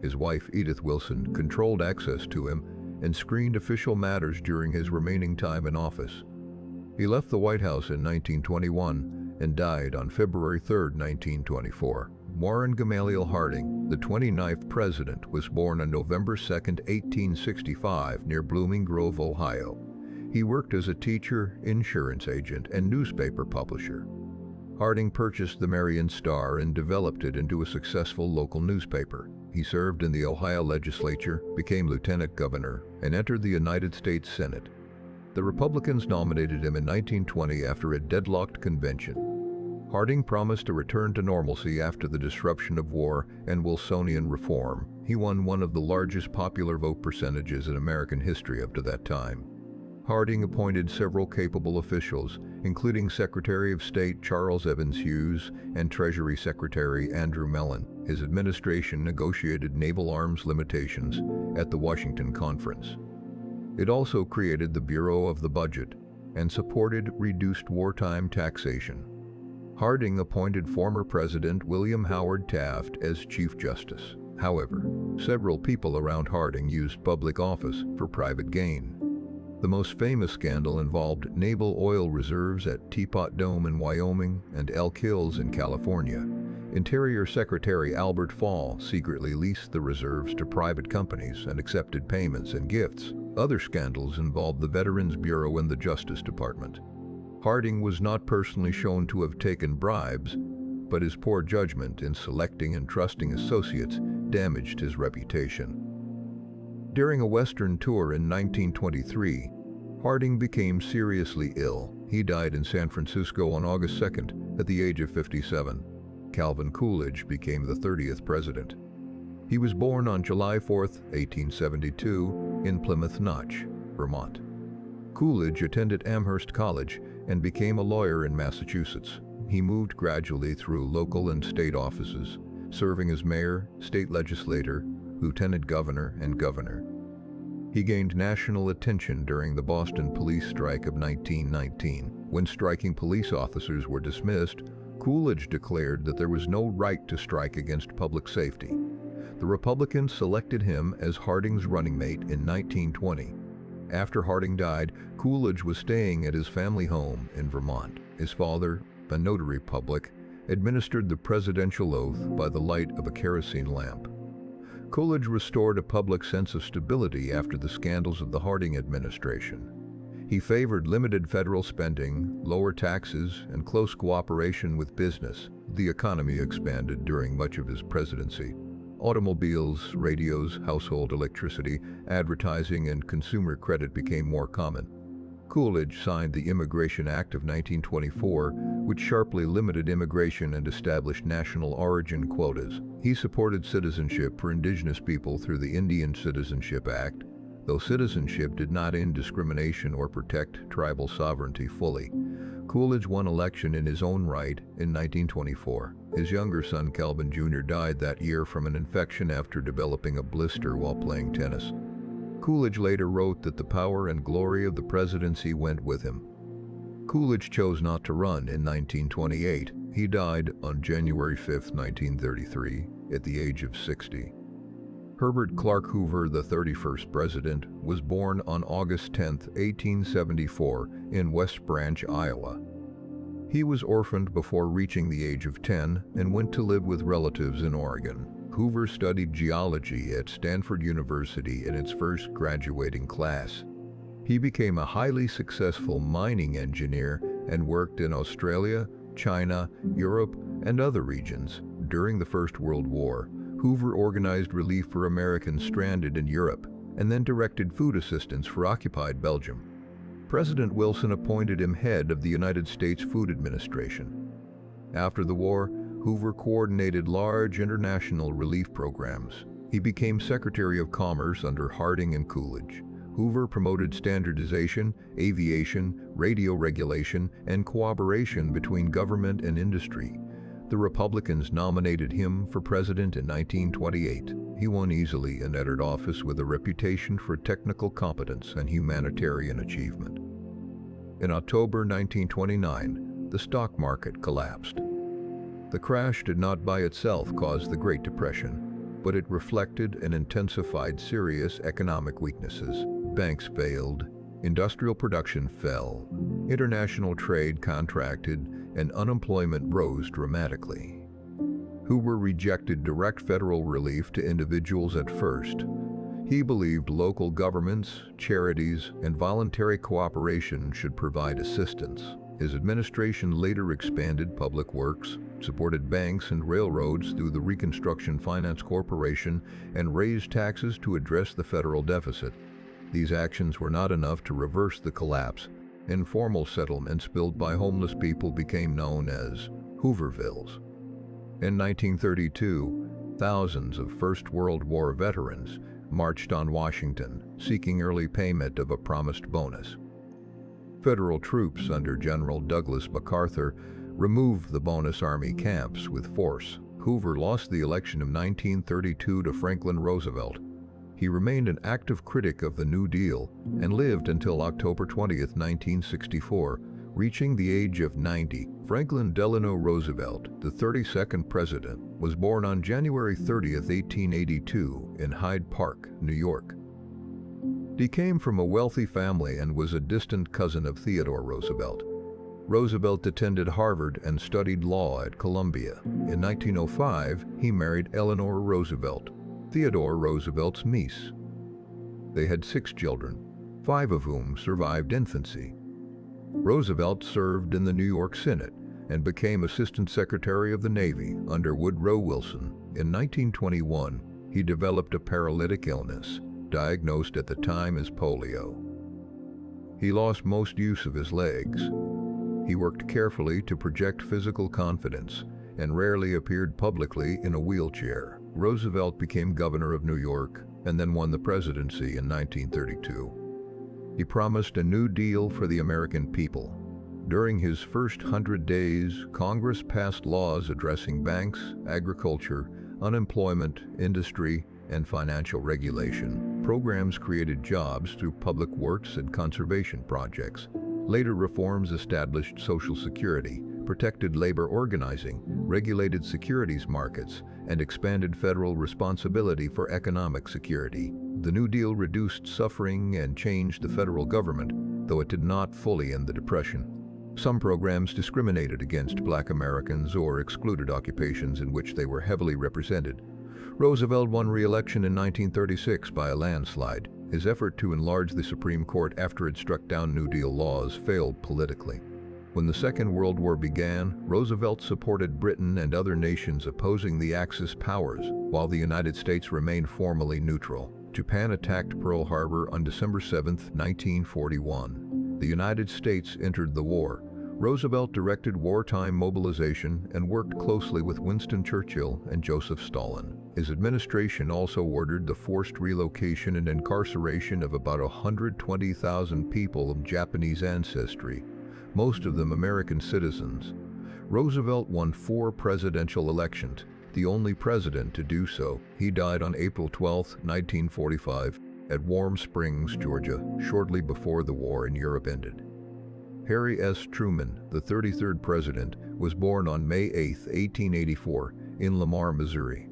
His wife, Edith Wilson, controlled access to him and screened official matters during his remaining time in office. He left the White House in 1921 and died on February 3, 1924. Warren Gamaliel Harding, the 29th president, was born on November 2, 1865, near Blooming Grove, Ohio. He worked as a teacher, insurance agent, and newspaper publisher. Harding purchased the Marion Star and developed it into a successful local newspaper. He served in the Ohio legislature, became lieutenant governor, and entered the United States Senate. The Republicans nominated him in 1920 after a deadlocked convention. Harding promised a return to normalcy after the disruption of war and Wilsonian reform. He won one of the largest popular vote percentages in American history up to that time. Harding appointed several capable officials, including Secretary of State Charles Evans Hughes and Treasury Secretary Andrew Mellon. His administration negotiated naval arms limitations at the Washington Conference. It also created the Bureau of the Budget and supported reduced wartime taxation. Harding appointed former President William Howard Taft as Chief Justice. However, several people around Harding used public office for private gain. The most famous scandal involved naval oil reserves at Teapot Dome in Wyoming and Elk Hills in California. Interior Secretary Albert Fall secretly leased the reserves to private companies and accepted payments and gifts. Other scandals involved the Veterans Bureau and the Justice Department. Harding was not personally shown to have taken bribes, but his poor judgment in selecting and trusting associates damaged his reputation. During a Western tour in 1923, Harding became seriously ill. He died in San Francisco on August 2nd at the age of 57. Calvin Coolidge became the 30th president. He was born on July 4, 1872, in Plymouth Notch, Vermont. Coolidge attended Amherst College and became a lawyer in Massachusetts. He moved gradually through local and state offices, serving as mayor, state legislator, lieutenant governor, and governor. He gained national attention during the Boston police strike of 1919. When striking police officers were dismissed, Coolidge declared that there was no right to strike against public safety. The Republicans selected him as Harding's running mate in 1920. After Harding died, Coolidge was staying at his family home in Vermont. His father, a notary public, administered the presidential oath by the light of a kerosene lamp. Coolidge restored a public sense of stability after the scandals of the Harding administration. He favored limited federal spending, lower taxes, and close cooperation with business. The economy expanded during much of his presidency. Automobiles, radios, household electricity, advertising, and consumer credit became more common. Coolidge signed the Immigration Act of 1924, which sharply limited immigration and established national origin quotas. He supported citizenship for indigenous people through the Indian Citizenship Act, though citizenship did not end discrimination or protect tribal sovereignty fully. Coolidge won election in his own right in 1924. His younger son, Calvin Jr., died that year from an infection after developing a blister while playing tennis. Coolidge later wrote that the power and glory of the presidency went with him. Coolidge chose not to run in 1928. He died on January 5, 1933, at the age of 60. Herbert Clark Hoover, the 31st president, was born on August 10, 1874, in West Branch, Iowa. He was orphaned before reaching the age of 10 and went to live with relatives in Oregon. Hoover studied geology at Stanford University in its first graduating class. He became a highly successful mining engineer and worked in Australia, China, Europe, and other regions. During the First World War, Hoover organized relief for Americans stranded in Europe and then directed food assistance for occupied Belgium. President Wilson appointed him head of the United States Food Administration. After the war, Hoover coordinated large international relief programs. He became Secretary of Commerce under Harding and Coolidge. Hoover promoted standardization, aviation, radio regulation, and cooperation between government and industry. The Republicans nominated him for president in 1928. He won easily and entered office with a reputation for technical competence and humanitarian achievement. In October 1929, the stock market collapsed. The crash did not by itself cause the Great Depression, but it reflected and intensified serious economic weaknesses. Banks failed, industrial production fell, international trade contracted, and unemployment rose dramatically. Hoover rejected direct federal relief to individuals at first. He believed local governments, charities, and voluntary cooperation should provide assistance. His administration later expanded public works, supported banks and railroads through the Reconstruction Finance Corporation, and raised taxes to address the federal deficit. These actions were not enough to reverse the collapse. Informal settlements built by homeless people became known as Hoovervilles. In 1932, thousands of First World War veterans marched on Washington, seeking early payment of a promised bonus. Federal troops under General Douglas MacArthur removed the bonus army camps with force. Hoover lost the election of 1932 to Franklin Roosevelt. He remained an active critic of the New Deal and lived until October 20, 1964, reaching the age of 90. Franklin Delano Roosevelt, the 32nd president, was born on January 30, 1882, in Hyde Park, New York. He came from a wealthy family and was a distant cousin of Theodore Roosevelt. Roosevelt attended Harvard and studied law at Columbia. In 1905, he married Eleanor Roosevelt, Theodore Roosevelt's niece. They had 6 children, 5 of whom survived infancy. Roosevelt served in the New York Senate and became Assistant Secretary of the Navy under Woodrow Wilson. In 1921, he developed a paralytic illness, diagnosed at the time as polio. He lost most use of his legs. He worked carefully to project physical confidence and rarely appeared publicly in a wheelchair. Roosevelt became governor of New York and then won the presidency in 1932. He promised a new deal for the American people. During his first 100 days, Congress passed laws addressing banks, agriculture, unemployment, industry, and financial regulation. Programs created jobs through public works and conservation projects. Later reforms established Social Security, protected labor organizing, regulated securities markets, and expanded federal responsibility for economic security. The New Deal reduced suffering and changed the federal government, though it did not fully end the Depression. Some programs discriminated against Black Americans or excluded occupations in which they were heavily represented. Roosevelt won re-election in 1936 by a landslide. His effort to enlarge the Supreme Court after it struck down New Deal laws failed politically. When the Second World War began, Roosevelt supported Britain and other nations opposing the Axis powers, while the United States remained formally neutral. Japan attacked Pearl Harbor on December 7, 1941. The United States entered the war. Roosevelt directed wartime mobilization and worked closely with Winston Churchill and Joseph Stalin. His administration also ordered the forced relocation and incarceration of about 120,000 people of Japanese ancestry, most of them American citizens. Roosevelt won 4 presidential elections, the only president to do so. He died on April 12, 1945, at Warm Springs, Georgia, shortly before the war in Europe ended. Harry S. Truman, the 33rd president, was born on May 8, 1884, in Lamar, Missouri.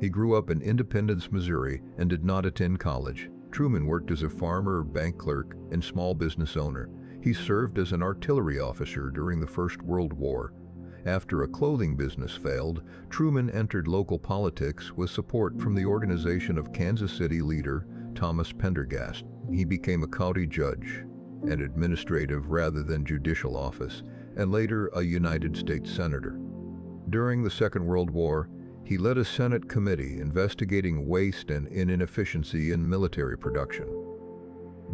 He grew up in Independence, Missouri, and did not attend college. Truman worked as a farmer, bank clerk, and small business owner. He served as an artillery officer during the First World War. After a clothing business failed, Truman entered local politics with support from the organization of Kansas City leader Thomas Pendergast. He became a county judge, an administrative rather than judicial office, and later a United States Senator. During the Second World War, he led a Senate committee investigating waste and inefficiency in military production.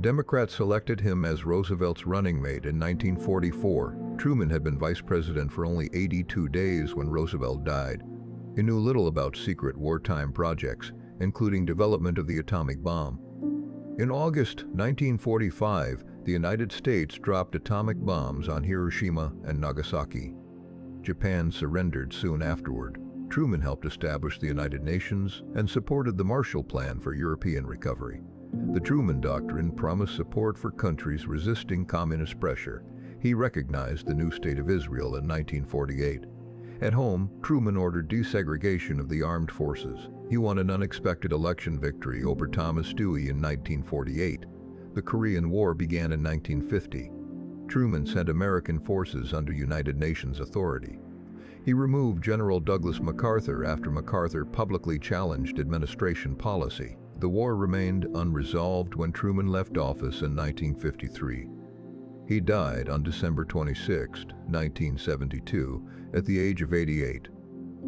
Democrats selected him as Roosevelt's running mate in 1944. Truman had been vice president for only 82 days when Roosevelt died. He knew little about secret wartime projects. including development of the atomic bomb. In August 1945, the United States dropped atomic bombs on Hiroshima and Nagasaki. Japan surrendered soon afterward. Truman helped establish the United Nations and supported the Marshall Plan for European recovery. The Truman Doctrine promised support for countries resisting communist pressure. He recognized the new state of Israel in 1948. At home, Truman ordered desegregation of the armed forces. He won an unexpected election victory over Thomas Dewey in 1948. The Korean War began in 1950. Truman sent American forces under United Nations authority. He removed General Douglas MacArthur after MacArthur publicly challenged administration policy. The war remained unresolved when Truman left office in 1953. He died on December 26, 1972, at the age of 88.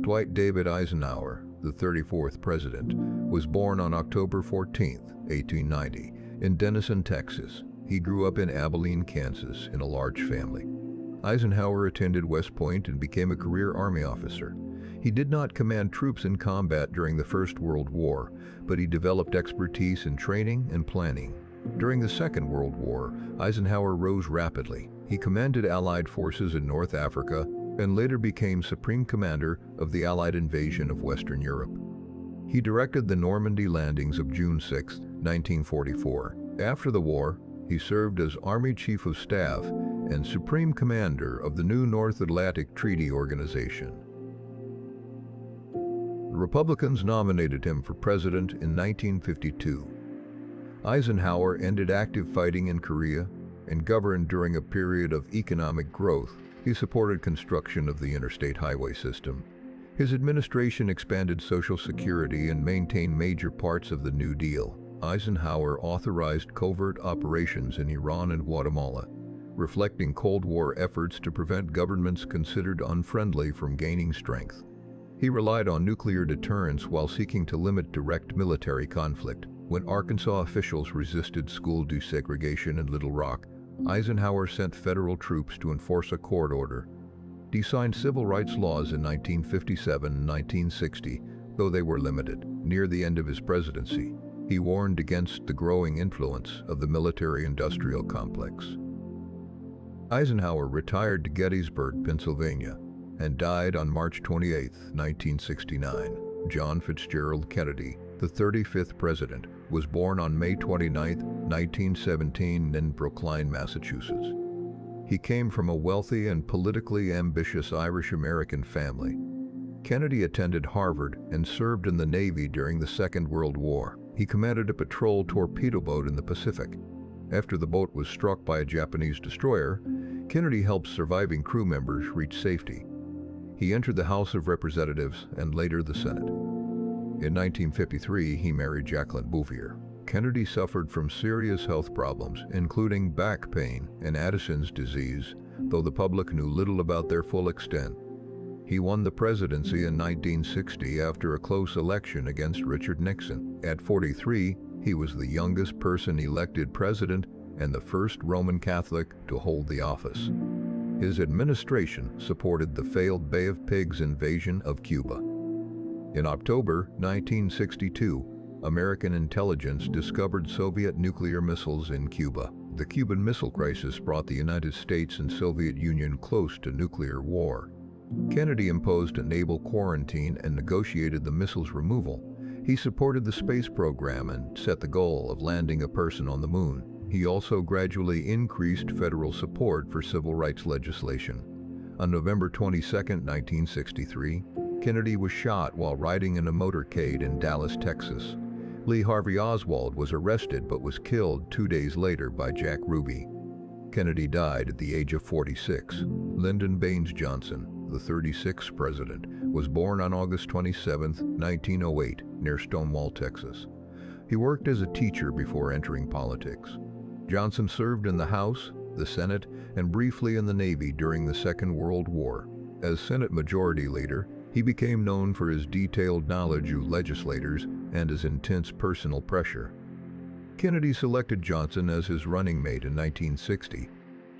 Dwight David Eisenhower, the 34th president, was born on October 14, 1890, in Denison, Texas. He grew up in Abilene, Kansas, in a large family. Eisenhower attended West Point and became a career Army officer. He did not command troops in combat during the First World War, but he developed expertise in training and planning. During the Second World War, Eisenhower rose rapidly. He commanded Allied forces in North Africa and later became Supreme Commander of the Allied invasion of Western Europe. He directed the Normandy landings of June 6, 1944. After the war, he served as Army Chief of Staff and Supreme Commander of the new North Atlantic Treaty Organization. The Republicans nominated him for president in 1952. Eisenhower ended active fighting in Korea and governed during a period of economic growth. He supported construction of the interstate highway system. His administration expanded Social Security and maintained major parts of the New Deal. Eisenhower authorized covert operations in Iran and Guatemala, reflecting Cold War efforts to prevent governments considered unfriendly from gaining strength. He relied on nuclear deterrence while seeking to limit direct military conflict. When Arkansas officials resisted school desegregation in Little Rock, Eisenhower sent federal troops to enforce a court order. He signed civil rights laws in 1957 and 1960, though they were limited. Near the end of his presidency, he warned against the growing influence of the military-industrial complex. Eisenhower retired to Gettysburg, Pennsylvania, and died on March 28, 1969. John Fitzgerald Kennedy, the 35th president, was born on May 29, 1917 in Brookline, Massachusetts. He came from a wealthy and politically ambitious Irish-American family. Kennedy attended Harvard and served in the Navy during the Second World War. He commanded a patrol torpedo boat in the Pacific. After the boat was struck by a Japanese destroyer, Kennedy helped surviving crew members reach safety. He entered the House of Representatives and later the Senate. In 1953, he married Jacqueline Bouvier. Kennedy suffered from serious health problems, including back pain and Addison's disease, though the public knew little about their full extent. He won the presidency in 1960 after a close election against Richard Nixon. At 43, he was the youngest person elected president and the first Roman Catholic to hold the office. His administration supported the failed Bay of Pigs invasion of Cuba. In October 1962, American intelligence discovered Soviet nuclear missiles in Cuba. The Cuban Missile Crisis brought the United States and Soviet Union close to nuclear war. Kennedy imposed a naval quarantine and negotiated the missiles' removal. He supported the space program and set the goal of landing a person on the moon. He also gradually increased federal support for civil rights legislation. On November 22, 1963, Kennedy was shot while riding in a motorcade in Dallas, Texas. Lee Harvey Oswald was arrested but was killed 2 days later by Jack Ruby. Kennedy died at the age of 46. Lyndon Baines Johnson, the 36th president, was born on August 27, 1908, near Stonewall, Texas. He worked as a teacher before entering politics. Johnson served in the House, the Senate, and briefly in the Navy during the Second World War. As Senate Majority Leader, he became known for his detailed knowledge of legislators and his intense personal pressure. Kennedy selected Johnson as his running mate in 1960.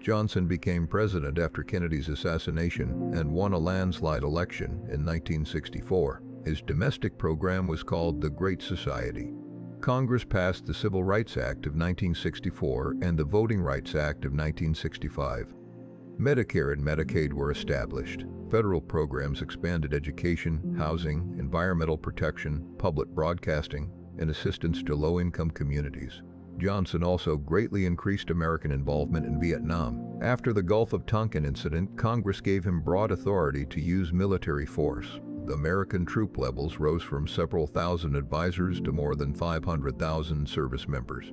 Johnson became president after Kennedy's assassination and won a landslide election in 1964. His domestic program was called the Great Society. Congress passed the Civil Rights Act of 1964 and the Voting Rights Act of 1965. Medicare and Medicaid were established. Federal programs expanded education, housing, environmental protection, public broadcasting, and assistance to low-income communities. Johnson also greatly increased American involvement in Vietnam. After the Gulf of Tonkin incident, Congress gave him broad authority to use military force. The American troop levels rose from several thousand advisors to more than 500,000 service members.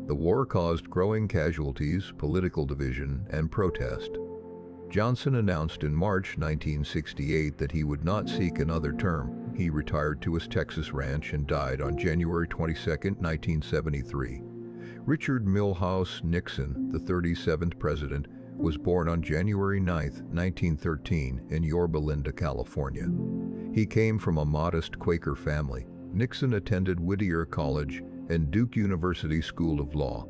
The war caused growing casualties, political division, and protest. Johnson announced in March 1968 that he would not seek another term. He retired to his Texas ranch and died on January 22, 1973. Richard Milhous Nixon, the 37th president, was born on January 9, 1913, in Yorba Linda, California. He came from a modest Quaker family. Nixon attended Whittier College and Duke University School of Law.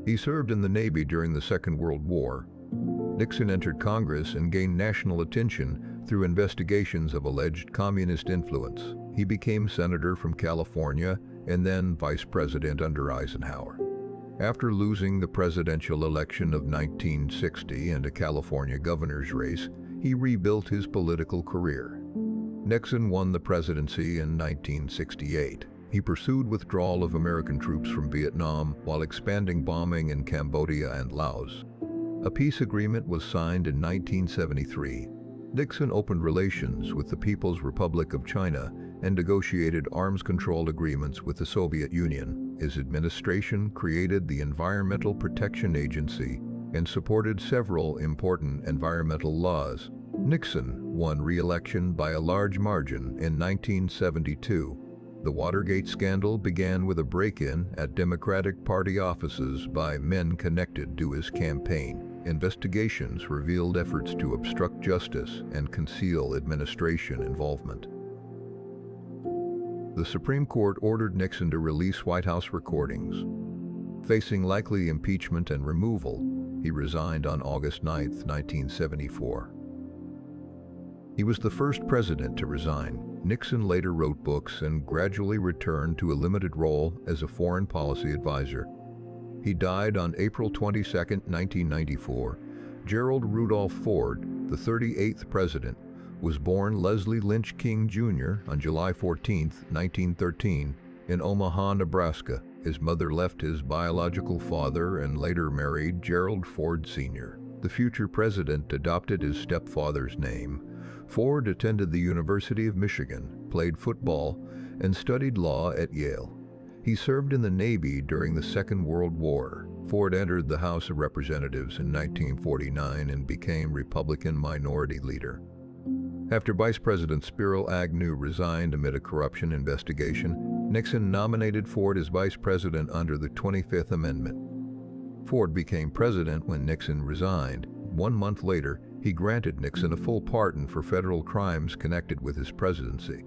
He served in the Navy during the Second World War. Nixon entered Congress and gained national attention through investigations of alleged communist influence. He became senator from California and then vice president under Eisenhower. After losing the presidential election of 1960 and a California governor's race, he rebuilt his political career. Nixon won the presidency in 1968. He pursued withdrawal of American troops from Vietnam while expanding bombing in Cambodia and Laos. A peace agreement was signed in 1973. Nixon opened relations with the People's Republic of China and negotiated arms control agreements with the Soviet Union. His administration created the Environmental Protection Agency and supported several important environmental laws. Nixon won re-election by a large margin in 1972. The Watergate scandal began with a break-in at Democratic Party offices by men connected to his campaign. Investigations revealed efforts to obstruct justice and conceal administration involvement. The Supreme Court ordered Nixon to release White House recordings. Facing likely impeachment and removal, he resigned on August 9, 1974. He was the first president to resign. Nixon later wrote books and gradually returned to a limited role as a foreign policy advisor. He died on April 22, 1994. Gerald Rudolph Ford, the 38th president, was born Leslie Lynch King Jr. on July 14, 1913, in Omaha, Nebraska. His mother left his biological father and later married Gerald Ford Sr. The future president adopted his stepfather's name. Ford attended the University of Michigan, played football, and studied law at Yale. He served in the Navy during the Second World War. Ford entered the House of Representatives in 1949 and became Republican Minority Leader. After Vice President Spiro Agnew resigned amid a corruption investigation, Nixon nominated Ford as vice president under the 25th Amendment. Ford became president when Nixon resigned. 1 month later, he granted Nixon a full pardon for federal crimes connected with his presidency.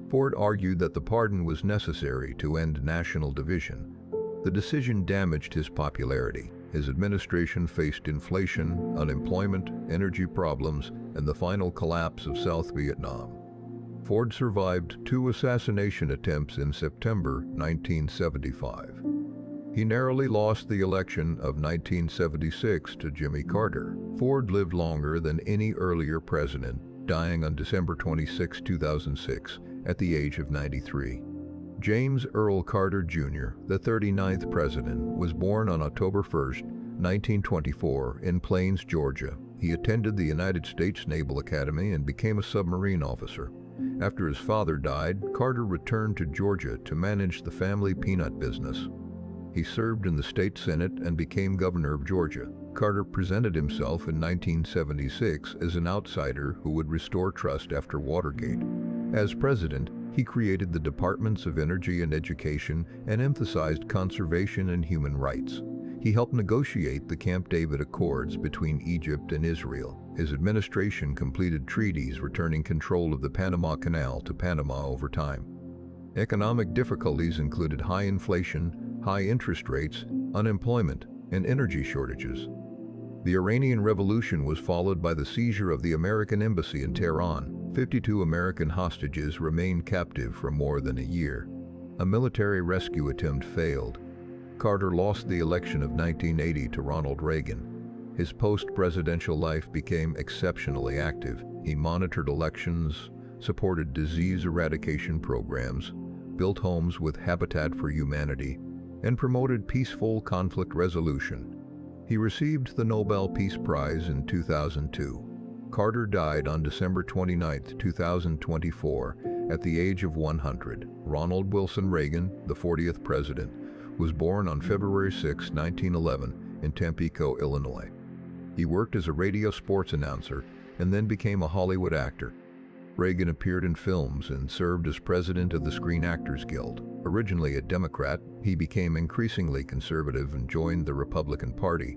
Ford argued that the pardon was necessary to end national division. The decision damaged his popularity. His administration faced inflation, unemployment, energy problems, and the final collapse of South Vietnam. Ford survived 2 assassination attempts in September 1975. He narrowly lost the election of 1976 to Jimmy Carter. Ford lived longer than any earlier president, dying on December 26, 2006, at the age of 93. James Earl Carter Jr., the 39th president, was born on October 1, 1924, in Plains, Georgia. He attended the United States Naval Academy and became a submarine officer. After his father died, Carter returned to Georgia to manage the family peanut business. He served in the state Senate and became governor of Georgia. Carter presented himself in 1976 as an outsider who would restore trust after Watergate. As president, he created the Departments of Energy and Education and emphasized conservation and human rights. He helped negotiate the Camp David Accords between Egypt and Israel. His administration completed treaties returning control of the Panama Canal to Panama over time. Economic difficulties included high inflation, high interest rates, unemployment, and energy shortages. The Iranian Revolution was followed by the seizure of the American embassy in Tehran. 52 American hostages remained captive for more than a year. A military rescue attempt failed. Carter lost the election of 1980 to Ronald Reagan. His post-presidential life became exceptionally active. He monitored elections, supported disease eradication programs, built homes with Habitat for Humanity, and promoted peaceful conflict resolution. He received the Nobel Peace Prize in 2002. Carter died on December 29, 2024, at the age of 100. Ronald Wilson Reagan, the 40th president, was born on February 6, 1911, in Tampico, Illinois. He worked as a radio sports announcer and then became a Hollywood actor. Reagan appeared in films and served as president of the Screen Actors Guild. Originally a Democrat, he became increasingly conservative and joined the Republican Party.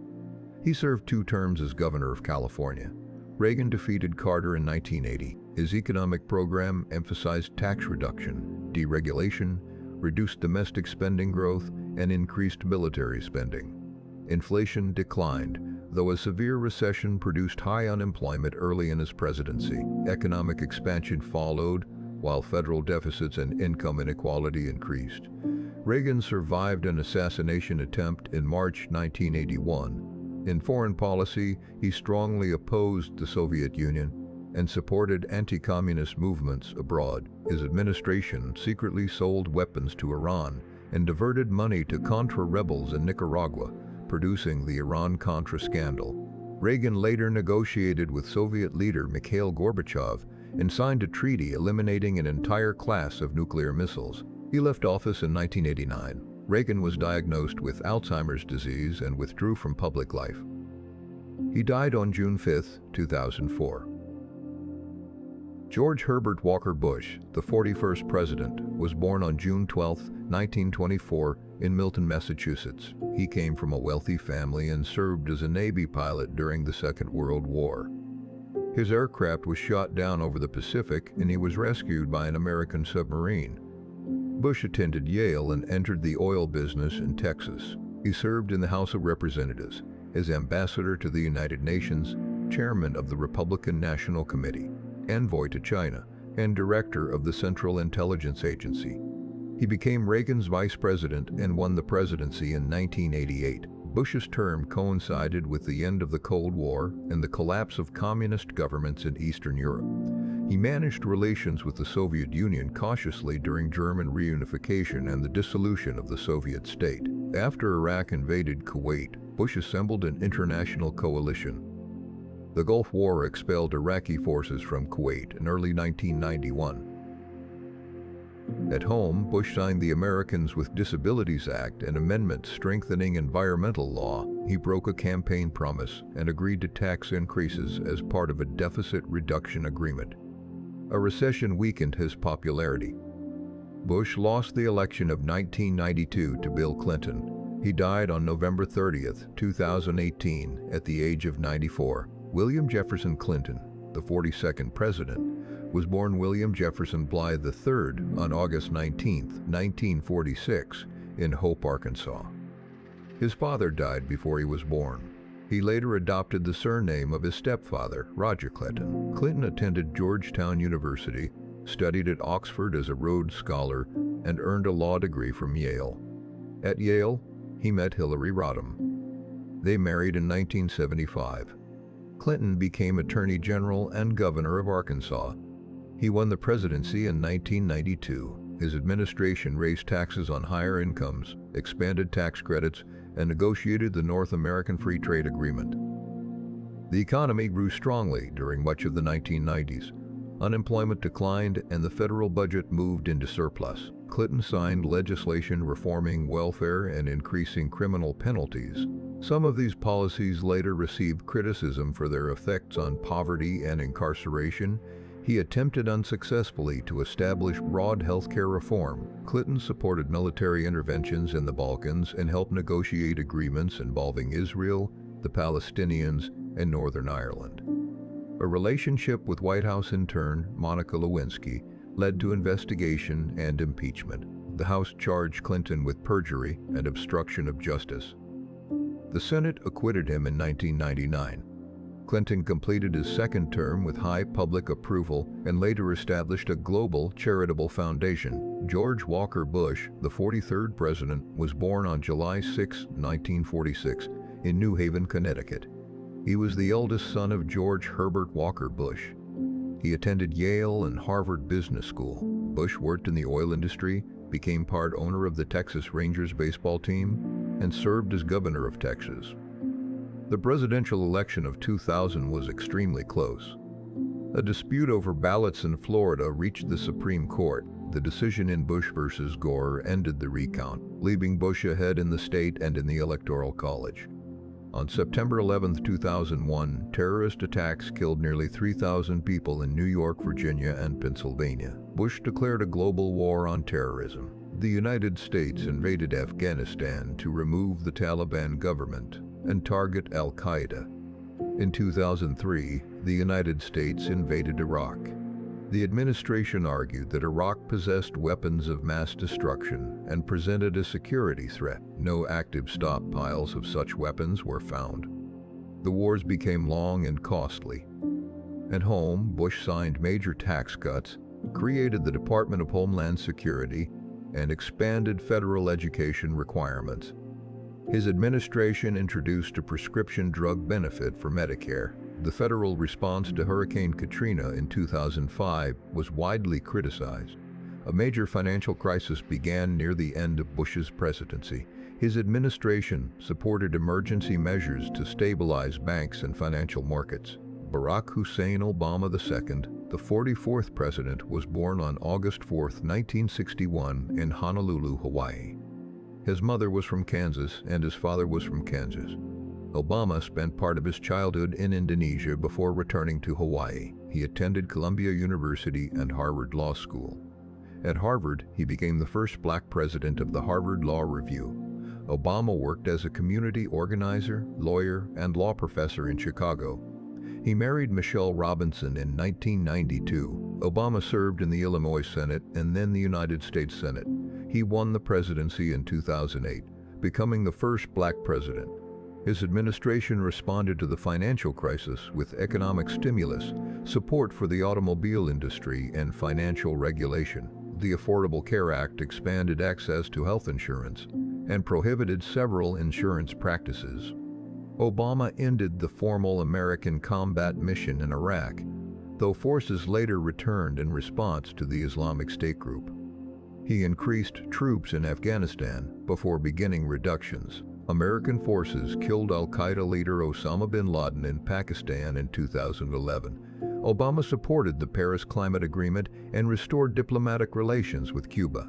He served 2 terms as governor of California. Reagan defeated Carter in 1980. His economic program emphasized tax reduction, deregulation, reduced domestic spending growth, and increased military spending. Inflation declined, though a severe recession produced high unemployment early in his presidency. Economic expansion followed, while federal deficits and income inequality increased. Reagan survived an assassination attempt in March 1981. In foreign policy, he strongly opposed the Soviet Union and supported anti-communist movements abroad. His administration secretly sold weapons to Iran and diverted money to Contra rebels in Nicaragua, producing the Iran-Contra scandal. Reagan later negotiated with Soviet leader Mikhail Gorbachev and signed a treaty eliminating an entire class of nuclear missiles. He left office in 1989. Reagan was diagnosed with Alzheimer's disease and withdrew from public life. He died on June 5, 2004. George Herbert Walker Bush, the 41st president, was born on June 12, 1924, in Milton, Massachusetts. He came from a wealthy family and served as a Navy pilot during the Second World War. His aircraft was shot down over the Pacific and he was rescued by an American submarine. Bush attended Yale and entered the oil business in Texas. He served in the House of Representatives as ambassador to the United Nations, chairman of the Republican National Committee, envoy to China, and director of the Central Intelligence Agency. He became Reagan's vice president and won the presidency in 1988. Bush's term coincided with the end of the Cold War and the collapse of communist governments in Eastern Europe. He managed relations with the Soviet Union cautiously during German reunification and the dissolution of the Soviet state. After Iraq invaded Kuwait, Bush assembled an international coalition. The Gulf War expelled Iraqi forces from Kuwait in early 1991. At home, Bush signed the Americans with Disabilities Act, an amendment strengthening environmental law. He broke a campaign promise and agreed to tax increases as part of a deficit reduction agreement. A recession weakened his popularity. Bush lost the election of 1992 to Bill Clinton. He died on November 30, 2018, at the age of 94. William Jefferson Clinton, the 42nd president, was born William Jefferson Blythe III on August 19, 1946, in Hope, Arkansas. His father died before he was born. He later adopted the surname of his stepfather, Roger Clinton. Clinton attended Georgetown University, studied at Oxford as a Rhodes Scholar, and earned a law degree from Yale. At Yale, he met Hillary Rodham. They married in 1975. Clinton became Attorney General and Governor of Arkansas. He won the presidency in 1992. His administration raised taxes on higher incomes, expanded tax credits, and negotiated the North American Free Trade Agreement. The economy grew strongly during much of the 1990s. Unemployment declined and the federal budget moved into surplus. Clinton signed legislation reforming welfare and increasing criminal penalties. Some of these policies later received criticism for their effects on poverty and incarceration. He attempted unsuccessfully to establish broad healthcare reform. Clinton supported military interventions in the Balkans and helped negotiate agreements involving Israel, the Palestinians, and Northern Ireland. A relationship with White House intern Monica Lewinsky led to investigation and impeachment. The House charged Clinton with perjury and obstruction of justice. The Senate acquitted him in 1999. Clinton completed his second term with high public approval and later established a global charitable foundation. George Walker Bush, the 43rd president, was born on July 6, 1946, in New Haven, Connecticut. He was the eldest son of George Herbert Walker Bush. He attended Yale and Harvard Business School. Bush worked in the oil industry, became part owner of the Texas Rangers baseball team, and served as governor of Texas. The presidential election of 2000 was extremely close. A dispute over ballots in Florida reached the Supreme Court. The decision in Bush versus Gore ended the recount, leaving Bush ahead in the state and in the Electoral College. On September 11, 2001, terrorist attacks killed nearly 3,000 people in New York, Virginia, and Pennsylvania. Bush declared a global war on terrorism. The United States invaded Afghanistan to remove the Taliban government and target al-Qaeda. In 2003, the United States invaded Iraq. The administration argued that Iraq possessed weapons of mass destruction and presented a security threat. No active stockpiles of such weapons were found. The wars became long and costly. At home, Bush signed major tax cuts, created the Department of Homeland Security, and expanded federal education requirements. His administration introduced a prescription drug benefit for Medicare. The federal response to Hurricane Katrina in 2005 was widely criticized. A major financial crisis began near the end of Bush's presidency. His administration supported emergency measures to stabilize banks and financial markets. Barack Hussein Obama II, the 44th president, was born on August 4, 1961, in Honolulu, Hawaii. His mother was from Kansas and his father was from Kansas. Obama spent part of his childhood in Indonesia before returning to Hawaii. He attended Columbia University and Harvard Law School. At Harvard, he became the first black president of the Harvard Law Review. Obama worked as a community organizer, lawyer, and law professor in Chicago. He married Michelle Robinson in 1992. Obama served in the Illinois Senate and then the United States Senate. He won the presidency in 2008, becoming the first black president. His administration responded to the financial crisis with economic stimulus, support for the automobile industry, and financial regulation. The Affordable Care Act expanded access to health insurance and prohibited several insurance practices. Obama ended the formal American combat mission in Iraq, though forces later returned in response to the Islamic State group. He increased troops in Afghanistan before beginning reductions. American forces killed al-Qaeda leader Osama bin Laden in Pakistan in 2011. Obama supported the Paris Climate Agreement and restored diplomatic relations with Cuba.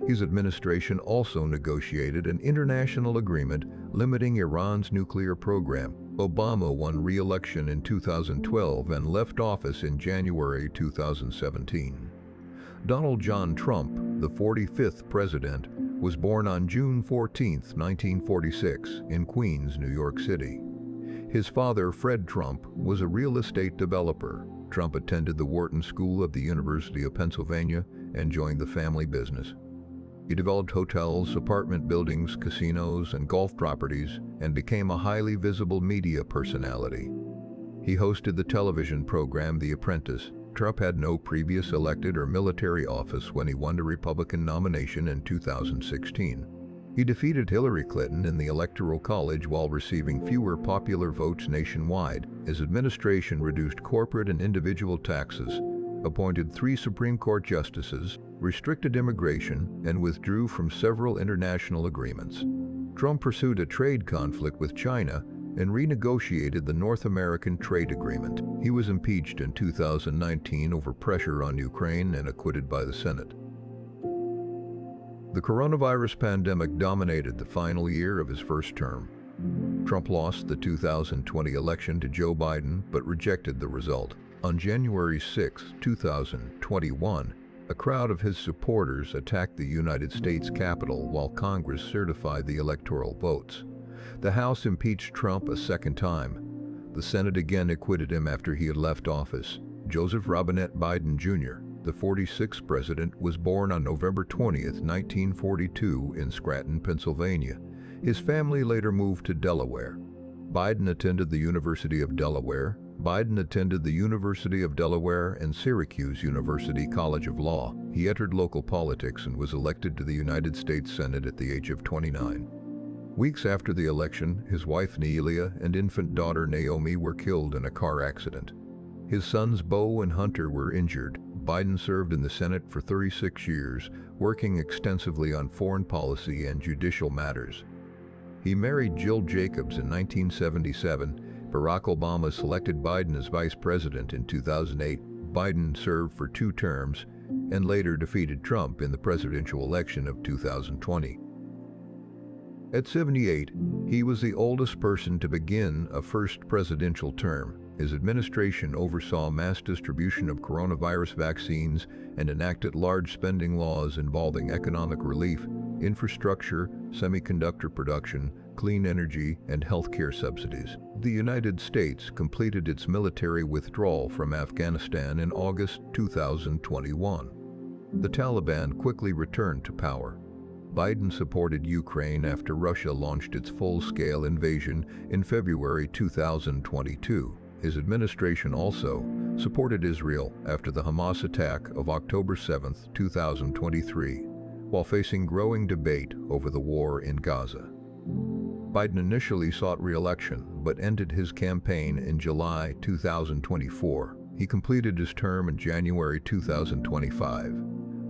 His administration also negotiated an international agreement limiting Iran's nuclear program. Obama won re-election in 2012 and left office in January 2017. Donald John Trump, the 45th president, was born on June 14, 1946, in Queens, New York City. His father, Fred Trump, was a real estate developer. Trump attended the Wharton School of the University of Pennsylvania and joined the family business. He developed hotels, apartment buildings, casinos, and golf properties, and became a highly visible media personality. He hosted the television program The Apprentice. Trump had no previous elected or military office when he won the Republican nomination in 2016. He defeated Hillary Clinton in the Electoral College while receiving fewer popular votes nationwide. His administration reduced corporate and individual taxes, appointed 3 Supreme Court justices, restricted immigration, and withdrew from several international agreements. Trump pursued a trade conflict with China and renegotiated the North American Trade Agreement. He was impeached in 2019 over pressure on Ukraine and acquitted by the Senate. The coronavirus pandemic dominated the final year of his first term. Trump lost the 2020 election to Joe Biden, but rejected the result. On January 6, 2021, a crowd of his supporters attacked the United States Capitol while Congress certified the electoral votes. The House impeached Trump a second time. The Senate again acquitted him after he had left office. Joseph Robinette Biden Jr., the 46th president, was born on November 20, 1942, in Scranton, Pennsylvania. His family later moved to Delaware. Biden attended the University of Delaware, Biden attended the University of Delaware and Syracuse University College of Law. He entered local politics and was elected to the United States Senate at the age of 29. Weeks after the election, his wife Neelia and infant daughter Naomi were killed in a car accident. His sons Beau and Hunter were injured. Biden served in the Senate for 36 years, working extensively on foreign policy and judicial matters. He married Jill Jacobs in 1977. Barack Obama selected Biden as vice president in 2008. Biden served for 2 terms and later defeated Trump in the presidential election of 2020. At 78, he was the oldest person to begin a first presidential term. His administration oversaw mass distribution of coronavirus vaccines and enacted large spending laws involving economic relief, infrastructure, semiconductor production, clean energy, and healthcare subsidies. The United States completed its military withdrawal from Afghanistan in August 2021. The Taliban quickly returned to power. Biden supported Ukraine after Russia launched its full-scale invasion in February 2022. His administration also supported Israel after the Hamas attack of October 7, 2023, while facing growing debate over the war in Gaza. Biden initially sought re-election, but ended his campaign in July 2024. He completed his term in January 2025.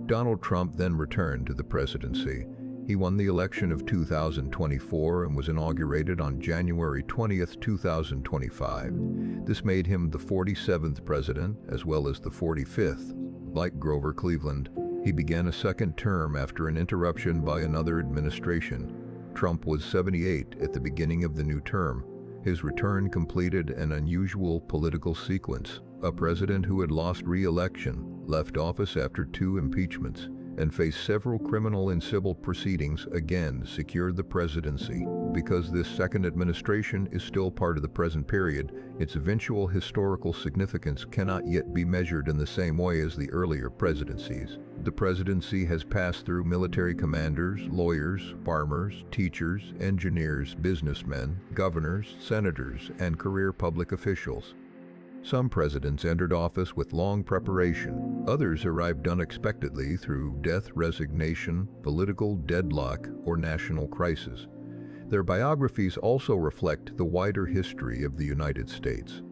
Donald Trump then returned to the presidency. He won the election of 2024 and was inaugurated on January 20, 2025. This made him the 47th president, as well as the 45th. Like Grover Cleveland, he began a second term after an interruption by another administration. Trump was 78 at the beginning of the new term. His return completed an unusual political sequence. A president who had lost re-election, left office after 2 impeachments, and faced several criminal and civil proceedings again secured the presidency. Because this second administration is still part of the present period, its eventual historical significance cannot yet be measured in the same way as the earlier presidencies. The presidency has passed through military commanders, lawyers, farmers, teachers, engineers, businessmen, governors, senators, and career public officials. Some presidents entered office with long preparation. Others arrived unexpectedly through death, resignation, political deadlock, or national crisis. Their biographies also reflect the wider history of the United States.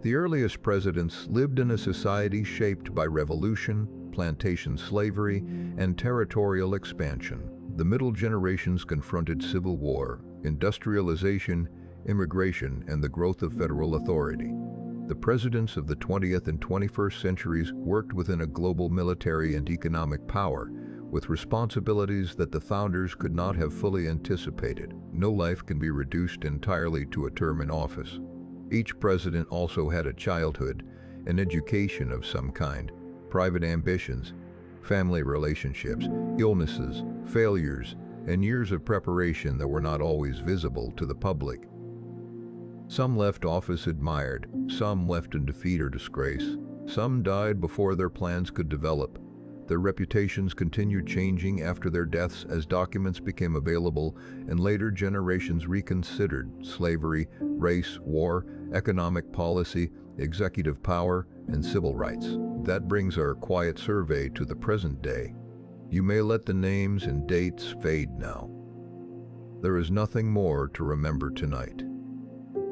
The earliest presidents lived in a society shaped by revolution, plantation slavery, and territorial expansion. The middle generations confronted civil war, industrialization, immigration, and the growth of federal authority. The presidents of the 20th and 21st centuries worked within a global military and economic power, with responsibilities that the founders could not have fully anticipated. No life can be reduced entirely to a term in office. Each president also had a childhood, an education of some kind, private ambitions, family relationships, illnesses, failures, and years of preparation that were not always visible to the public. Some left office admired, some left in defeat or disgrace. Some died before their plans could develop. Their reputations continued changing after their deaths as documents became available and later generations reconsidered slavery, race, war, economic policy, executive power, and civil rights. That brings our quiet survey to the present day. You may let the names and dates fade now. There is nothing more to remember tonight.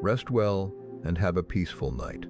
Rest well and have a peaceful night.